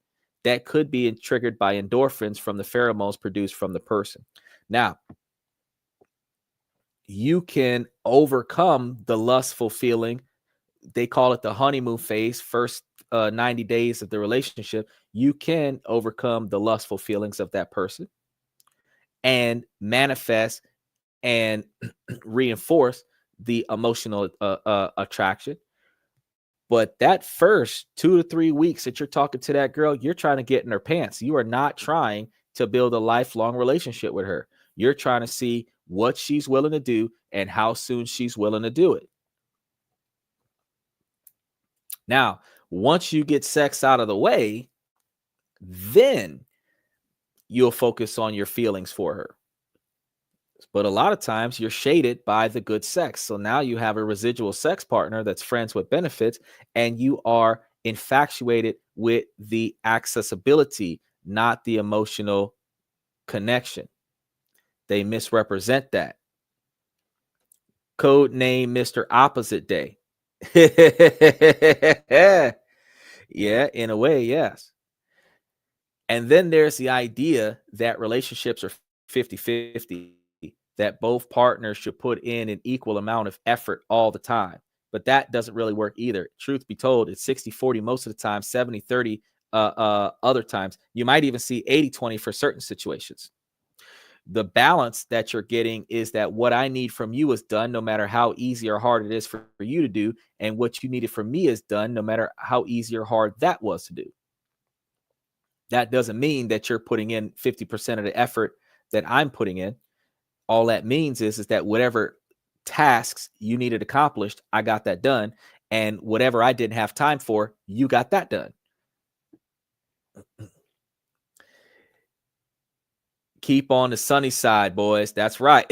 That could be triggered by endorphins from the pheromones produced from the person. Now, you can overcome the lustful feeling. They call it the honeymoon phase, first 90 days of the relationship. You can overcome the lustful feelings of that person and manifest and reinforce the emotional attraction. But that first 2 to 3 weeks that you're talking to that girl, you're trying to get in her pants. You are not trying to build a lifelong relationship with her. You're trying to see what she's willing to do and how soon she's willing to do it. Now, once you get sex out of the way, then you'll focus on your feelings for her. But a lot of times you're shaded by the good sex. So now you have a residual sex partner that's friends with benefits, and you are infatuated with the accessibility, not the emotional connection. They misrepresent that. Code name Mr. Opposite Day. Yeah, in a way, yes. And then there's the idea that relationships are 50-50, that both partners should put in an equal amount of effort all the time. But that doesn't really work either. Truth be told, it's 60-40 most of the time, 70-30 other times. You might even see 80-20 for certain situations. The balance that you're getting is that what I need from you is done, no matter how easy or hard it is for you to do. And what you needed from me is done, no matter how easy or hard that was to do. That doesn't mean that you're putting in 50% of the effort that I'm putting in. All that means is that whatever tasks you needed accomplished, I got that done. And whatever I didn't have time for, you got that done. Keep on the sunny side, boys. That's right.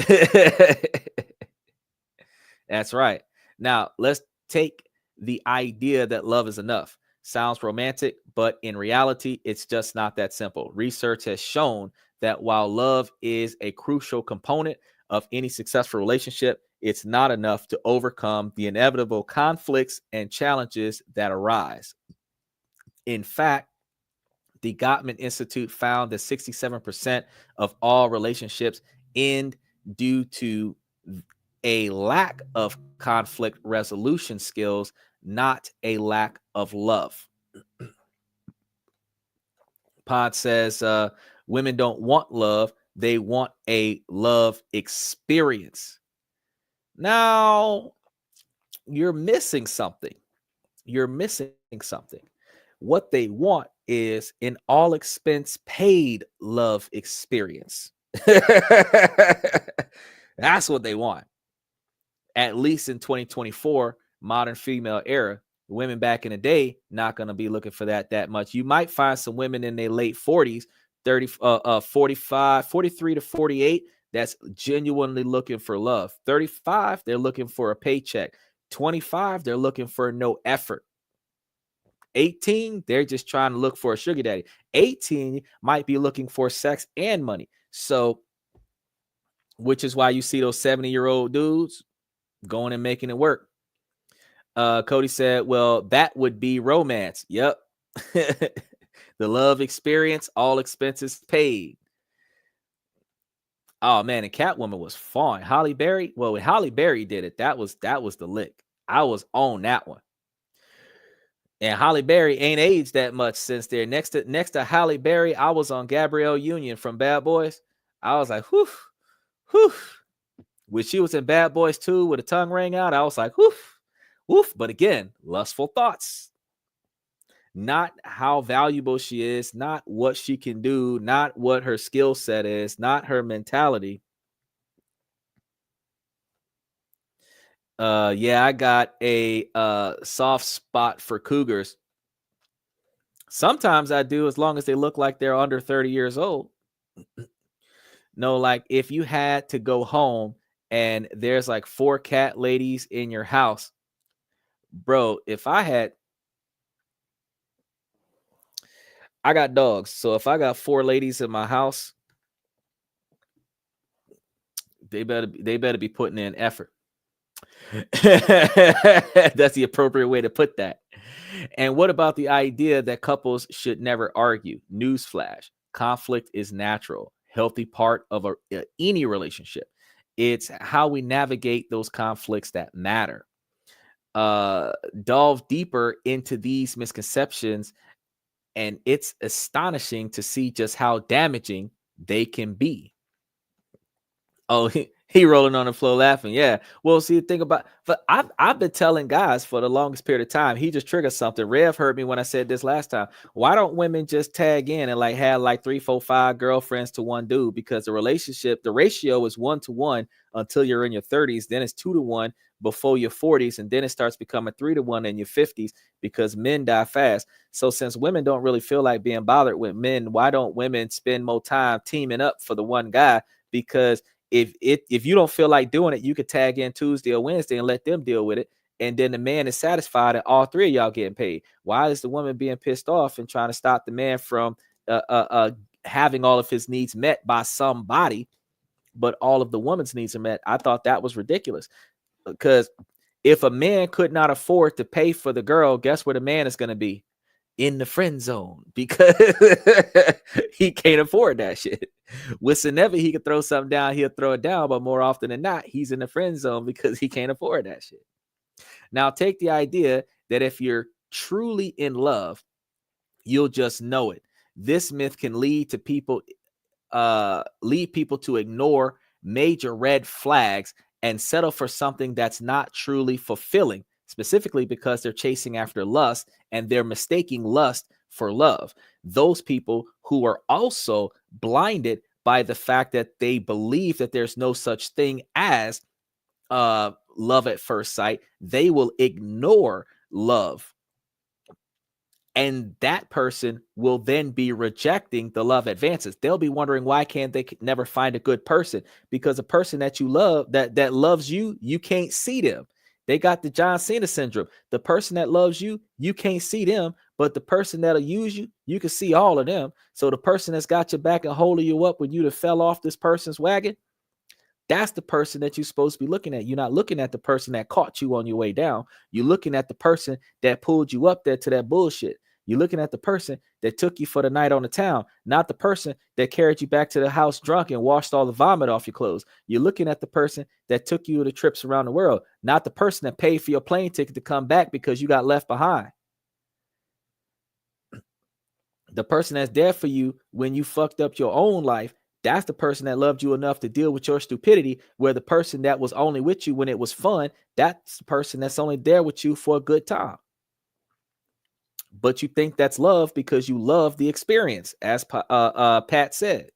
That's right. Now, let's take the idea that love is enough. Sounds romantic, but in reality, it's just not that simple. Research has shown that while love is a crucial component of any successful relationship, it's not enough to overcome the inevitable conflicts and challenges that arise. In fact, the Gottman Institute found that 67% of all relationships end due to a lack of conflict resolution skills, not a lack of love. Pod says women don't want love, they want a love experience. Now, you're missing something. You're missing something. What they want is an all expense paid love experience. That's what they want. At least in 2024, modern female era. Women back in the day, not going to be looking for that much. You might find some women in their late 40s, 45, 43 to 48, that's genuinely looking for love. 35, they're looking for a paycheck. 25, they're looking for no effort. 18, they're just trying to look for a sugar daddy. 18 might be looking for sex and money. So, which is why you see those 70-year-old dudes going and making it work. Cody said, well, that would be romance. Yep. The love experience, all expenses paid. Oh man, and Catwoman was fun. Halle Berry. Well, when Halle Berry did it, that was the lick. I was on that one. And Halle Berry ain't aged that much since there. Next to Halle Berry, I was on Gabrielle Union from Bad Boys. I was like, whew, whew. When she was in Bad Boys 2 with a tongue ring out, I was like, woof, woof. But again, lustful thoughts. Not how valuable she is, not what she can do, not what her skill set is, not her mentality. Yeah, I got a soft spot for cougars. Sometimes I do, as long as they look like they're under 30 years old. No, like if you had to go home and there's like 4 cat ladies in your house, bro, I got dogs. So if I got 4 ladies in my house, they better be putting in effort. That's the appropriate way to put that. And what about the idea that couples should never argue? Newsflash: conflict is natural, healthy part of any relationship. It's how we navigate those conflicts that matter. Delve deeper into these misconceptions, and it's astonishing to see just how damaging they can be. Oh, he rolling on the floor laughing. Yeah. Well, see, think about, but I've been telling guys for the longest period of time. He just triggered something. Rev heard me when I said this last time. Why don't women just tag in and like have like 3, 4, 5 girlfriends to one dude? Because the ratio is 1 to 1 until you're in your 30s. Then it's 2 to 1 before your 40s, and then it starts becoming 3 to 1 in your 50s because men die fast. So since women don't really feel like being bothered with men, why don't women spend more time teaming up for the one guy? Because if you don't feel like doing it, you could tag in Tuesday or Wednesday and let them deal with it. And then the man is satisfied and all 3 of y'all getting paid. Why is the woman being pissed off and trying to stop the man from having all of his needs met by somebody, but all of the woman's needs are met? I thought that was ridiculous, because if a man could not afford to pay for the girl, guess where the man is going to be? In the friend zone, because he can't afford that shit. Whenever he could throw something down, he'll throw it down, but more often than not, he's in the friend zone because he can't afford that shit. Now, take the idea that if you're truly in love, you'll just know it. This myth can lead people to ignore major red flags and settle for something that's not truly fulfilling, specifically because they're chasing after lust and they're mistaking lust for love. Those people who are also blinded by the fact that they believe that there's no such thing as love at first sight, they will ignore love. And that person will then be rejecting the love advances. They'll be wondering why can't they never find a good person? Because a person that you love, that loves you, you can't see them. They got the John Cena syndrome. The person that loves you, you can't see them, but the person that'll use you, you can see all of them. So the person that's got your back and holding you up when you'd have fell off this person's wagon, that's the person that you're supposed to be looking at. You're not looking at the person that caught you on your way down. You're looking at the person that pulled you up there to that bullshit. You're looking at the person that took you for the night on the town, not the person that carried you back to the house drunk and washed all the vomit off your clothes. You're looking at the person that took you to trips around the world, not the person that paid for your plane ticket to come back because you got left behind. The person that's there for you when you fucked up your own life, that's the person that loved you enough to deal with your stupidity, where the person that was only with you when it was fun, that's the person that's only there with you for a good time. But you think that's love because you love the experience, as Pat said.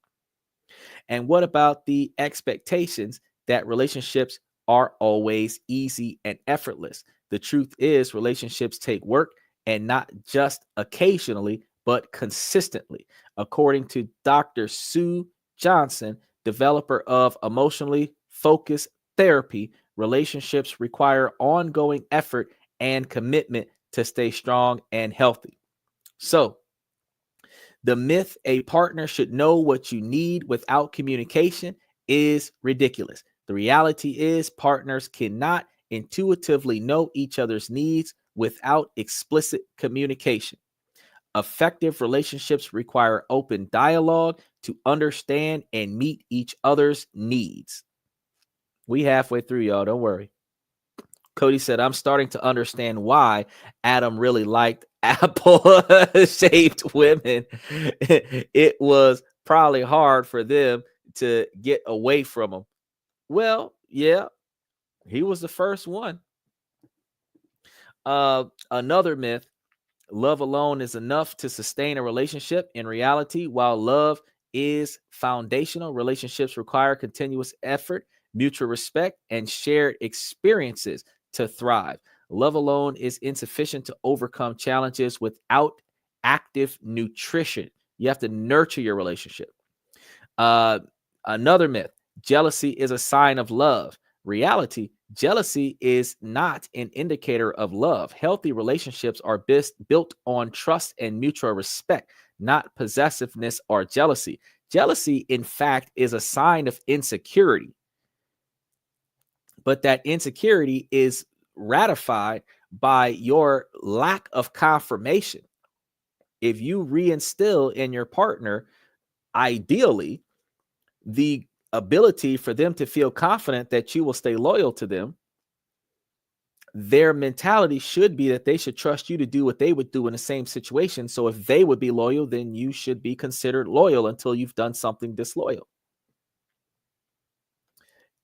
And what about the expectations that relationships are always easy and effortless? The truth is, relationships take work, and not just occasionally, but consistently. According to Dr. Sue Johnson, developer of emotionally focused therapy, relationships require ongoing effort and commitment to stay strong and healthy. So, the myth a partner should know what you need without communication is ridiculous. The reality is, partners cannot intuitively know each other's needs without explicit communication. Effective relationships require open dialogue to understand and meet each other's needs. We halfway through, y'all. Don't worry. Cody said, I'm starting to understand why Adam really liked apple-shaped women. It was probably hard for them to get away from him. Well, yeah, he was the first one. Another myth: love alone is enough to sustain a relationship. In reality, while love is foundational, relationships require continuous effort, mutual respect, and shared experiences to thrive. Love alone is insufficient to overcome challenges without active nutrition. You have to nurture your relationship. Another myth: jealousy is a sign of love. Reality: jealousy is not an indicator of love. Healthy relationships are built on trust and mutual respect, not possessiveness or jealousy. Jealousy, in fact, is a sign of insecurity. But that insecurity is ratified by your lack of confirmation. If you reinstill in your partner, ideally, the ability for them to feel confident that you will stay loyal to them, their mentality should be that they should trust you to do what they would do in the same situation. So if they would be loyal, then you should be considered loyal until you've done something disloyal.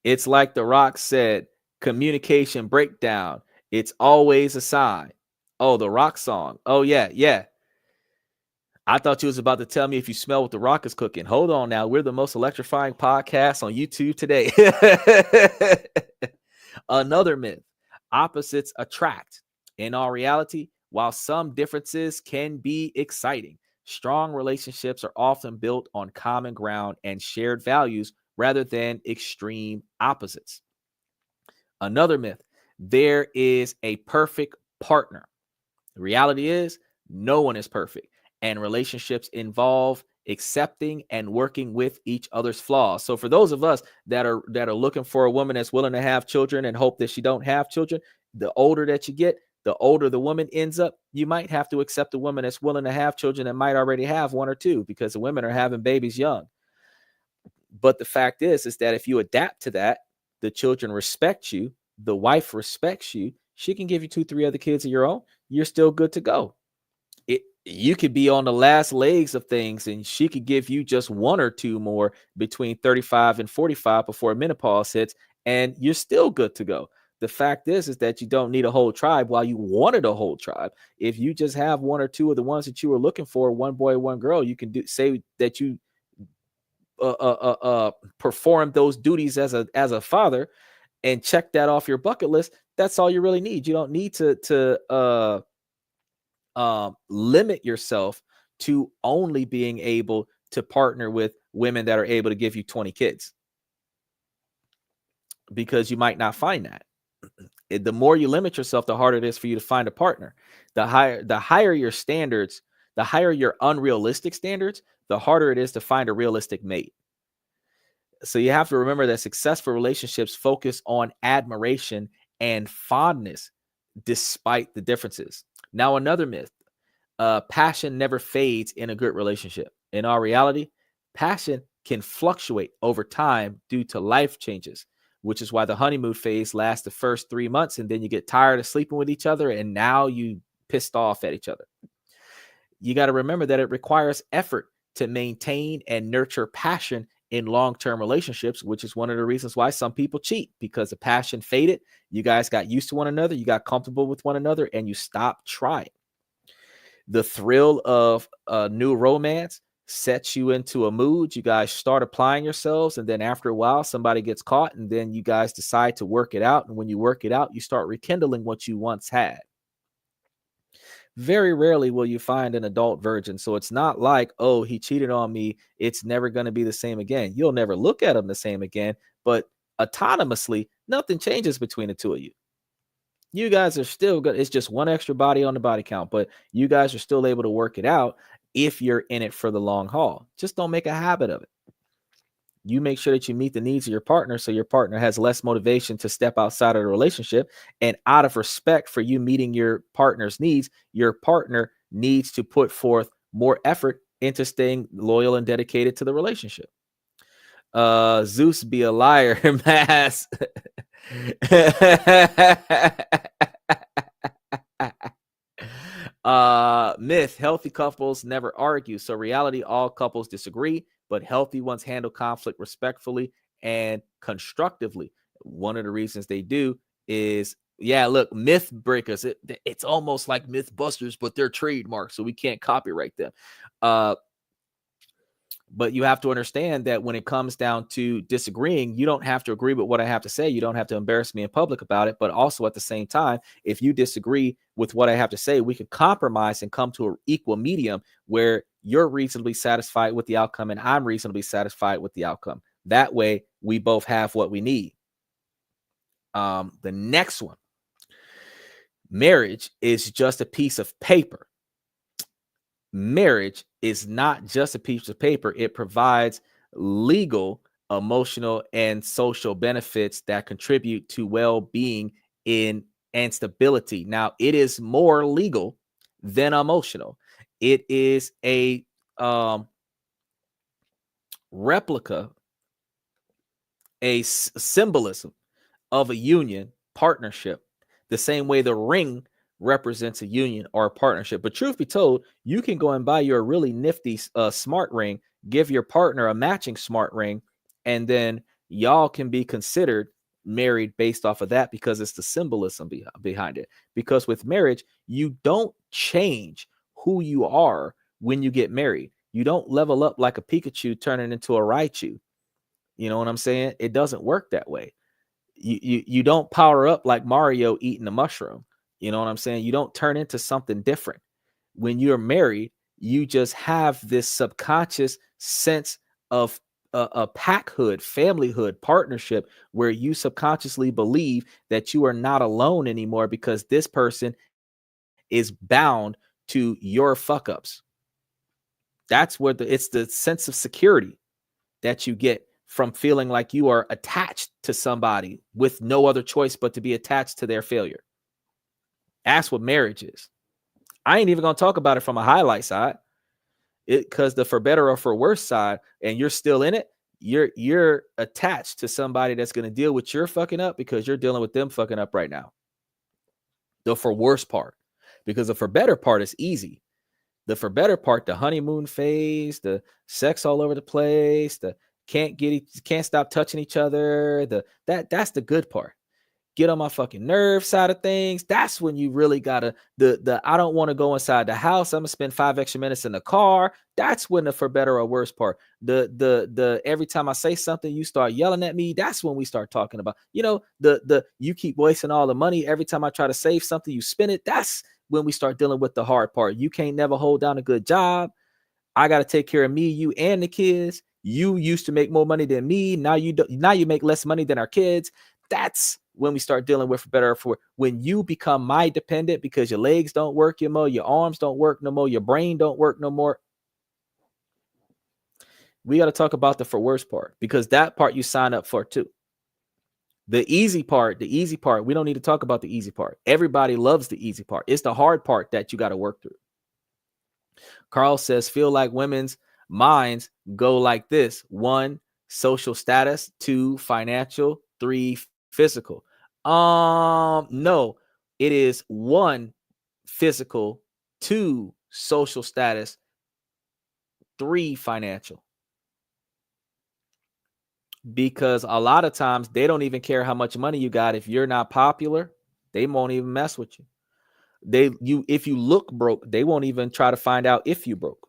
It's like The Rock said, communication breakdown. It's always a sign. Oh, The Rock song. Oh, yeah. I thought you was about to tell me if you smell what The Rock is cooking. Hold on now. We're the most electrifying podcast on YouTube today. Another myth: opposites attract. In all reality, while some differences can be exciting, strong relationships are often built on common ground and shared values rather than extreme opposites. Another myth: there is a perfect partner. The reality is, no one is perfect, and relationships involve accepting and working with each other's flaws. So for those of us that are looking for a woman that's willing to have children and hope that she don't have children, the older that you get, the older the woman ends up. You might have to accept a woman that's willing to have children that might already have one or two, because the women are having babies young. But the fact is that if you adapt to that, the children respect you, the wife respects you, she can give you 2-3 other kids of your own, you're still good to go. You could be on the last legs of things and she could give you just 1 or 2 more between 35 and 45 before menopause hits, and you're still good to go. The fact is that you don't need a whole tribe while you wanted a whole tribe. If you just have 1 or 2 of the ones that you were looking for, one boy, one girl, you can say that you perform those duties as a father and check that off your bucket list. That's all you really need. You don't need to limit yourself to only being able to partner with women that are able to give you 20 kids, because you might not find that. The more you limit yourself, the harder it is for you to find a partner. The higher your standards, the higher your unrealistic standards, the harder it is to find a realistic mate. So you have to remember that successful relationships focus on admiration and fondness despite the differences. Now, another myth: passion never fades in a good relationship. In our reality, passion can fluctuate over time due to life changes, which is why the honeymoon phase lasts the first 3 months, and then you get tired of sleeping with each other, and now you pissed off at each other. You got to remember that it requires effort to maintain and nurture passion in long-term relationships, which is one of the reasons why some people cheat, because the passion faded. You guys got used to one another, you got comfortable with one another, and you stopped trying. The thrill of a new romance sets you into a mood. You guys start applying yourselves, and then after a while, somebody gets caught, and then you guys decide to work it out. And when you work it out, you start rekindling what you once had. Very rarely will you find an adult virgin. So it's not like, oh, he cheated on me, it's never going to be the same again. You'll never look at him the same again, but autonomously, nothing changes between the two of you. You guys are still good. It's just one extra body on the body count, but you guys are still able to work it out if you're in it for the long haul. Just don't make a habit of it. You make sure that you meet the needs of your partner, so your partner has less motivation to step outside of the relationship. And out of respect for you meeting your partner's needs, your partner needs to put forth more effort into staying loyal and dedicated to the relationship. Zeus be a liar, Mass. Myth: healthy couples never argue. So reality, all couples disagree, but healthy ones handle conflict respectfully and constructively. One of the reasons they do is, yeah, look, myth breakers, it's almost like myth busters, but they're trademarked, so we can't copyright them. But you have to understand that when it comes down to disagreeing, you don't have to agree with what I have to say. You don't have to embarrass me in public about it. But also at the same time, if you disagree with what I have to say, we can compromise and come to an equal medium where you're reasonably satisfied with the outcome and I'm reasonably satisfied with the outcome. That way, we both have what we need. The next one: marriage is just a piece of paper. Marriage is not just a piece of paper. It provides legal, emotional, and social benefits that contribute to well-being and stability. Now, it is more legal than emotional. It is a replica, a symbolism of a union partnership, the same way the ring represents a union or a partnership. But truth be told, you can go and buy your really nifty smart ring, give your partner a matching smart ring, and then y'all can be considered married based off of that, because it's the symbolism behind it. Because with marriage, you don't change who you are when you get married. You don't level up like a Pikachu turning into a Raichu. You know what I'm saying? It doesn't work that way. You don't power up like Mario eating a mushroom. You know what I'm saying? You don't turn into something different. When you're married, you just have this subconscious sense of a packhood, familyhood, partnership, where you subconsciously believe that you are not alone anymore because this person is bound to your fuck ups. That's where it's the sense of security that you get from feeling like you are attached to somebody with no other choice but to be attached to their failure. That's what marriage is. I ain't even going to talk about it from a highlight side, because the for better or for worse side, and you're still in it, you're attached to somebody that's going to deal with your fucking up because you're dealing with them fucking up right now. The for worse part, because the for better part is easy. The for better part, the honeymoon phase, the sex all over the place, the can't stop touching each other, that's the good part. Get on my fucking nerve side of things. That's when you really gotta the I don't want to go inside the house, I'm gonna spend 5 extra minutes in the car. That's when the for better or worse part. The every time I say something, you start yelling at me. That's when we start talking about, the you keep wasting all the money. Every time I try to save something, you spend it. That's when we start dealing with the hard part. You can't never hold down a good job. I got to take care of me, you, and the kids. You used to make more money than me. Now you don't, now you make less money than our kids. That's when we start dealing with better for when you become my dependent because your legs don't work no more, your arms don't work no more, your brain don't work no more. We got to talk about the for worse part because that part you sign up for too. The easy part, we don't need to talk about the easy part. Everybody loves the easy part. It's the hard part that you got to work through. Carl says, feel like women's minds go like this: 1, social status; 2, financial; 3, physical. No, it is 1, physical; 2, social status; 3, financial. Because a lot of times they don't even care how much money you got. If you're not popular, they won't even mess with you. If you look broke, they won't even try to find out if you broke.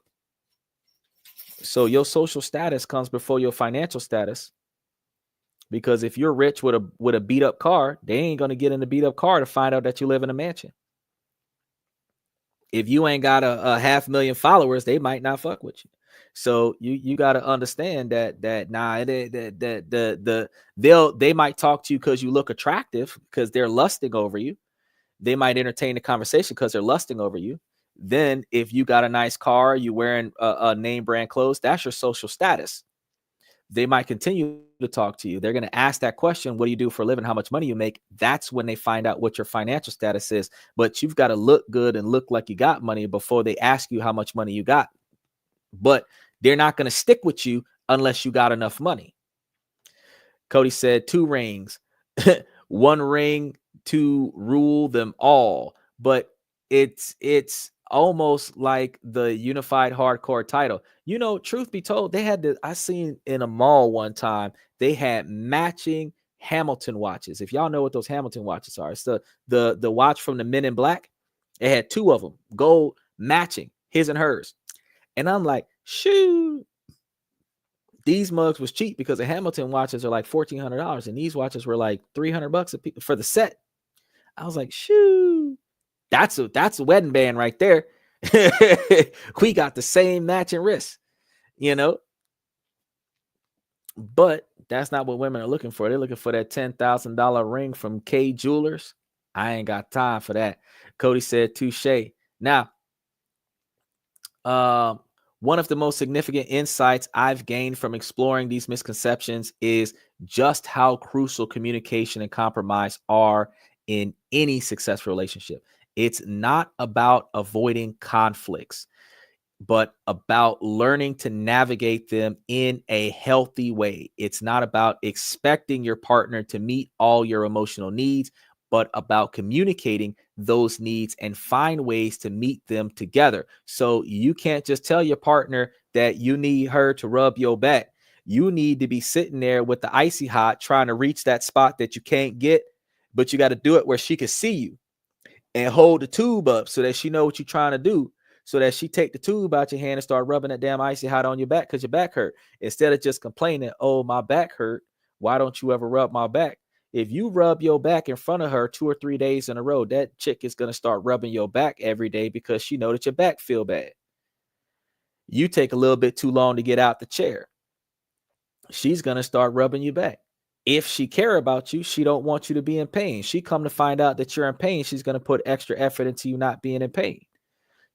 So your social status comes before your financial status. Because if you're rich with a beat up car, they ain't gonna get in the beat up car to find out that you live in a mansion. If you ain't got a 500,000 followers, they might not fuck with you. So you got to understand that they might talk to you because you look attractive because they're lusting over you. They might entertain the conversation because they're lusting over you. Then if you got a nice car, you wearing a name brand clothes, that's your social status. They might continue to talk to you. They're going to ask that question, what do you do for a living? How much money you make? That's when they find out what your financial status is. But you've got to look good and look like you got money before they ask you how much money you got. But they're not going to stick with you unless you got enough money. Cody said 2 rings, 1 ring to rule them all. But it's almost like the unified hardcore title. You know, truth be told, they had I seen in a mall one time, they had matching Hamilton watches. If y'all know what those Hamilton watches are, it's the watch from the Men in Black. It had 2 of them, gold matching, his and hers. And I'm like, shoot, these mugs was cheap because the Hamilton watches are like $1,400 and these watches were like $300 for the set. I was like, shoot, that's a wedding band right there. We got the same matching wrists, you know. But that's not what women are looking for. They're looking for that $10,000 ring from K Jewelers. I ain't got time for that. Cody said, touche. Now, one of the most significant insights I've gained from exploring these misconceptions is just how crucial communication and compromise are in any successful relationship. It's not about avoiding conflicts, but about learning to navigate them in a healthy way. It's not about expecting your partner to meet all your emotional needs, but about communicating those needs and find ways to meet them together. So you can't just tell your partner that you need her to rub your back. You need to be sitting there with the icy hot trying to reach that spot that you can't get, but you got to do it where she can see you and hold the tube up so that she know what you're trying to do, so that she take the tube out your hand and start rubbing that damn icy hot on your back because your back hurt. Instead of just complaining, oh, my back hurt. Why don't you ever rub my back? If you rub your back in front of her 2 or 3 days in a row, that chick is going to start rubbing your back every day because she know that your back feel bad. You take a little bit too long to get out the chair. She's going to start rubbing you back. If she care about you, she don't want you to be in pain. She come to find out that you're in pain, she's going to put extra effort into you not being in pain.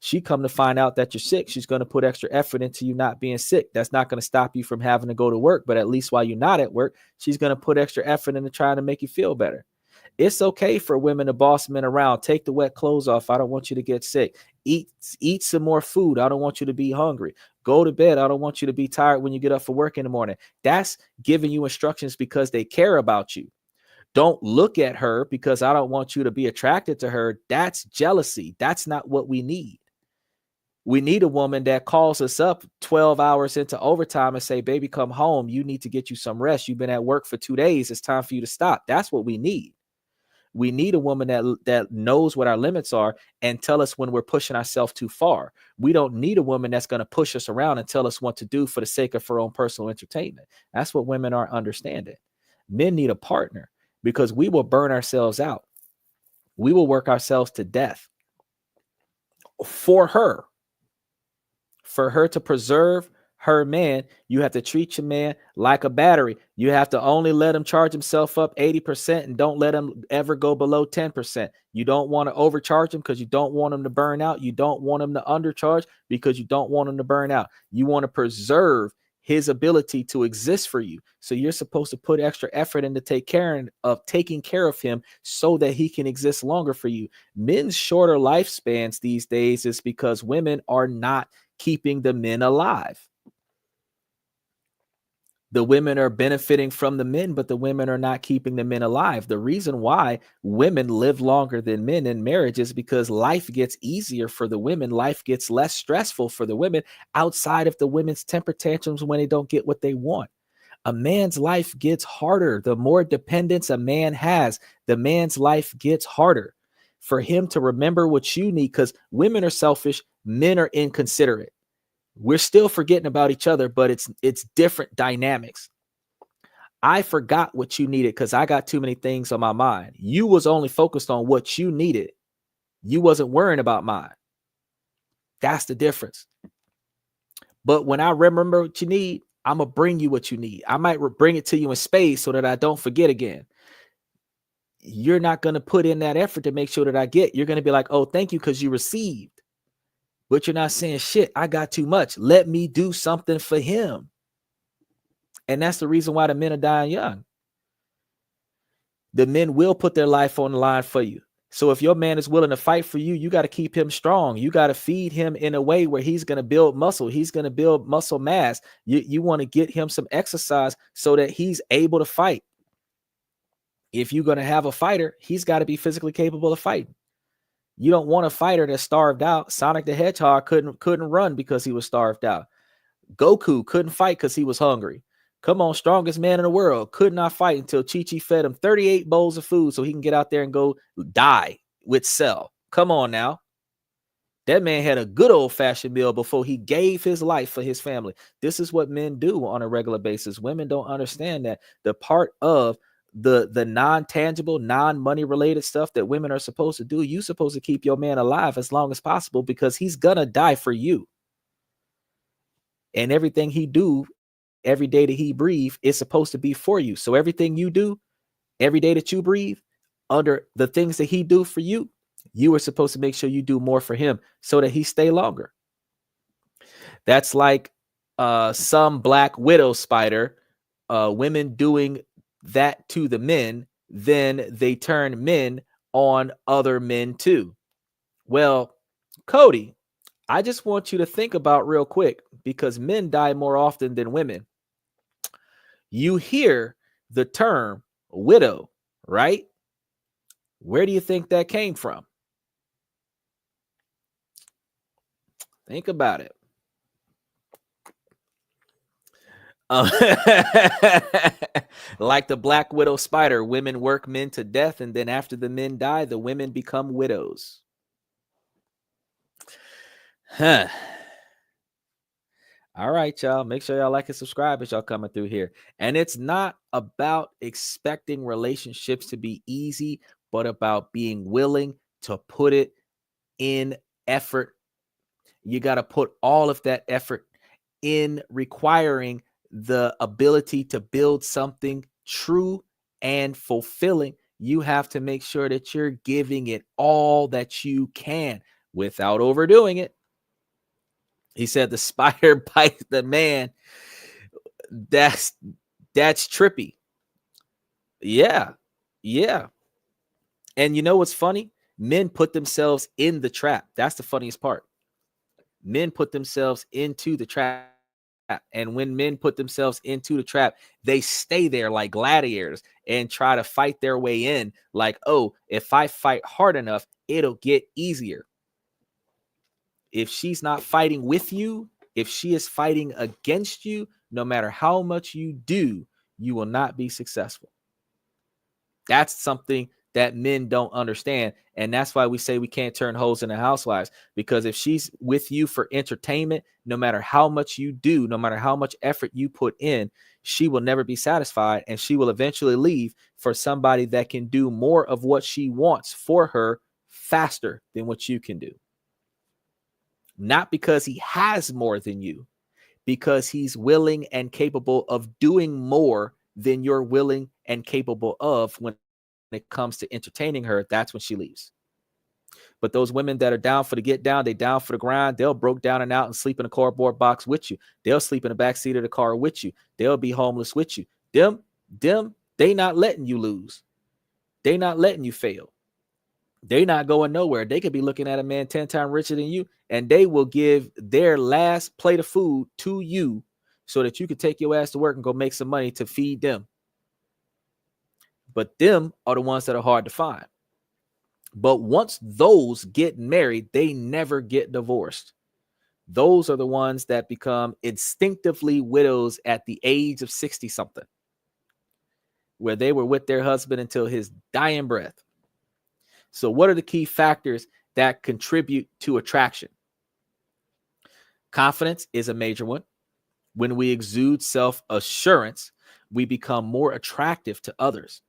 She come to find out that you're sick, she's going to put extra effort into you not being sick. That's not going to stop you from having to go to work, but at least while you're not at work, she's going to put extra effort into trying to make you feel better. It's okay for women to boss men around. Take the wet clothes off. I don't want you to get sick. Eat some more food. I don't want you to be hungry. Go to bed. I don't want you to be tired when you get up for work in the morning. That's giving you instructions because they care about you. Don't look at her because I don't want you to be attracted to her. That's jealousy. That's not what we need. We need a woman that calls us up 12 hours into overtime and say, baby, come home. You need to get you some rest. You've been at work for 2 days. It's time for you to stop. That's what we need. We need a woman that knows what our limits are and tell us when we're pushing ourselves too far. We don't need a woman that's going to push us around and tell us what to do for the sake of her own personal entertainment. That's what women aren't understanding. Men need a partner because we will burn ourselves out. We will work ourselves to death. for her. For her to preserve her man, you have to treat your man like a battery. You have to only let him charge himself up 80% and don't let him ever go below 10%. You don't want to overcharge him because you don't want him to burn out. You don't want him to undercharge because you don't want him to burn out. You want to preserve his ability to exist for you. So you're supposed to put extra effort into taking care of him so that he can exist longer for you. Men's shorter lifespans these days is because women are not keeping the men alive. The women are benefiting from the men, but the women are not keeping the men alive. The reason why women live longer than men in marriage is because life gets easier for the women. Life gets less stressful for the women outside of the women's temper tantrums when they don't get what they want. A man's life gets harder. The more dependence a man has, the man's life gets harder for him to remember what you need, because women are selfish, men are inconsiderate. We're still forgetting about each other, but it's different dynamics. I forgot what you needed because I got too many things on my mind. You was only focused on what you needed. You wasn't worrying about mine. That's the difference. But when I remember what you need, I'm going to bring you what you need. I might bring it to you in space so that I don't forget again. You're not going to put in that effort to make sure that I get. You're going to be like, oh, thank you because you received. But you're not saying, shit, I got too much. Let me do something for him. And that's the reason why the men are dying young. The men will put their life on the line for you. So if your man is willing to fight for you, you got to keep him strong. You got to feed him in a way where he's going to build muscle. He's going to build muscle mass. You want to get him some exercise so that he's able to fight. If you're going to have a fighter, he's got to be physically capable of fighting. You don't want a fighter that's starved out. Sonic the Hedgehog couldn't run because he was starved out. Goku couldn't fight because he was hungry. Come on, strongest man in the world could not fight until Chi-Chi fed him 38 bowls of food so he can get out there and go die with Cell. Come on now. That man had a good old-fashioned meal before he gave his life for his family. This is what men do on a regular basis. Women don't understand that the part of the non-tangible, non-money related stuff that women are supposed to do, you're supposed to keep your man alive as long as possible because he's gonna die for you. And everything he do every day that he breathe is supposed to be for you. So everything you do every day that you breathe, under the things that he do for you, you are supposed to make sure you do more for him so that he stay longer. That's like some Black Widow spider, women doing that to the men, then they turn men on other men too. Well, Cody, I just want you to think about real quick, because men die more often than women. You hear the term widow, right? Where do you think that came from? Think about it. Like the Black Widow spider, women work men to death, and then after the men die, the women become widows. Huh. All right, y'all. Make sure y'all like and subscribe as y'all coming through here. And it's not about expecting relationships to be easy, but about being willing to put it in effort. You got to put all of that effort in requiring the ability to build something true and fulfilling. You have to make sure that you're giving it all that you can without overdoing it. He said the spider bites the man. That's trippy. Yeah. Yeah. And you know what's funny? Men put themselves in the trap. That's the funniest part. Men put themselves into the trap. And when men put themselves into the trap, they stay there like gladiators and try to fight their way in. Like, oh, if I fight hard enough, it'll get easier. If she's not fighting with you, if she is fighting against you, no matter how much you do, you will not be successful. That's something that men don't understand. And that's why we say we can't turn hoes into housewives, because if she's with you for entertainment, no matter how much you do, no matter how much effort you put in, she will never be satisfied, and she will eventually leave for somebody that can do more of what she wants for her faster than what you can do. not because he has more than you, because he's willing and capable of doing more than you're willing and capable of. When it comes to entertaining her, that's when she leaves. But those women that are down for the get down, they down for the grind, they'll broke down and out and sleep in a cardboard box with you. They'll sleep in the back seat of the car with you. They'll be homeless with you. Them, they not letting you lose. They not letting you fail. They not going nowhere. They could be looking at a man 10 times richer than you, and they will give their last plate of food to you so that you could take your ass to work and go make some money to feed them. But them are the ones that are hard to find. But once those get married, they never get divorced. Those are the ones that become instinctively widows at the age of 60 something, where they were with their husband until his dying breath. So what are the key factors that contribute to attraction? Confidence is a major one. When we exude self-assurance, we become more attractive to others.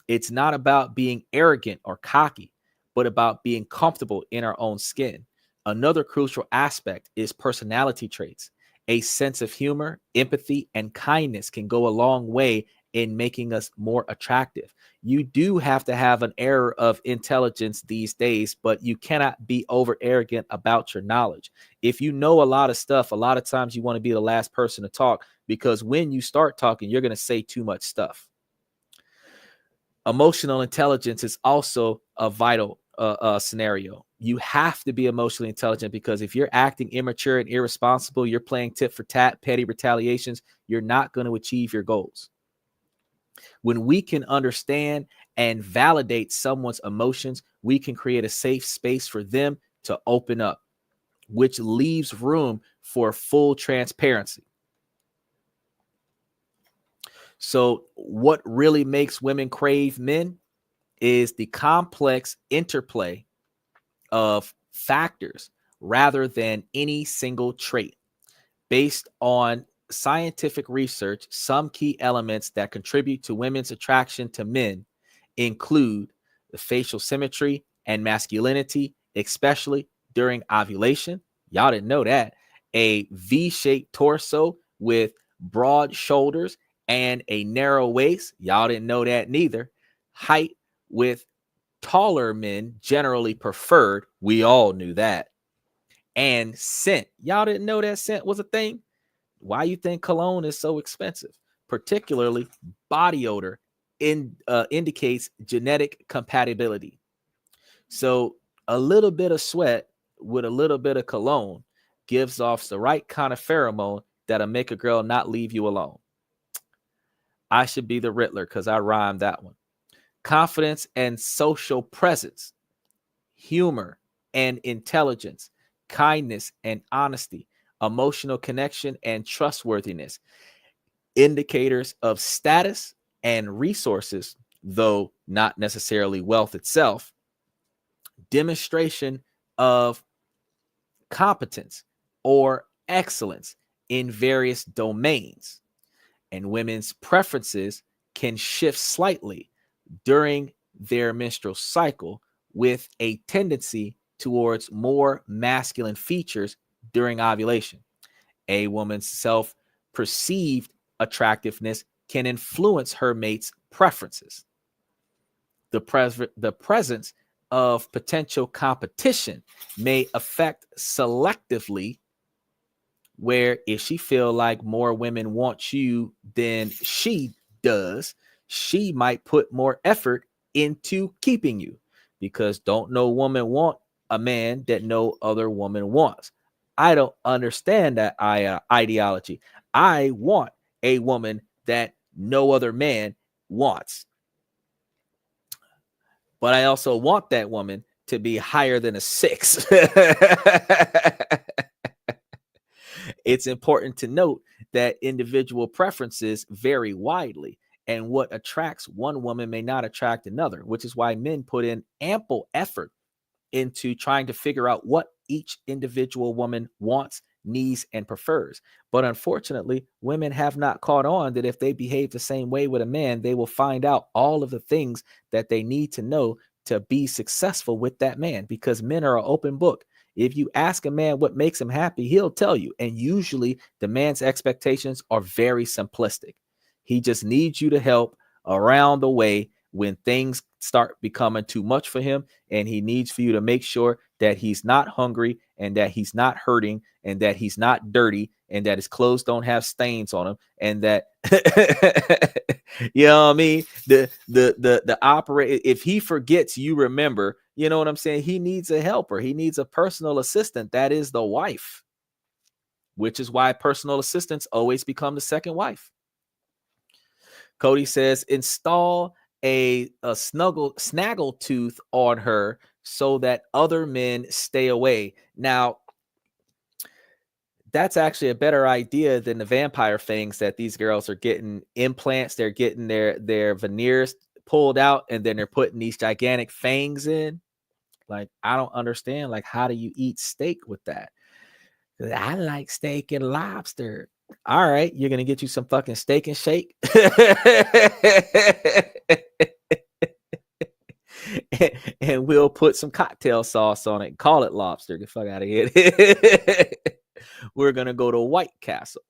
It's not about being arrogant or cocky, but about being comfortable in our own skin. Another crucial aspect is personality traits. A sense of humor, empathy, and kindness can go a long way in making us more attractive. You do have to have an air of intelligence these days, but you cannot be over arrogant about your knowledge. If you know a lot of stuff, a lot of times you want to be the last person to talk, because when you start talking, you're going to say too much stuff. Emotional intelligence is also a vital scenario. You have to be emotionally intelligent, because if you're acting immature and irresponsible, you're playing tit for tat, petty retaliations, you're not going to achieve your goals. When we can understand and validate someone's emotions, we can create a safe space for them to open up, which leaves room for full transparency. So what really makes women crave men is the complex interplay of factors rather than any single trait. Based on scientific research, some key elements that contribute to women's attraction to men include the facial symmetry and masculinity, especially during ovulation. Y'all didn't know that. A V-shaped torso with broad shoulders and a narrow waist. Y'all didn't know that neither. Height, with taller men generally preferred. We all knew that. And scent. Y'all didn't know that scent was a thing? Why you think cologne is so expensive? Particularly body odor indicates genetic compatibility. So a little bit of sweat with a little bit of cologne gives off the right kind of pheromone that'll make a girl not leave you alone. I should be the Riddler because I rhymed that one. Confidence and social presence, humor and intelligence, kindness and honesty, emotional connection and trustworthiness, indicators of status and resources, though not necessarily wealth itself, demonstration of competence or excellence in various domains. And women's preferences can shift slightly during their menstrual cycle, with a tendency towards more masculine features during ovulation. A woman's self-perceived attractiveness can influence her mate's preferences. The presence of potential competition may affect selectively, where if she feel like more women want you than she does, she might put more effort into keeping you, because don't no woman want a man that no other woman wants. I don't understand that ideology. I want a woman that no other man wants. But I also want that woman to be higher than a 6. It's important to note that individual preferences vary widely, and what attracts one woman may not attract another, which is why men put in ample effort into trying to figure out what each individual woman wants, needs, and prefers. But unfortunately, women have not caught on that if they behave the same way with a man, they will find out all of the things that they need to know to be successful with that man, because men are an open book. If you ask a man what makes him happy, he'll tell you. And usually the man's expectations are very simplistic. He just needs you to help around the way when things start becoming too much for him. And he needs for you to make sure that he's not hungry and that he's not hurting and that he's not dirty and that his clothes don't have stains on him and that you know what I mean? The operator, if he forgets, you remember, you know what I'm saying? He needs a helper. He needs a personal assistant. That is the wife, which is why personal assistants always become the second wife. Cody says, install a snaggle tooth on her so that other men stay away. Now, that's actually a better idea than the vampire fangs that these girls are getting implants. They're getting their veneers pulled out and then they're putting these gigantic fangs in. Like, I don't understand. Like, how do you eat steak with that? I like steak and lobster. All right, you're gonna get you some fucking steak and shake. And we'll put some cocktail sauce on it and call it lobster. Get the fuck out of here. We're gonna go to White Castle.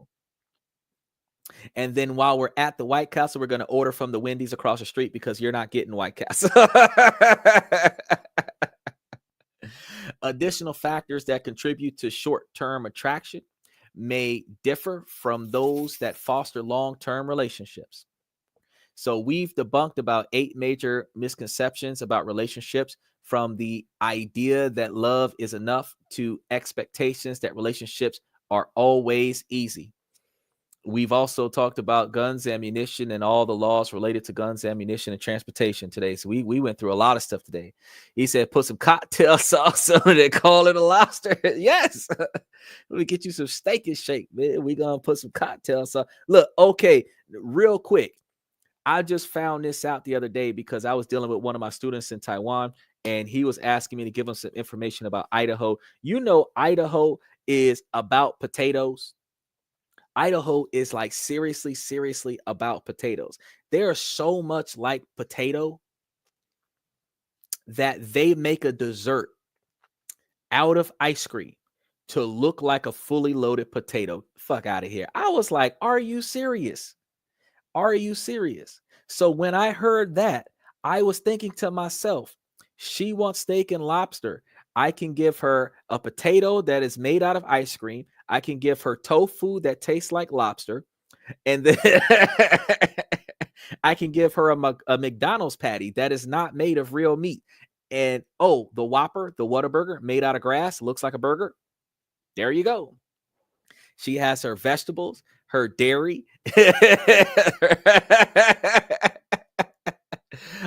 And then while we're at the White Castle, we're gonna order from the Wendy's across the street because you're not getting White Castle. Additional factors that contribute to short-term attraction may differ from those that foster long-term relationships. So we've debunked about 8 major misconceptions about relationships, from the idea that love is enough to expectations that relationships are always easy. We've also talked about guns, ammunition, and all the laws related to guns, ammunition, and transportation today. So we went through a lot of stuff today. He said, put some cocktail sauce on it, call it a lobster. Yes. Let me get you some steak and shake, man. We're going to put some cocktail sauce. Look, okay, real quick. I just found this out the other day because I was dealing with one of my students in Taiwan, and he was asking me to give him some information about Idaho. You know, Idaho is about potatoes. Idaho is like seriously about potatoes. They are so much like potato that they make a dessert out of ice cream to look like a fully loaded potato. Fuck out of here. I was like, are you serious? Are you serious? So when I heard that, I was thinking to myself, she wants steak and lobster. I can give her a potato that is made out of ice cream. I can give her tofu that tastes like lobster. And then I can give her a McDonald's patty that is not made of real meat. And oh, the Whopper, the Whataburger made out of grass, looks like a burger. There you go. She has her vegetables, her dairy.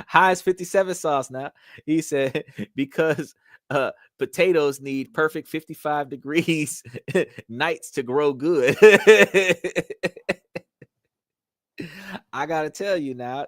Heinz 57 sauce now. He said, because potatoes need perfect 55 degrees nights to grow good. I gotta tell you now,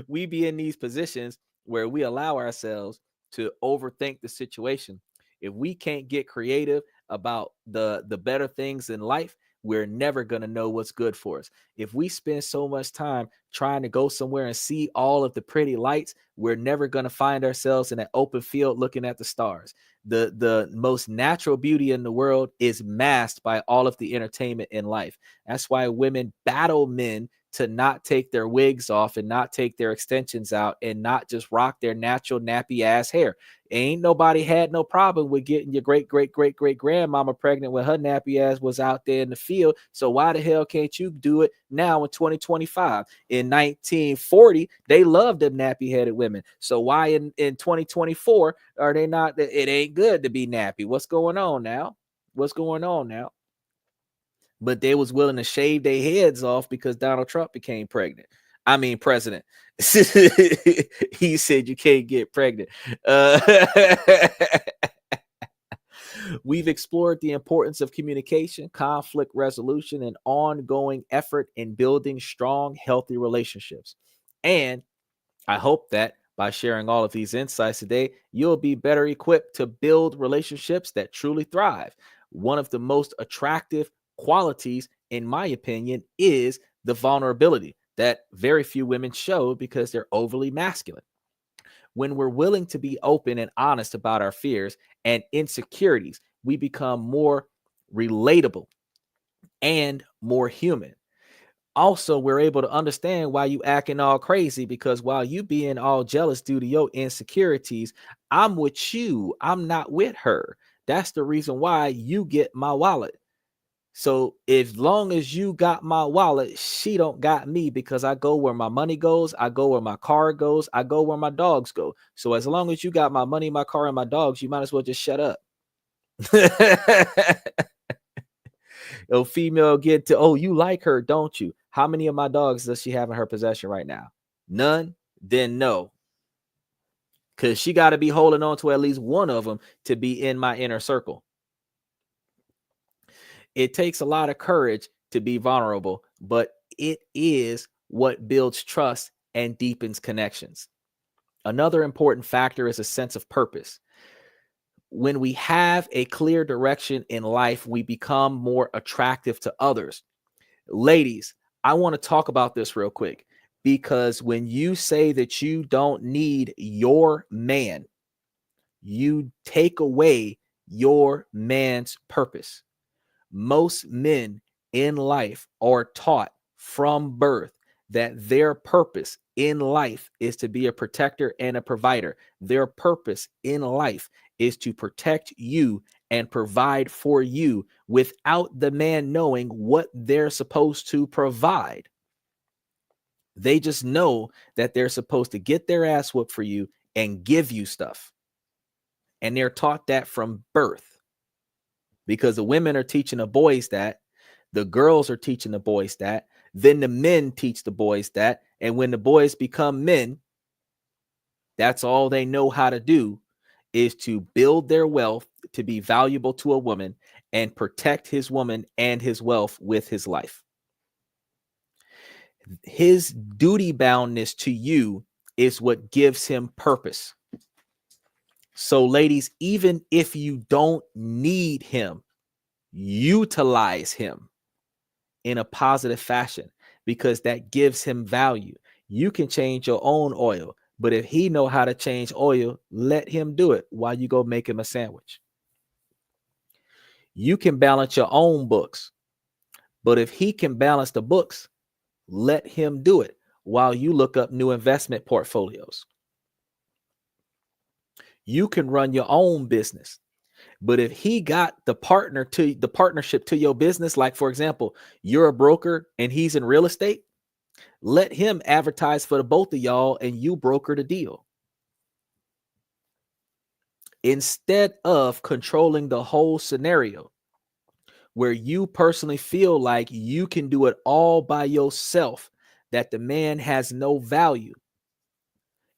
we be in these positions where we allow ourselves to overthink the situation. If we can't get creative about the better things in life, we're never going to know what's good for us. If we spend so much time trying to go somewhere and see all of the pretty lights, we're never going to find ourselves in an open field looking at the stars. The most natural beauty in the world is masked by all of the entertainment in life. That's why women battle men to not take their wigs off and not take their extensions out and not just rock their natural nappy ass hair. Ain't nobody had no problem with getting your great grandmama pregnant when her nappy ass was out there in the field. So why the hell can't you do it now in 2025? In 1940, they loved them nappy headed women. So why in 2024 are they not? It ain't good to be nappy. What's going on now? What's going on now? But they was willing to shave their heads off because Donald Trump became president. I mean, president. He said you can't get pregnant. We've explored the importance of communication, conflict resolution, and ongoing effort in building strong, healthy relationships. And I hope that by sharing all of these insights today, you'll be better equipped to build relationships that truly thrive. One of the most attractive qualities, in my opinion, is the vulnerability that very few women show because they're overly masculine. When we're willing to be open and honest about our fears and insecurities, we become more relatable and more human. Also, we're able to understand why you acting all crazy, because while you being all jealous due to your insecurities, I'm with you. I'm not with her. That's the reason why you get my wallet. So as long as you got my wallet, she don't got me, because I go where my money goes. I go where my car goes. I go where my dogs go. So as long as you got my money, my car, and my dogs, you might as well just shut up. A female get to, oh, you like her, don't you? How many of my dogs does she have in her possession right now? None? Then no. Because she got to be holding on to at least one of them to be in my inner circle. It takes a lot of courage to be vulnerable, but it is what builds trust and deepens connections. Another important factor is a sense of purpose. When we have a clear direction in life, we become more attractive to others. Ladies, I want to talk about this real quick, because when you say that you don't need your man, you take away your man's purpose. Most men in life are taught from birth that their purpose in life is to be a protector and a provider. Their purpose in life is to protect you and provide for you without the man knowing what they're supposed to provide. They just know that they're supposed to get their ass whooped for you and give you stuff. And they're taught that from birth, because the women are teaching the boys that, the girls are teaching the boys that, then the men teach the boys that. And when the boys become men, that's all they know how to do, is to build their wealth to be valuable to a woman and protect his woman and his wealth with his life. His duty boundness to you is what gives him purpose. So ladies, even if you don't need him, utilize him in a positive fashion, because that gives him value. You can change your own oil, but if he know how to change oil, let him do it while you go make him a sandwich. You can balance your own books, but if he can balance the books, let him do it while you look up new investment portfolios. You can run your own business, but if he got the partnership to your business, like for example, you're a broker and he's in real estate, let him advertise for the both of y'all and you broker the deal. Instead of controlling the whole scenario where you personally feel like you can do it all by yourself, that the man has no value.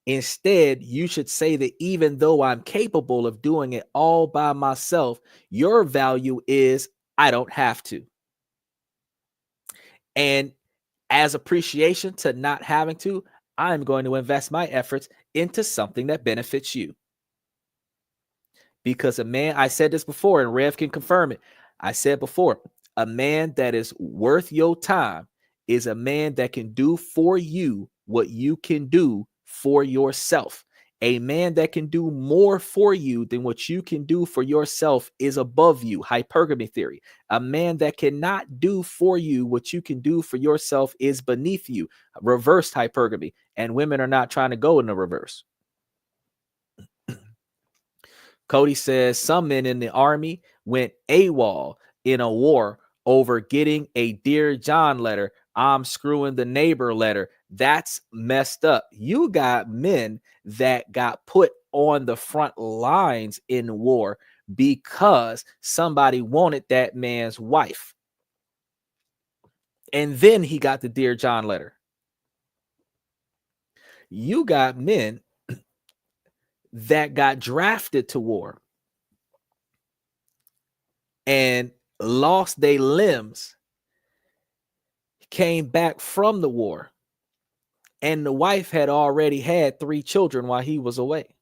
Instead, you should say that even though I'm capable of doing it all by myself, your value is I don't have to. And as appreciation to not having to, I'm going to invest my efforts into something that benefits you. Because a man, I said this before, and Rev can confirm it. I said before, a man that is worth your time is a man that can do for you what you can do for yourself. A man that can do more for you than what you can do for yourself is above you. Hypergamy theory. A man that cannot do for you what you can do for yourself is beneath you. Reversed hypergamy. And women are not trying to go in the reverse. Cody says some men in the army went AWOL in a war over getting a Dear John letter. I'm screwing the neighbor letter. That's messed up. You got men that got put on the front lines in war because somebody wanted that man's wife. And then he got the Dear John letter. You got men that got drafted to war and lost their limbs, came back from the war, and the wife had already had 3 children while he was away.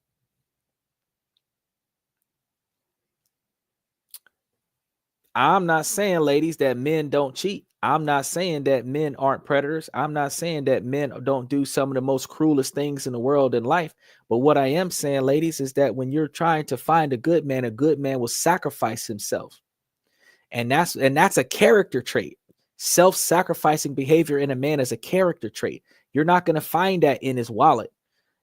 I'm not saying, ladies, that men don't cheat. I'm not saying that men aren't predators. I'm not saying that men don't do some of the most cruelest things in the world in life. But what I am saying, ladies, is that when you're trying to find a good man will sacrifice himself. And that's a character trait. Self-sacrificing behavior in a man is a character trait. You're not going to find that in his wallet.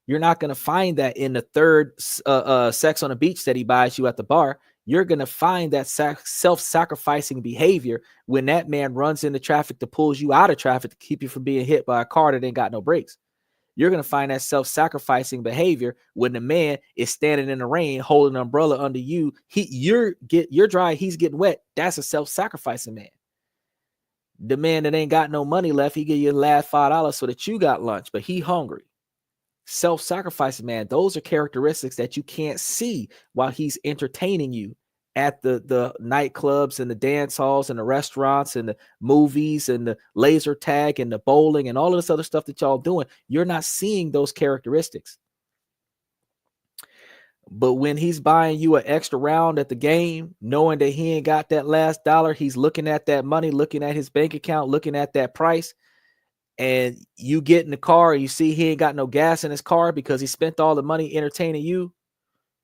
You're not going to find that in the third sex on the beach that he buys you at the bar. You're going to find that self-sacrificing behavior when that man runs into traffic to pull you out of traffic to keep you from being hit by a car that ain't got no brakes. You're going to find that self-sacrificing behavior when the man is standing in the rain holding an umbrella under you. You're dry, he's getting wet. That's a self-sacrificing man. The man that ain't got no money left, he give you the last $5 so that you got lunch, but he hungry. Self-sacrificing man, those are characteristics that you can't see while he's entertaining you at the nightclubs and the dance halls and the restaurants and the movies and the laser tag and the bowling and all of this other stuff that y'all doing. You're not seeing those characteristics. But when he's buying you an extra round at the game, knowing that he ain't got that last dollar, he's looking at that money, looking at his bank account, looking at that price, and you get in the car and you see he ain't got no gas in his car because he spent all the money entertaining you.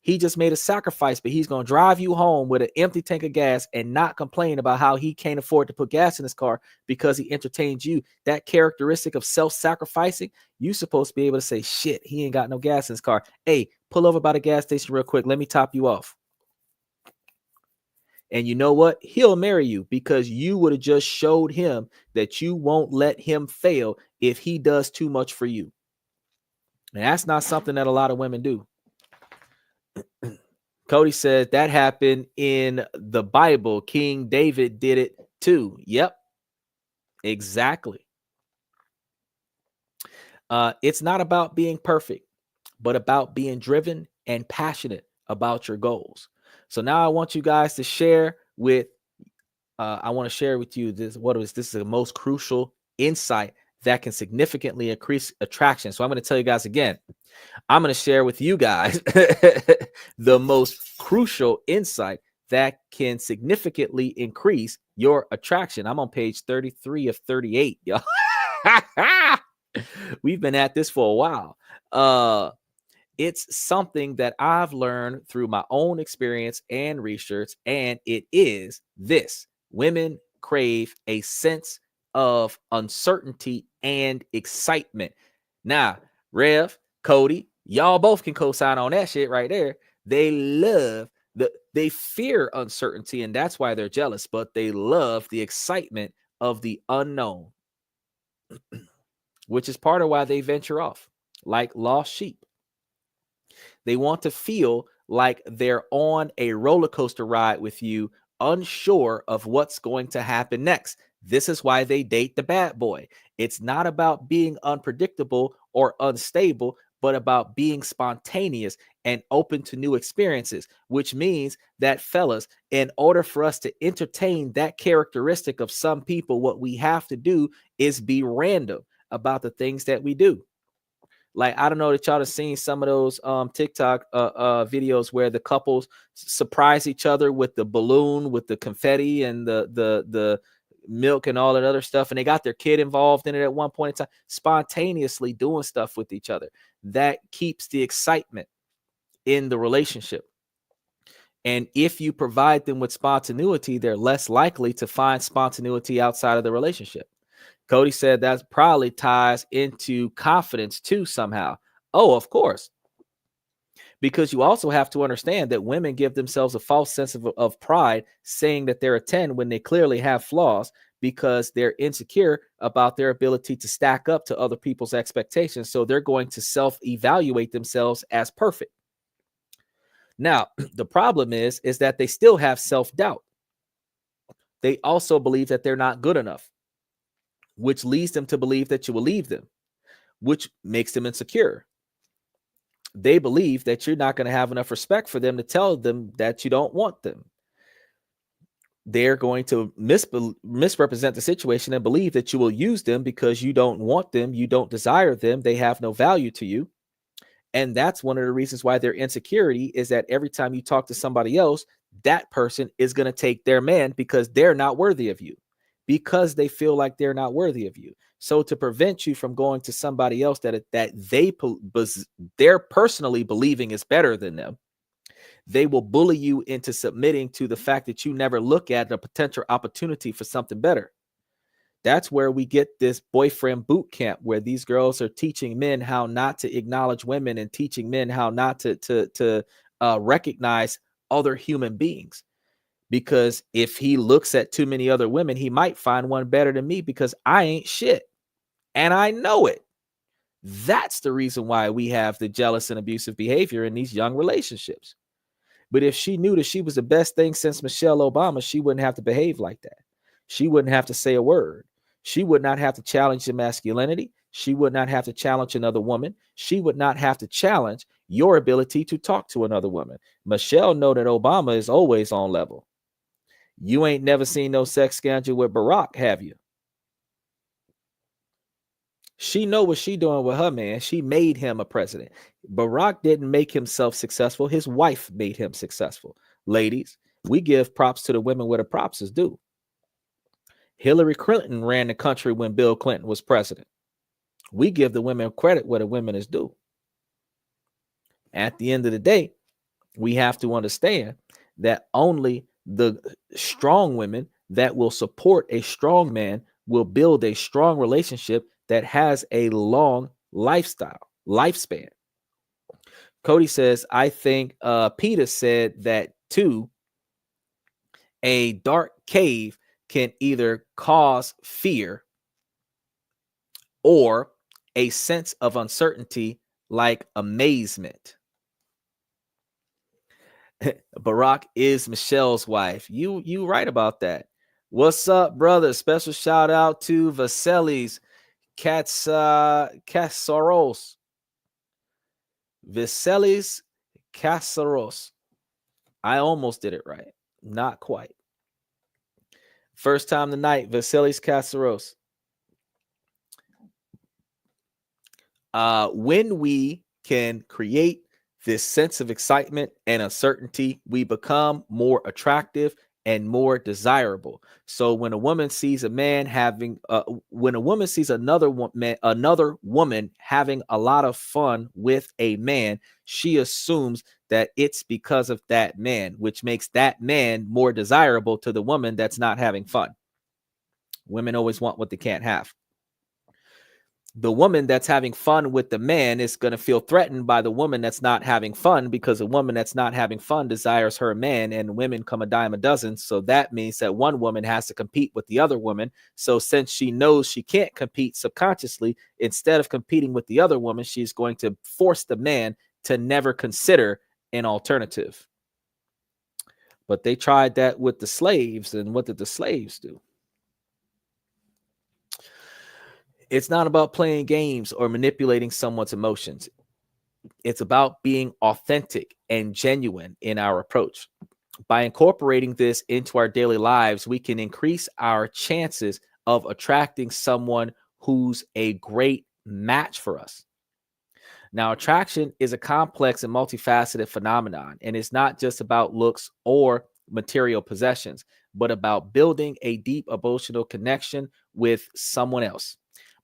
He just made a sacrifice, but he's going to drive you home with an empty tank of gas and not complain about how he can't afford to put gas in his car because he entertained you. That characteristic of self-sacrificing, you supposed to be able to say, shit, he ain't got no gas in his car. Hey, pull over by the gas station real quick. Let me top you off. And you know what? He'll marry you because you would have just showed him that you won't let him fail if he does too much for you. And that's not something that a lot of women do. Cody said that happened in the Bible. King David did it too. Yep, exactly. It's not about being perfect, but about being driven and passionate about your goals. So now I want you guys to share with, I want to share with you this is the most crucial insight that can significantly increase attraction. So I'm going to tell you guys again. I'm going to share with you guys the most crucial insight that can significantly increase your attraction. I'm on page 33 of 38, y'all. We've been at this for a while. It's something that I've learned through my own experience and research, and it is this: women crave a sense of uncertainty and excitement. Now, Rev, Cody, y'all both can co-sign on that shit right there. They fear uncertainty, and that's why they're jealous, but they love the excitement of the unknown, which is part of why they venture off like lost sheep. They want to feel like they're on a roller coaster ride with you, unsure of what's going to happen next. This is why they date the bad boy. It's not about being unpredictable or unstable, but about being spontaneous and open to new experiences, which means that, fellas, in order for us to entertain that characteristic of some people, what we have to do is be random about the things that we do. Like, I don't know that y'all have seen some of those TikTok videos where the couples surprise each other with the balloon, with the confetti and the milk and all that other stuff. And they got their kid involved in it at one point in time, spontaneously doing stuff with each other. That keeps the excitement in the relationship. And if you provide them with spontaneity, they're less likely to find spontaneity outside of the relationship. Cody said that probably ties into confidence too somehow. Oh, of course. Because you also have to understand that women give themselves a false sense of pride, saying that they're a 10 when they clearly have flaws, because they're insecure about their ability to stack up to other people's expectations. So they're going to self-evaluate themselves as perfect. Now, the problem is that they still have self-doubt. They also believe that they're not good enough, which leads them to believe that you will leave them, which makes them insecure. They believe that you're not going to have enough respect for them to tell them that you don't want them. They're going to misrepresent the situation and believe that you will use them because you don't want them, you don't desire them, they have no value to you. And that's one of the reasons why their insecurity is that every time you talk to somebody else, that person is going to take their man because they're not worthy of you. because they feel like they're not worthy of you. So to prevent you from going to somebody else that they're personally believing is better than them, they will bully you into submitting to the fact that you never look at a potential opportunity for something better. That's where we get this boyfriend boot camp, where these girls are teaching men how not to acknowledge women and teaching men how not to recognize other human beings. Because if he looks at too many other women, he might find one better than me because I ain't shit. And I know it. That's the reason why we have the jealous and abusive behavior in these young relationships. But if she knew that she was the best thing since Michelle Obama, she wouldn't have to behave like that. She wouldn't have to say a word. She would not have to challenge your masculinity. She would not have to challenge another woman. She would not have to challenge your ability to talk to another woman. Michelle know that Obama is always on level. You ain't never seen no sex scandal with Barack, have you? She know what she doing with her man. She made him a president. Barack didn't make himself successful. His wife made him successful. Ladies, we give props to the women where the props is due. Hillary Clinton ran the country when Bill Clinton was president. We give the women credit where the women is due. At the end of the day, we have to understand that only the strong women that will support a strong man will build a strong relationship that has a long lifespan. Cody says, I think Peter said that too. A dark cave can either cause fear or a sense of uncertainty like amazement. Barack is Michelle's wife. You right about that. What's up, brother? Special shout out to Vasilis Katsaros. Vasilis Katsaros. I almost did it right. Not quite. First time tonight, Vasilis Katsaros. When we can create this sense of excitement and uncertainty, we become more attractive and more desirable. So when a woman sees a man having, when a woman sees another woman having a lot of fun with a man, she assumes that it's because of that man, which makes that man more desirable to the woman that's not having fun. Women always want what they can't have. The woman that's having fun with the man is going to feel threatened by the woman that's not having fun, because a woman that's not having fun desires her man, and women come a dime a dozen. So that means that one woman has to compete with the other woman. So since she knows she can't compete subconsciously, instead of competing with the other woman, she's going to force the man to never consider an alternative. But they tried that with the slaves, and what did the slaves do? It's not about playing games or manipulating someone's emotions. It's about being authentic and genuine in our approach. By incorporating this into our daily lives, we can increase our chances of attracting someone who's a great match for us. Now, attraction is a complex and multifaceted phenomenon, and it's not just about looks or material possessions, but about building a deep emotional connection with someone else.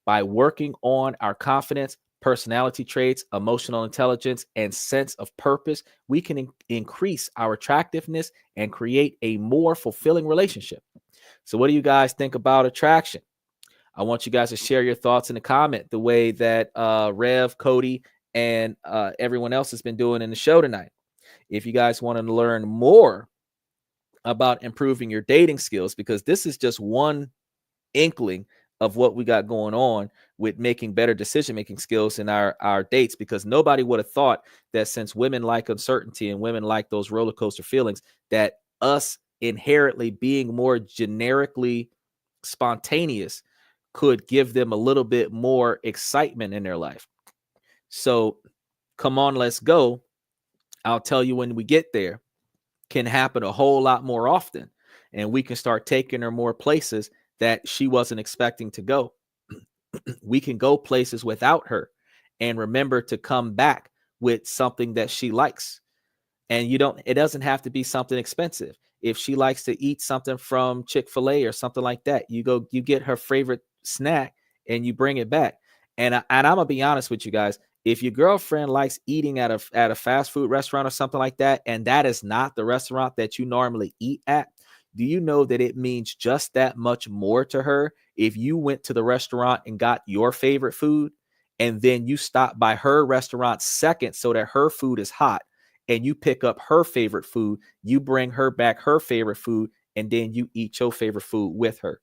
By working on our confidence, personality traits, emotional intelligence, and sense of purpose, we can increase our attractiveness and create a more fulfilling relationship. So what do you guys think about attraction? I want you guys to share your thoughts in the comment, the way that Rev, Cody, and everyone else has been doing in the show tonight. If you guys want to learn more about improving your dating skills, because this is just one inkling of what we got going on with making better decision-making skills in our dates, because nobody would have thought that, since women like uncertainty and women like those roller coaster feelings, that us inherently being more generically spontaneous could give them a little bit more excitement in their life. So come on, let's go. I'll tell you, when we get there, can happen a whole lot more often, and we can start taking her more places that she wasn't expecting to go. We can go places without her and remember to come back with something that she likes. And it doesn't have to be something expensive. if she likes to eat something from Chick-fil-A or something like that, you get her favorite snack and you bring it back. And I'm gonna be honest with you guys. If your girlfriend likes eating at a fast food restaurant or something like that, and that is not the restaurant that you normally eat at, do you know that it means just that much more to her if you went to the restaurant and got your favorite food, and then you stop by her restaurant second so that her food is hot, and you pick up her favorite food, you bring her back her favorite food, and then you eat your favorite food with her.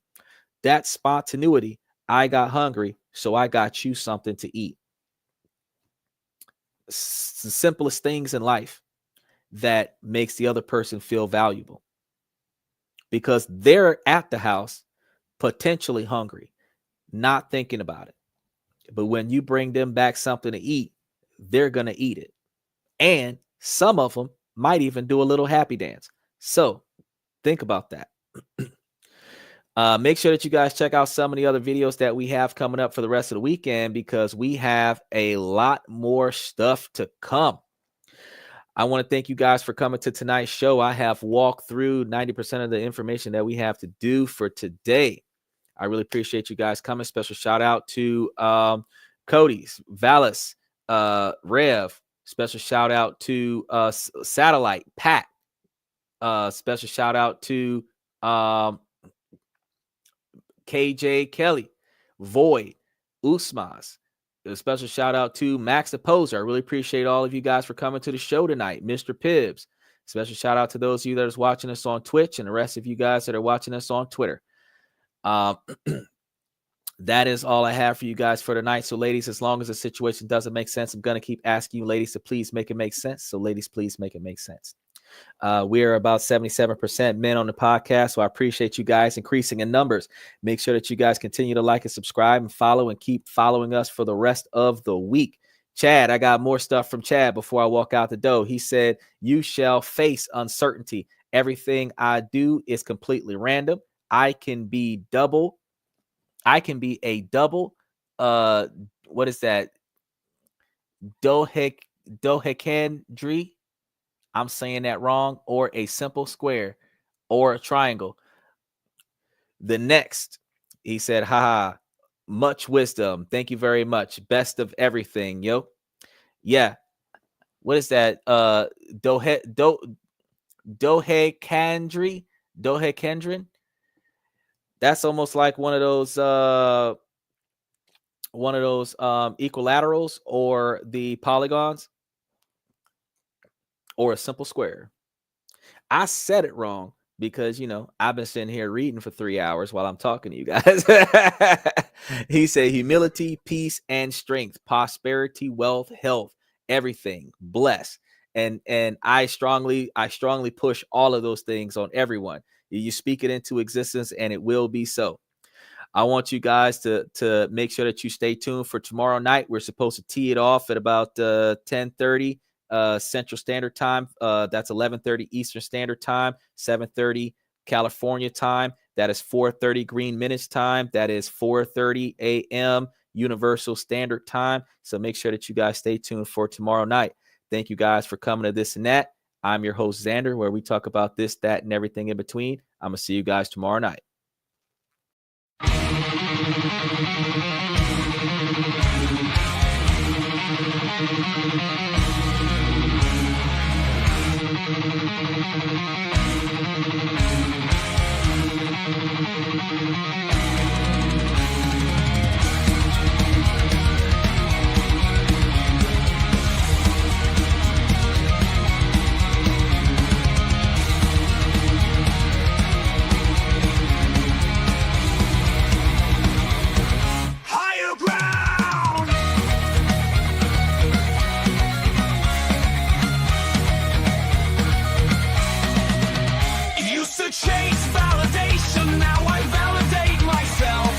That spontaneity. I got hungry, so I got you something to eat. It's the simplest things in life that makes the other person feel valuable, because they're at the house potentially hungry, not thinking about it. But when you bring them back something to eat, they're going to eat it. And some of them might even do a little happy dance. So think about that. Make sure that you guys check out some of the other videos that we have coming up for the rest of the weekend, because we have a lot more stuff to come. I want to thank you guys for coming to tonight's show. I have walked through 90% of the information that we have to do for today. I really appreciate you guys coming. Special shout out to Cody's, Valis, Rev. Special shout out to Satellite, Pat. Special shout out to KJ Kelly, Void, Usmas. A special shout out to Max the Poser. I really appreciate all of you guys for coming to the show tonight. Mr. Pibbs. Special shout out to those of you that are watching us on Twitch, and the rest of you guys that are watching us on Twitter. That is all I have for you guys for tonight. So, ladies, as long as the situation doesn't make sense, I'm going to keep asking you ladies to please make it make sense. So, ladies, please make it make sense. We are about 77% men on the podcast, so I appreciate you guys increasing in numbers. Make sure that you guys continue to like and subscribe and follow, and keep following us for the rest of the week. Chad, I got more stuff from Chad before I walk out the door. He said, "You shall face uncertainty. Everything I do is completely random. I can be a double. What is that? Dohecandry. I'm saying that wrong, or a simple square, or a triangle. The next," he said, haha, "much wisdom. Thank you very much. Best of everything, yo." Yeah. What is that? Dohecandrin. That's almost like one of those equilaterals, or the polygons, or a simple square. I said it wrong because, I've been sitting here reading for 3 hours while I'm talking to you guys. He said, "Humility, peace, and strength, prosperity, wealth, health, everything, bless." And I strongly push all of those things on everyone. You speak it into existence, and it will be so. I want you guys to make sure that you stay tuned for tomorrow night. We're supposed to tee it off at about 10:30 Central Standard Time. That's 11:30 Eastern Standard Time, 7:30 California time. That is 4:30 Greenwich time. That is 4:30 a.m. Universal Standard Time. So make sure that you guys stay tuned for tomorrow night. Thank you guys for coming to This and That. I'm your host, Xander, where we talk about this, that, and everything in between. I'm going to see you guys tomorrow night. Higher ground. Used to chase validation, now I validate myself.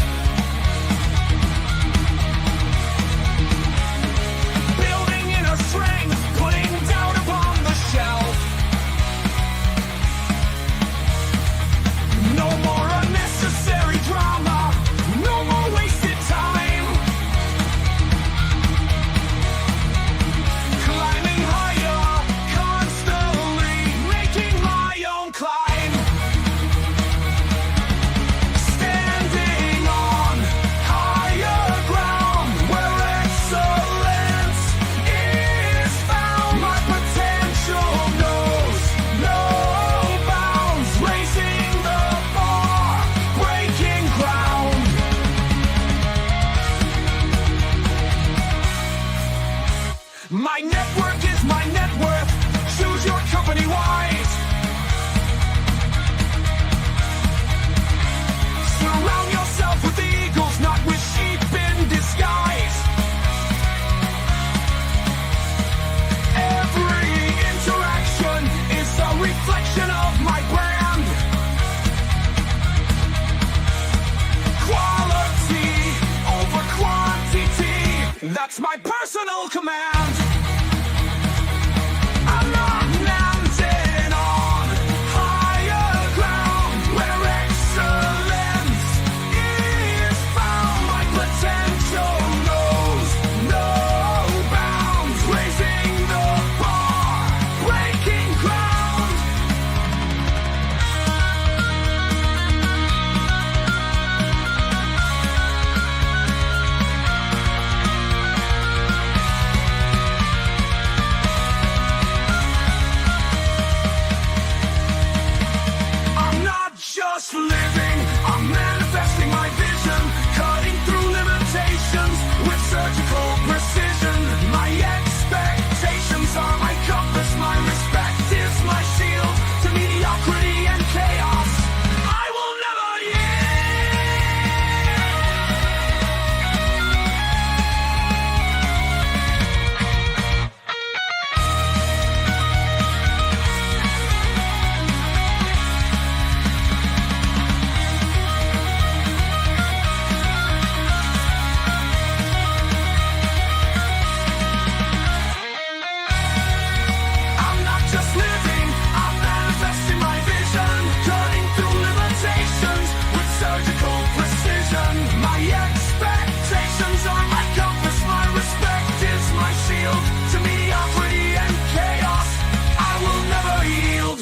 Building inner strength, putting down upon the shelf. No more unnecessary drama, no more wasted time. Climbing higher, constantly making my own climb. that's my personal command. I'm not landing on higher ground where excellence is found. My potential knows no bounds, raising the bar, breaking ground. I'm not just living, I'm manifesting my vision, cutting through limitations with surgical precision. My expectations are my compass, my respect is my shield to mediocrity and chaos. I will never I'm not just living, I'm manifesting my vision, cutting through limitations with surgical precision. My expectations are my compass, my respect is my shield to mediocrity and chaos. I will never yield.